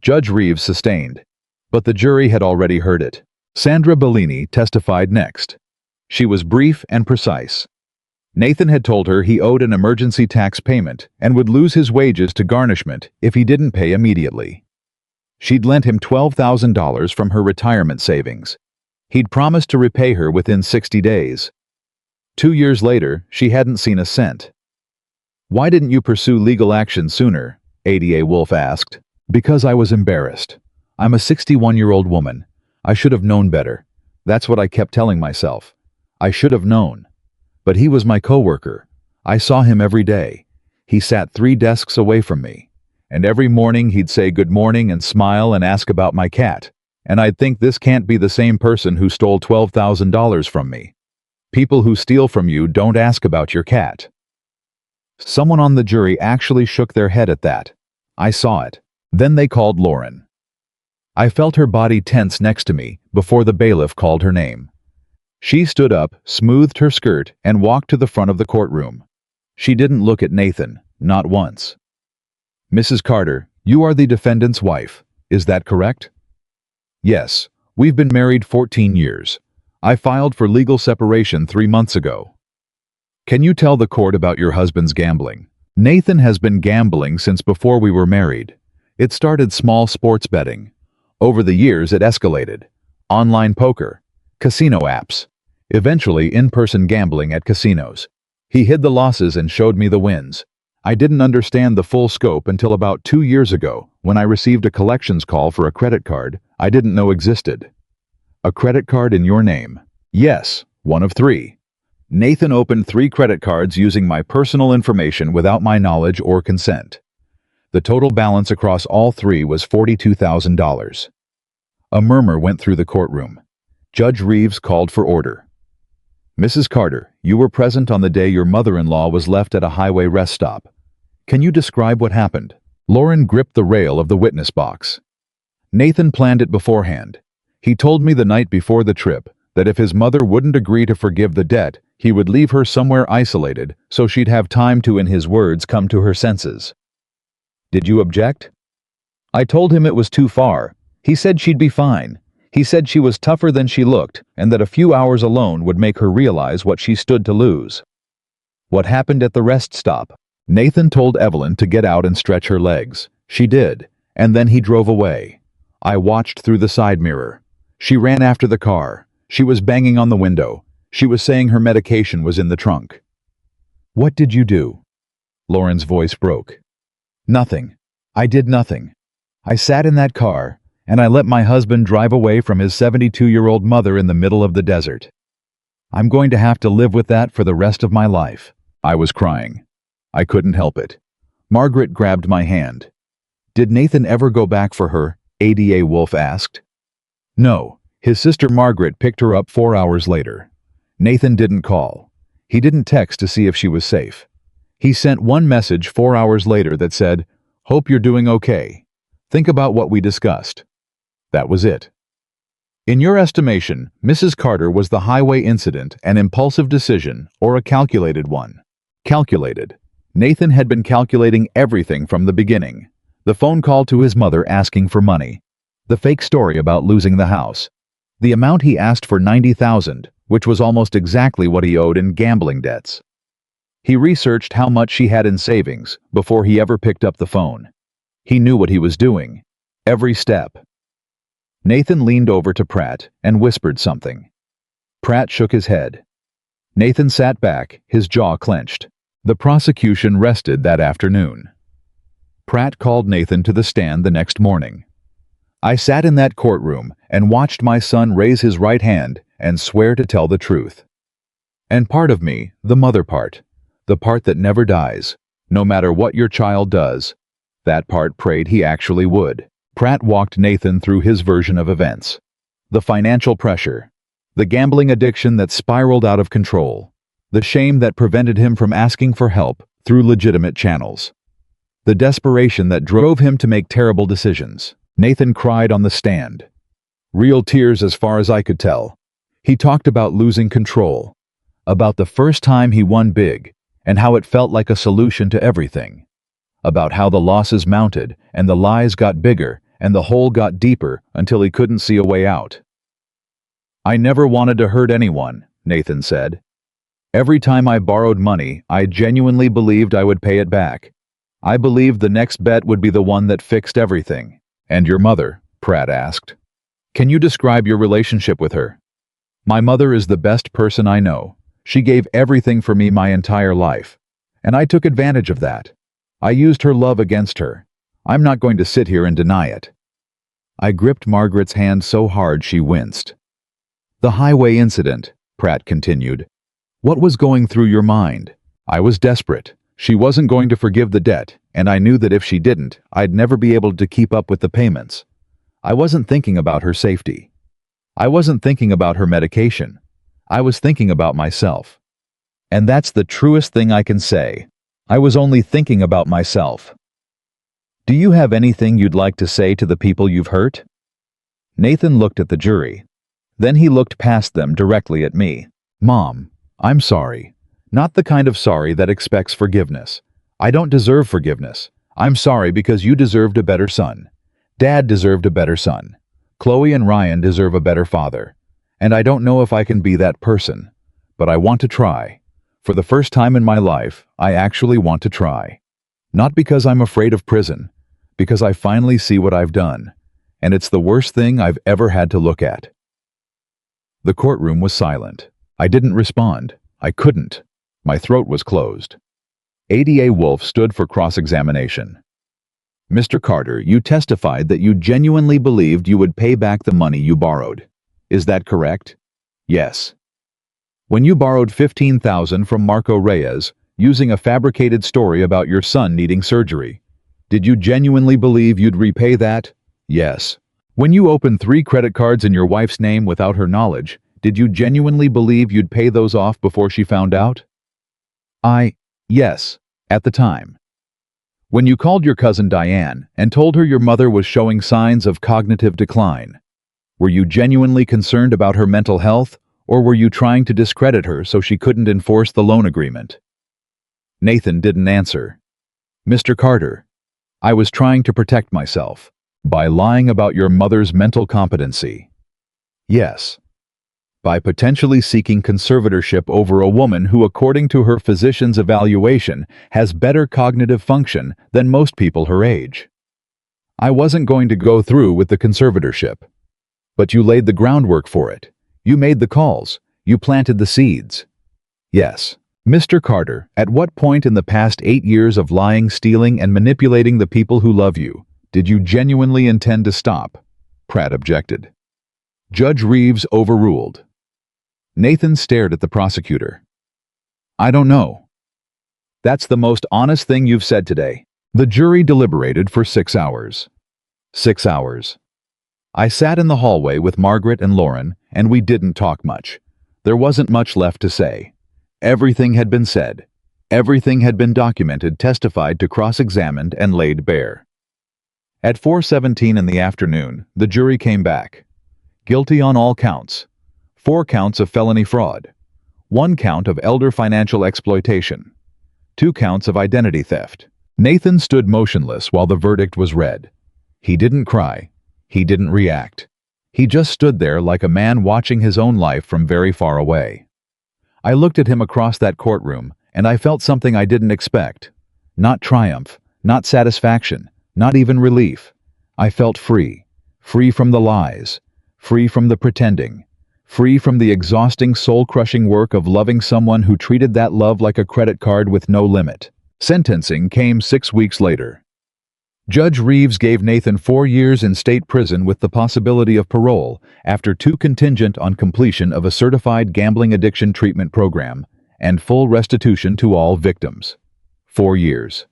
Judge Reeves sustained. But the jury had already heard it. Sandra Bellini testified next. She was brief and precise. Nathan had told her he owed an emergency tax payment and would lose his wages to garnishment if he didn't pay immediately. She'd lent him $12,000 from her retirement savings. He'd promised to repay her within 60 days. 2 years later, she hadn't seen a cent. Why didn't you pursue legal action sooner? Ada Wolf asked. Because I was embarrassed. I'm a 61-year-old woman. I should have known better. That's what I kept telling myself. I should have known. But he was my coworker. I saw him every day. He sat 3 desks away from me. And every morning he'd say good morning and smile and ask about my cat. And I'd think this can't be the same person who stole $12,000 from me. People who steal from you don't ask about your cat. Someone on the jury actually shook their head at that. I saw it. Then they called Lauren. I felt her body tense next to me before the bailiff called her name. She stood up, smoothed her skirt, and walked to the front of the courtroom. She didn't look at Nathan, not once. Mrs. Carter, you are the defendant's wife. Is that correct? Yes. We've been married 14 years. I filed for legal separation 3 months ago. Can you tell the court about your husband's gambling? Nathan has been gambling since before we were married. It started small sports betting. Over the years it escalated. Online poker, casino apps, eventually in-person gambling at casinos. He hid the losses and showed me the wins. I didn't understand the full scope until about 2 years ago when I received a collections call for a credit card I didn't know existed. A credit card in your name? Yes, one of 3. Nathan opened 3 credit cards using my personal information without my knowledge or consent. The total balance across all 3 was $42,000. A murmur went through the courtroom. Judge Reeves called for order. Mrs. Carter, you were present on the day your mother-in-law was left at a highway rest stop. Can you describe what happened? Lauren gripped the rail of the witness box. Nathan planned it beforehand. He told me the night before the trip that if his mother wouldn't agree to forgive the debt, he would leave her somewhere isolated so she'd have time to, in his words, come to her senses. Did you object? I told him it was too far. He said she'd be fine. He said she was tougher than she looked and that a few hours alone would make her realize what she stood to lose. What happened at the rest stop? Nathan told Evelyn to get out and stretch her legs. She did, and then he drove away. I watched through the side mirror. She ran after the car. She was banging on the window. She was saying her medication was in the trunk. What did you do? Lauren's voice broke. Nothing. I did nothing. I sat in that car, and I let my husband drive away from his 72-year-old mother in the middle of the desert. I'm going to have to live with that for the rest of my life. I was crying. I couldn't help it. Margaret grabbed my hand. Did Nathan ever go back for her? Ada Wolf asked. No. His sister Margaret picked her up 4 hours later. Nathan didn't call. He didn't text to see if she was safe. He sent one message 4 hours later that said, "Hope you're doing okay. Think about what we discussed." That was it. In your estimation, Mrs. Carter, was the highway incident an impulsive decision or a calculated one? Calculated. Nathan had been calculating everything from the beginning. The phone call to his mother asking for money. The fake story about losing the house. The amount he asked for, $90,000, which was almost exactly what he owed in gambling debts. He researched how much she had in savings before he ever picked up the phone. He knew what he was doing. Every step. Nathan leaned over to Pratt and whispered something. Pratt shook his head. Nathan sat back, his jaw clenched. The prosecution rested that afternoon. Pratt called Nathan to the stand the next morning. I sat in that courtroom and watched my son raise his right hand and swear to tell the truth. And part of me, the mother part, the part that never dies, no matter what your child does, that part prayed he actually would. Pratt walked Nathan through his version of events. The financial pressure, the gambling addiction that spiraled out of control, the shame that prevented him from asking for help through legitimate channels, the desperation that drove him to make terrible decisions. Nathan cried on the stand. Real tears as far as I could tell. He talked about losing control, about the first time he won big, and how it felt like a solution to everything, about how the losses mounted and the lies got bigger and the hole got deeper until he couldn't see a way out. I never wanted to hurt anyone, Nathan said. Every time I borrowed money, I genuinely believed I would pay it back. I believed the next bet would be the one that fixed everything. And your mother? Pratt asked. Can you describe your relationship with her? My mother is the best person I know. She gave everything for me my entire life. And I took advantage of that. I used her love against her. I'm not going to sit here and deny it. I gripped Margaret's hand so hard she winced. The highway incident, Pratt continued. What was going through your mind? I was desperate. She wasn't going to forgive the debt, and I knew that if she didn't, I'd never be able to keep up with the payments. I wasn't thinking about her safety. I wasn't thinking about her medication. I was thinking about myself. And that's the truest thing I can say. I was only thinking about myself. Do you have anything you'd like to say to the people you've hurt? Nathan looked at the jury. Then he looked past them directly at me. Mom, I'm sorry. Not the kind of sorry that expects forgiveness. I don't deserve forgiveness. I'm sorry because you deserved a better son. Dad deserved a better son. Chloe and Ryan deserve a better father. And I don't know if I can be that person. But I want to try. For the first time in my life, I actually want to try. Not because I'm afraid of prison, because I finally see what I've done. And it's the worst thing I've ever had to look at. The courtroom was silent. I didn't respond. I couldn't. My throat was closed. ADA Wolf stood for cross-examination. Mr. Carter, you testified that you genuinely believed you would pay back the money you borrowed. Is that correct? Yes. When you borrowed $15,000 from Marco Reyes, using a fabricated story about your son needing surgery, did you genuinely believe you'd repay that? Yes. When you opened 3 credit cards in your wife's name without her knowledge, did you genuinely believe you'd pay those off before she found out? Yes, at the time. When you called your cousin Diane and told her your mother was showing signs of cognitive decline, were you genuinely concerned about her mental health, or were you trying to discredit her so she couldn't enforce the loan agreement? Nathan didn't answer. Mr. Carter, I was trying to protect myself by lying about your mother's mental competency. Yes. By potentially seeking conservatorship over a woman who, according to her physician's evaluation, has better cognitive function than most people her age. I wasn't going to go through with the conservatorship. But you laid the groundwork for it. You made the calls. You planted the seeds. Yes. Mr. Carter, at what point in the past 8 years of lying, stealing, and manipulating the people who love you did you genuinely intend to stop? Pratt objected. Judge Reeves overruled. Nathan stared at the prosecutor. I don't know. That's the most honest thing you've said today. The jury deliberated for 6 hours. 6 hours. I sat in the hallway with Margaret and Lauren, and we didn't talk much. There wasn't much left to say. Everything had been said. Everything had been documented, testified to, cross-examined, and laid bare. At 4:17 in the afternoon, the jury came back. Guilty on all counts. 4 counts of felony fraud. 1 count of elder financial exploitation. 2 counts of identity theft. Nathan stood motionless while the verdict was read. He didn't cry. He didn't react. He just stood there like a man watching his own life from very far away. I looked at him across that courtroom, and I felt something I didn't expect. Not triumph, not satisfaction, not even relief. I felt free. Free from the lies. Free from the pretending. Free from the exhausting, soul-crushing work of loving someone who treated that love like a credit card with no limit. Sentencing came 6 weeks later. Judge Reeves gave Nathan 4 years in state prison with the possibility of parole after 2 contingent on completion of a certified gambling addiction treatment program and full restitution to all victims. 4 years.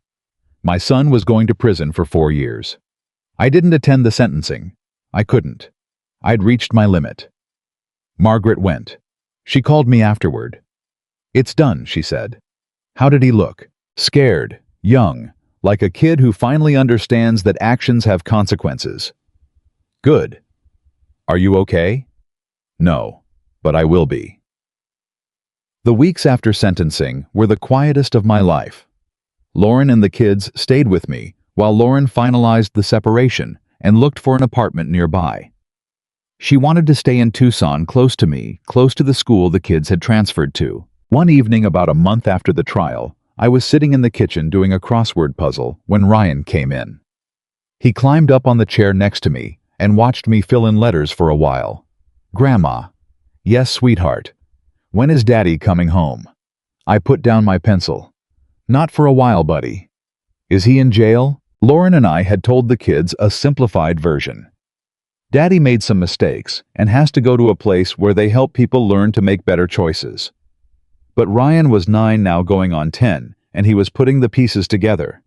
My son was going to prison for 4 years. I didn't attend the sentencing. I couldn't. I'd reached my limit. Margaret went. She called me afterward. It's done, she said. How did he look? Scared, young, like a kid who finally understands that actions have consequences. Good. Are you okay? No, but I will be. The weeks after sentencing were the quietest of my life. Lauren and the kids stayed with me while Lauren finalized the separation and looked for an apartment nearby. She wanted to stay in Tucson, close to me, close to the school the kids had transferred to. One evening about a month after the trial, I was sitting in the kitchen doing a crossword puzzle when Ryan came in. He climbed up on the chair next to me and watched me fill in letters for a while. Grandma. Yes, sweetheart. When is Daddy coming home? I put down my pencil. Not for a while, buddy. Is he in jail? Lauren and I had told the kids a simplified version. Daddy made some mistakes and has to go to a place where they help people learn to make better choices. But Ryan was 9 now going on 10, and he was putting the pieces together.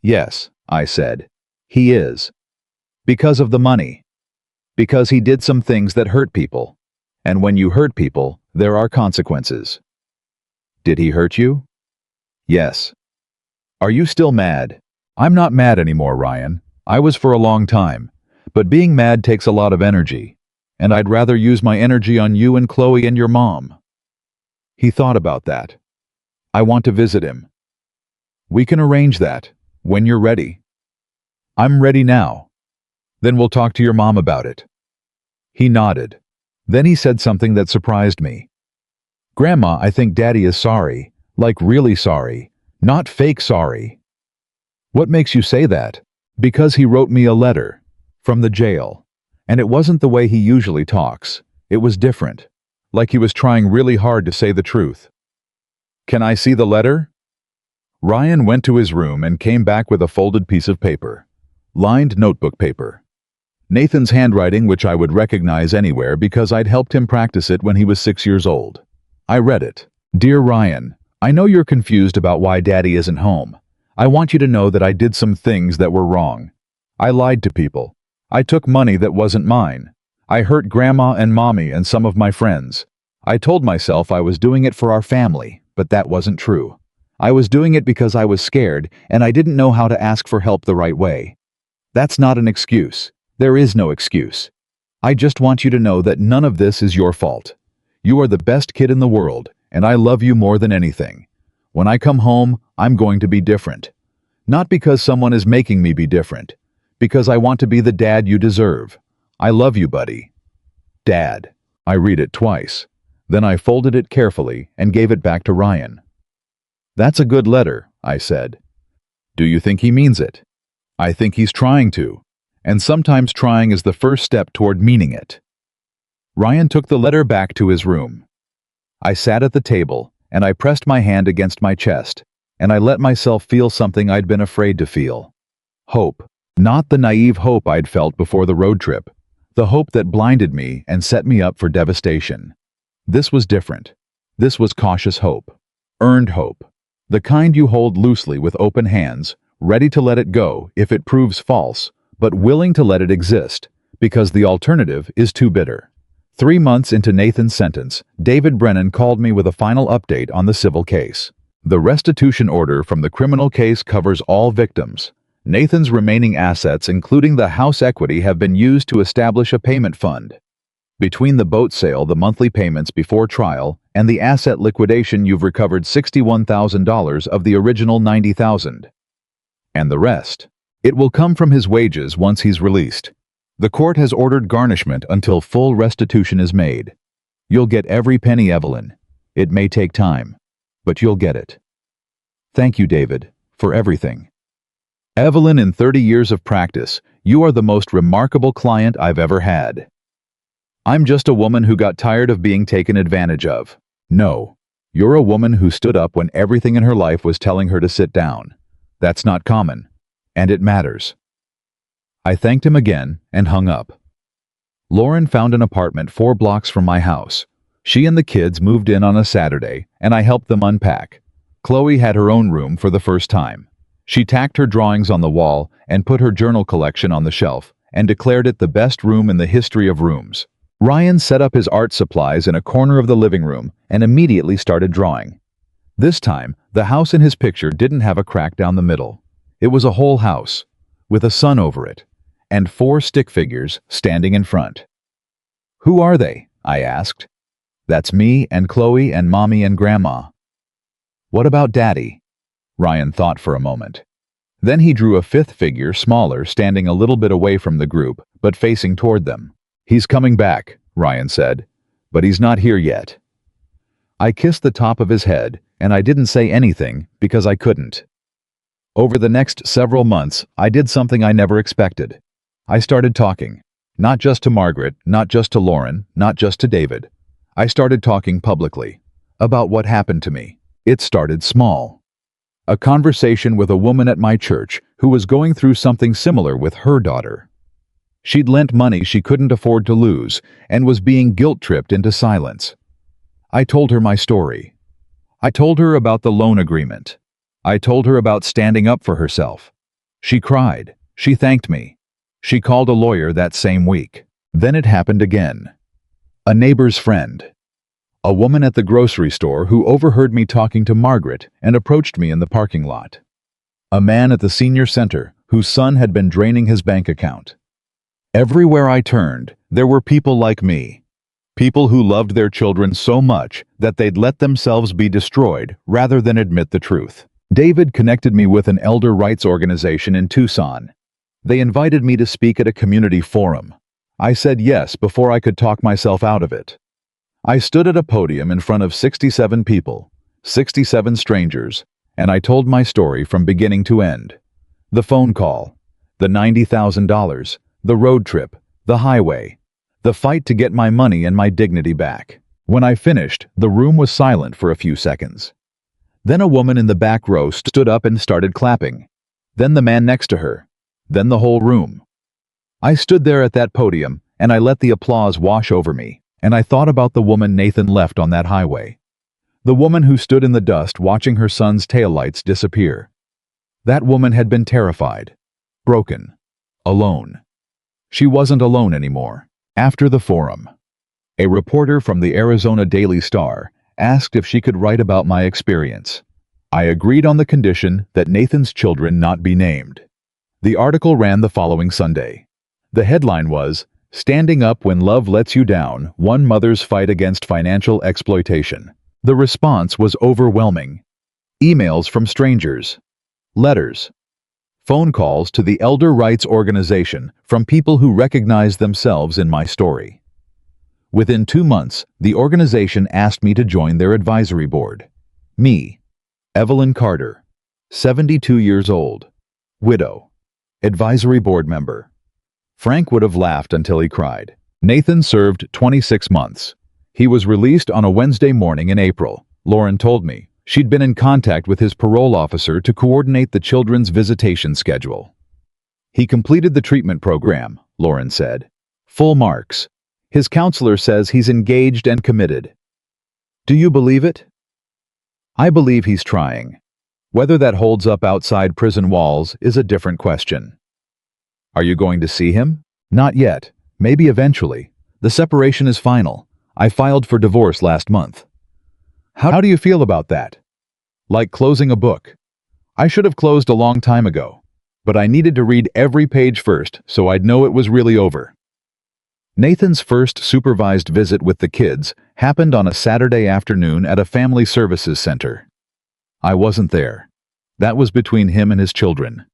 Yes, I said. He is. Because of the money. Because he did some things that hurt people. And when you hurt people, there are consequences. Did he hurt you? Yes. Are you still mad? I'm not mad anymore, Ryan. I was for a long time. But being mad takes a lot of energy. And I'd rather use my energy on you and Chloe and your mom. He thought about that. I want to visit him. We can arrange that, when you're ready. I'm ready now. Then we'll talk to your mom about it. He nodded. Then he said something that surprised me. Grandma, I think Daddy is sorry, like really sorry, not fake sorry. What makes you say that? Because he wrote me a letter, from the jail, and it wasn't the way he usually talks. It was different, like he was trying really hard to say the truth. Can I see the letter? Ryan went to his room and came back with a folded piece of paper, lined notebook paper. Nathan's handwriting, which I would recognize anywhere because I'd helped him practice it when he was 6 years old. I read it. Dear Ryan, I know you're confused about why Daddy isn't home. I want you to know that I did some things that were wrong. I lied to people. I took money that wasn't mine. I hurt Grandma and Mommy and some of my friends. I told myself I was doing it for our family, but that wasn't true. I was doing it because I was scared and I didn't know how to ask for help the right way. That's not an excuse. There is no excuse. I just want you to know that none of this is your fault. You are the best kid in the world, and I love you more than anything. When I come home, I'm going to be different. Not because someone is making me be different, because I want to be the dad you deserve. I love you, buddy. Dad. I read it twice. Then I folded it carefully and gave it back to Ryan. That's a good letter, I said. Do you think he means it? I think he's trying to. And sometimes trying is the first step toward meaning it. Ryan took the letter back to his room. I sat at the table, and I pressed my hand against my chest, and I let myself feel something I'd been afraid to feel. Hope. Not the naive hope I'd felt before the road trip, the hope that blinded me and set me up for devastation. This was different. This was cautious hope. Earned hope. The kind you hold loosely with open hands, ready to let it go if it proves false, but willing to let it exist, because the alternative is too bitter. 3 months into Nathan's sentence, David Brennan called me with a final update on the civil case. The restitution order from the criminal case covers all victims. Nathan's remaining assets, including the house equity, have been used to establish a payment fund. Between the boat sale, the monthly payments before trial, and the asset liquidation, you've recovered $61,000 of the original $90,000. And the rest. It will come from his wages once he's released. The court has ordered garnishment until full restitution is made. You'll get every penny, Evelyn. It may take time, but you'll get it. Thank you, David, for everything. Evelyn, in 30 years of practice, you are the most remarkable client I've ever had. I'm just a woman who got tired of being taken advantage of. No, you're a woman who stood up when everything in her life was telling her to sit down. That's not common. And it matters. I thanked him again and hung up. Lauren found an apartment 4 blocks from my house. She and the kids moved in on a Saturday, and I helped them unpack. Chloe had her own room for the first time. She tacked her drawings on the wall and put her journal collection on the shelf and declared it the best room in the history of rooms. Ryan set up his art supplies in a corner of the living room and immediately started drawing. This time, the house in his picture didn't have a crack down the middle. It was a whole house, with a sun over it, and 4 stick figures standing in front. Who are they? I asked. That's me and Chloe and Mommy and Grandma. What about Daddy? Ryan thought for a moment. Then he drew a 5th figure, smaller, standing a little bit away from the group, but facing toward them. He's coming back, Ryan said, but he's not here yet. I kissed the top of his head, and I didn't say anything because I couldn't. Over the next several months, I did something I never expected. I started talking. Not just to Margaret, not just to Lauren, not just to David. I started talking publicly about what happened to me. It started small. A conversation with a woman at my church who was going through something similar with her daughter. She'd lent money she couldn't afford to lose and was being guilt-tripped into silence. I told her my story. I told her about the loan agreement. I told her about standing up for herself. She cried. She thanked me. She called a lawyer that same week. Then it happened again. A neighbor's friend. A woman at the grocery store who overheard me talking to Margaret and approached me in the parking lot. A man at the senior center whose son had been draining his bank account. Everywhere I turned, there were people like me. People who loved their children so much that they'd let themselves be destroyed rather than admit the truth. David connected me with an elder rights organization in Tucson. They invited me to speak at a community forum. I said yes before I could talk myself out of it. I stood at a podium in front of 67 people, 67 strangers, and I told my story from beginning to end. The phone call, the $90,000, the road trip, the highway, the fight to get my money and my dignity back. When I finished, the room was silent for a few seconds. Then a woman in the back row stood up and started clapping. Then the man next to her. Then the whole room. I stood there at that podium, and I let the applause wash over me, and I thought about the woman Nathan left on that highway. The woman who stood in the dust watching her son's taillights disappear. That woman had been terrified, broken, alone. She wasn't alone anymore. After the forum, a reporter from the Arizona Daily Star asked if she could write about my experience. I agreed on the condition that Nathan's children not be named. The article ran the following Sunday. The headline was, "Standing Up When Love Lets You Down, One Mother's Fight Against Financial Exploitation." The response was overwhelming. Emails from strangers. Letters. Phone calls to the Elder Rights Organization from people who recognized themselves in my story. Within 2 months, the organization asked me to join their advisory board. Me, Evelyn Carter, 72 years old, widow, advisory board member. Frank would have laughed until he cried. Nathan served 26 months. He was released on a Wednesday morning in April. Lauren told me. She'd been in contact with his parole officer to coordinate the children's visitation schedule. He completed the treatment program, Lauren said. Full marks. His counselor says he's engaged and committed. Do you believe it? I believe he's trying. Whether that holds up outside prison walls is a different question. Are you going to see him? Not yet. Maybe eventually. The separation is final. I filed for divorce last month. How do you feel about that? Like closing a book. I should have closed a long time ago, but I needed to read every page first so I'd know it was really over. Nathan's first supervised visit with the kids happened on a Saturday afternoon at a family services center. I wasn't there. That was between him and his children.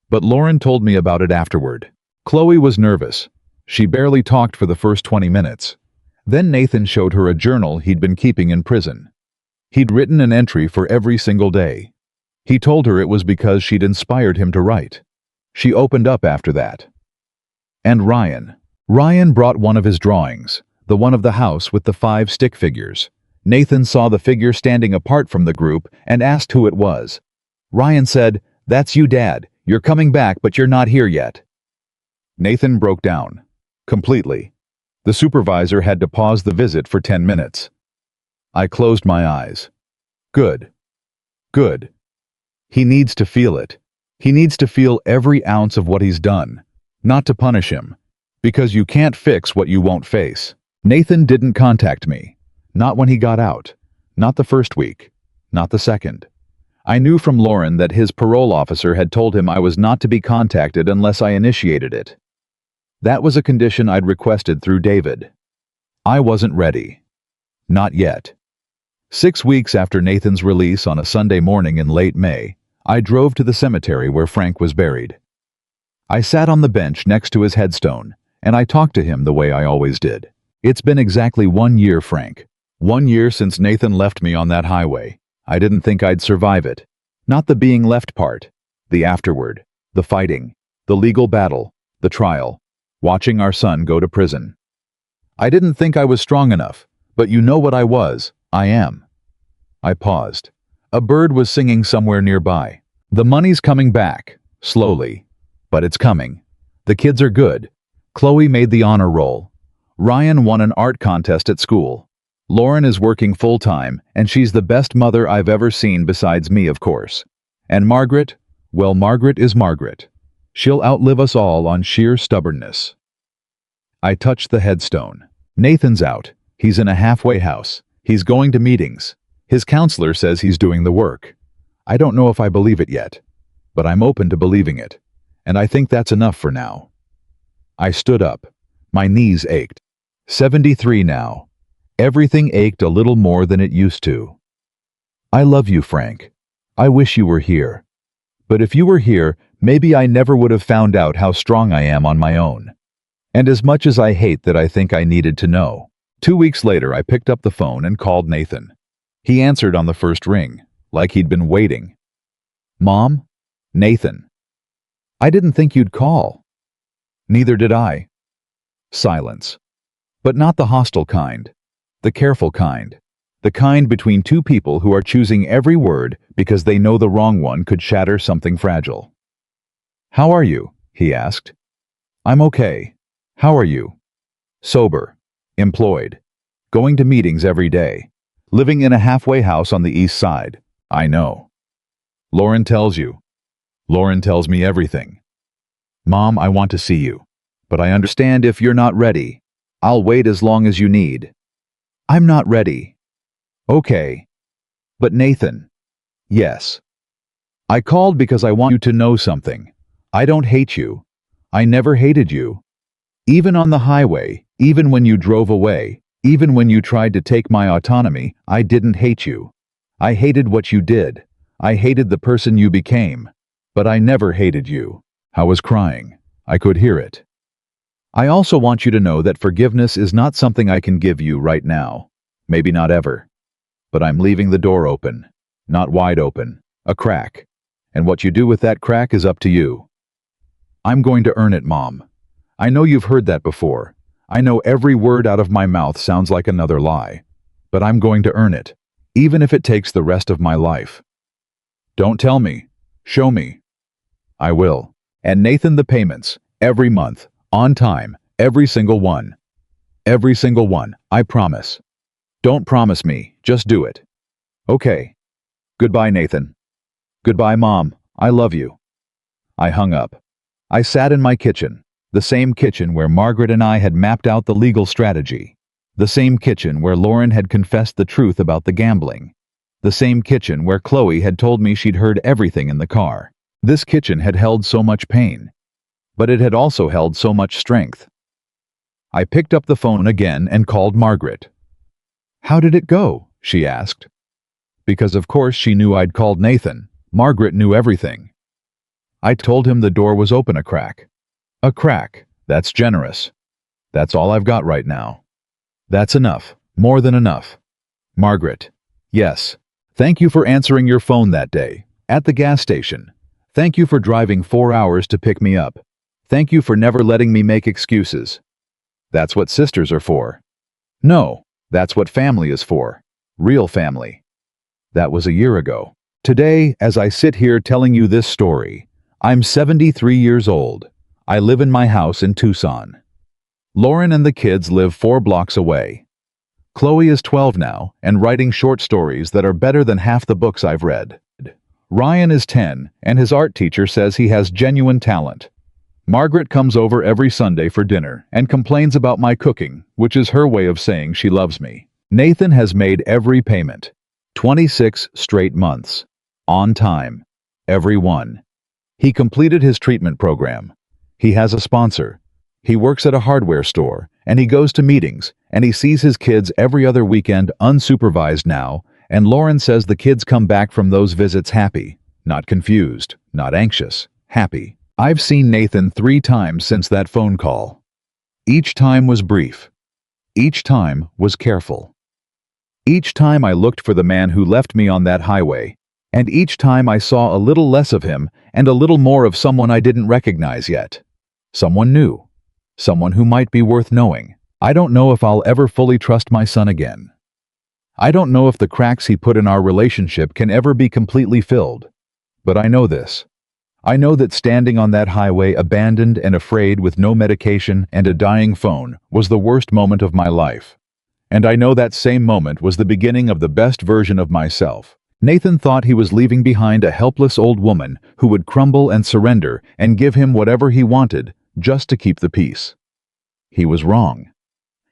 But Lauren told me about it afterward. Chloe was nervous. She barely talked for the first 20 minutes. Then Nathan showed her a journal he'd been keeping in prison. He'd written an entry for every single day. He told her it was because she'd inspired him to write. She opened up after that. And Ryan. Ryan brought one of his drawings, the one of the house with the 5 stick figures. Nathan saw the figure standing apart from the group and asked who it was. Ryan said, "That's you, Dad. You're coming back, but you're not here yet." Nathan broke down. Completely. The supervisor had to pause the visit for 10 minutes. I closed my eyes. Good. Good. He needs to feel it. He needs to feel every ounce of what he's done. Not to punish him. Because you can't fix what you won't face. Nathan didn't contact me. Not when he got out. Not the first week. Not the second. I knew from Lauren that his parole officer had told him I was not to be contacted unless I initiated it. That was a condition I'd requested through David. I wasn't ready. Not yet. 6 weeks after Nathan's release on a Sunday morning in late May, I drove to the cemetery where Frank was buried. I sat on the bench next to his headstone, and I talked to him the way I always did. It's been exactly 1 year, Frank. 1 year since Nathan left me on that highway. I didn't think I'd survive it. Not the being left part. The afterward. The fighting. The legal battle. The trial. Watching our son go to prison. I didn't think I was strong enough, but you know what I was. I am. I paused. A bird was singing somewhere nearby. The money's coming back, slowly. But it's coming. The kids are good. Chloe made the honor roll. Ryan won an art contest at school. Lauren is working full-time, and she's the best mother I've ever seen besides me, of course. And Margaret? Well, Margaret is Margaret. She'll outlive us all on sheer stubbornness. I touched the headstone. Nathan's out. He's in a halfway house. He's going to meetings. His counselor says he's doing the work. I don't know if I believe it yet, but I'm open to believing it, and I think that's enough for now. I stood up. My knees ached. 73 now. Everything ached a little more than it used to. I love you, Frank. I wish you were here. But if you were here, maybe I never would have found out how strong I am on my own. And as much as I hate that, I think I needed to know. 2 weeks later, I picked up the phone and called Nathan. He answered on the first ring, like he'd been waiting. Mom? Nathan. I didn't think you'd call. Neither did I. Silence. But not the hostile kind. The careful kind. The kind between two people who are choosing every word because they know the wrong one could shatter something fragile. How are you? He asked. I'm okay. How are you? Sober. Employed. Going to meetings every day. Living in a halfway house on the east side. I know. Lauren tells you. Lauren tells me everything. Mom, I want to see you. But I understand if you're not ready. I'll wait as long as you need. I'm not ready. Okay. But Nathan. Yes. I called because I want you to know something. I don't hate you. I never hated you. Even on the highway, even when you drove away, even when you tried to take my autonomy, I didn't hate you. I hated what you did. I hated the person you became. But I never hated you. I was crying. I could hear it. I also want you to know that forgiveness is not something I can give you right now. Maybe not ever. But I'm leaving the door open. Not wide open. A crack. And what you do with that crack is up to you. I'm going to earn it, Mom. I know you've heard that before. I know every word out of my mouth sounds like another lie. But I'm going to earn it, even if it takes the rest of my life. Don't tell me. Show me. I will. And Nathan, the payments, every month, on time, every single one. Every single one, I promise. Don't promise me, just do it. Okay. Goodbye, Nathan. Goodbye, Mom. I love you. I hung up. I sat in my kitchen. The same kitchen where Margaret and I had mapped out the legal strategy. The same kitchen where Lauren had confessed the truth about the gambling. The same kitchen where Chloe had told me she'd heard everything in the car. This kitchen had held so much pain. But it had also held so much strength. I picked up the phone again and called Margaret. How did it go? She asked. Because of course she knew I'd called Nathan. Margaret knew everything. I told him the door was open a crack. A crack. That's generous. That's all I've got right now. That's enough. More than enough. Margaret. Yes. Thank you for answering your phone that day. At the gas station. Thank you for driving 4 hours to pick me up. Thank you for never letting me make excuses. That's what sisters are for. No, that's what family is for. Real family. That was a year ago. Today, as I sit here telling you this story, I'm 73 years old. I live in my house in Tucson. Lauren and the kids live 4 blocks away. Chloe is 12 now and writing short stories that are better than half the books I've read. Ryan is 10 and his art teacher says he has genuine talent. Margaret comes over every Sunday for dinner and complains about my cooking, which is her way of saying she loves me. Nathan has made every payment. 26 straight months. On time. Every one. He completed his treatment program. He has a sponsor. He works at a hardware store, and he goes to meetings, and he sees his kids every other weekend unsupervised now, and Lauren says the kids come back from those visits happy, not confused, not anxious, happy. I've seen Nathan 3 times since that phone call. Each time was brief. Each time was careful. Each time I looked for the man who left me on that highway, and each time I saw a little less of him and a little more of someone I didn't recognize yet. Someone new. Someone who might be worth knowing. I don't know if I'll ever fully trust my son again. I don't know if the cracks he put in our relationship can ever be completely filled. But I know this. I know that standing on that highway abandoned and afraid with no medication and a dying phone was the worst moment of my life. And I know that same moment was the beginning of the best version of myself. Nathan thought he was leaving behind a helpless old woman who would crumble and surrender and give him whatever he wanted just to keep the peace. He was wrong.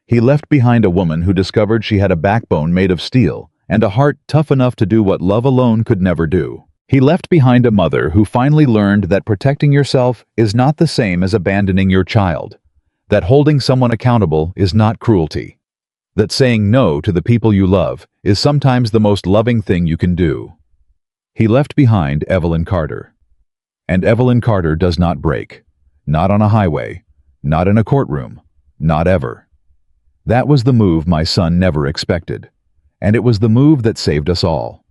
He left behind a woman who discovered she had a backbone made of steel and a heart tough enough to do what love alone could never do. He left behind a mother who finally learned that protecting yourself is not the same as abandoning your child, that holding someone accountable is not cruelty, that saying no to the people you love is sometimes the most loving thing you can do. He left behind Evelyn Carter. And Evelyn Carter does not break. Not on a highway. Not in a courtroom. Not ever. That was the move my son never expected. And it was the move that saved us all.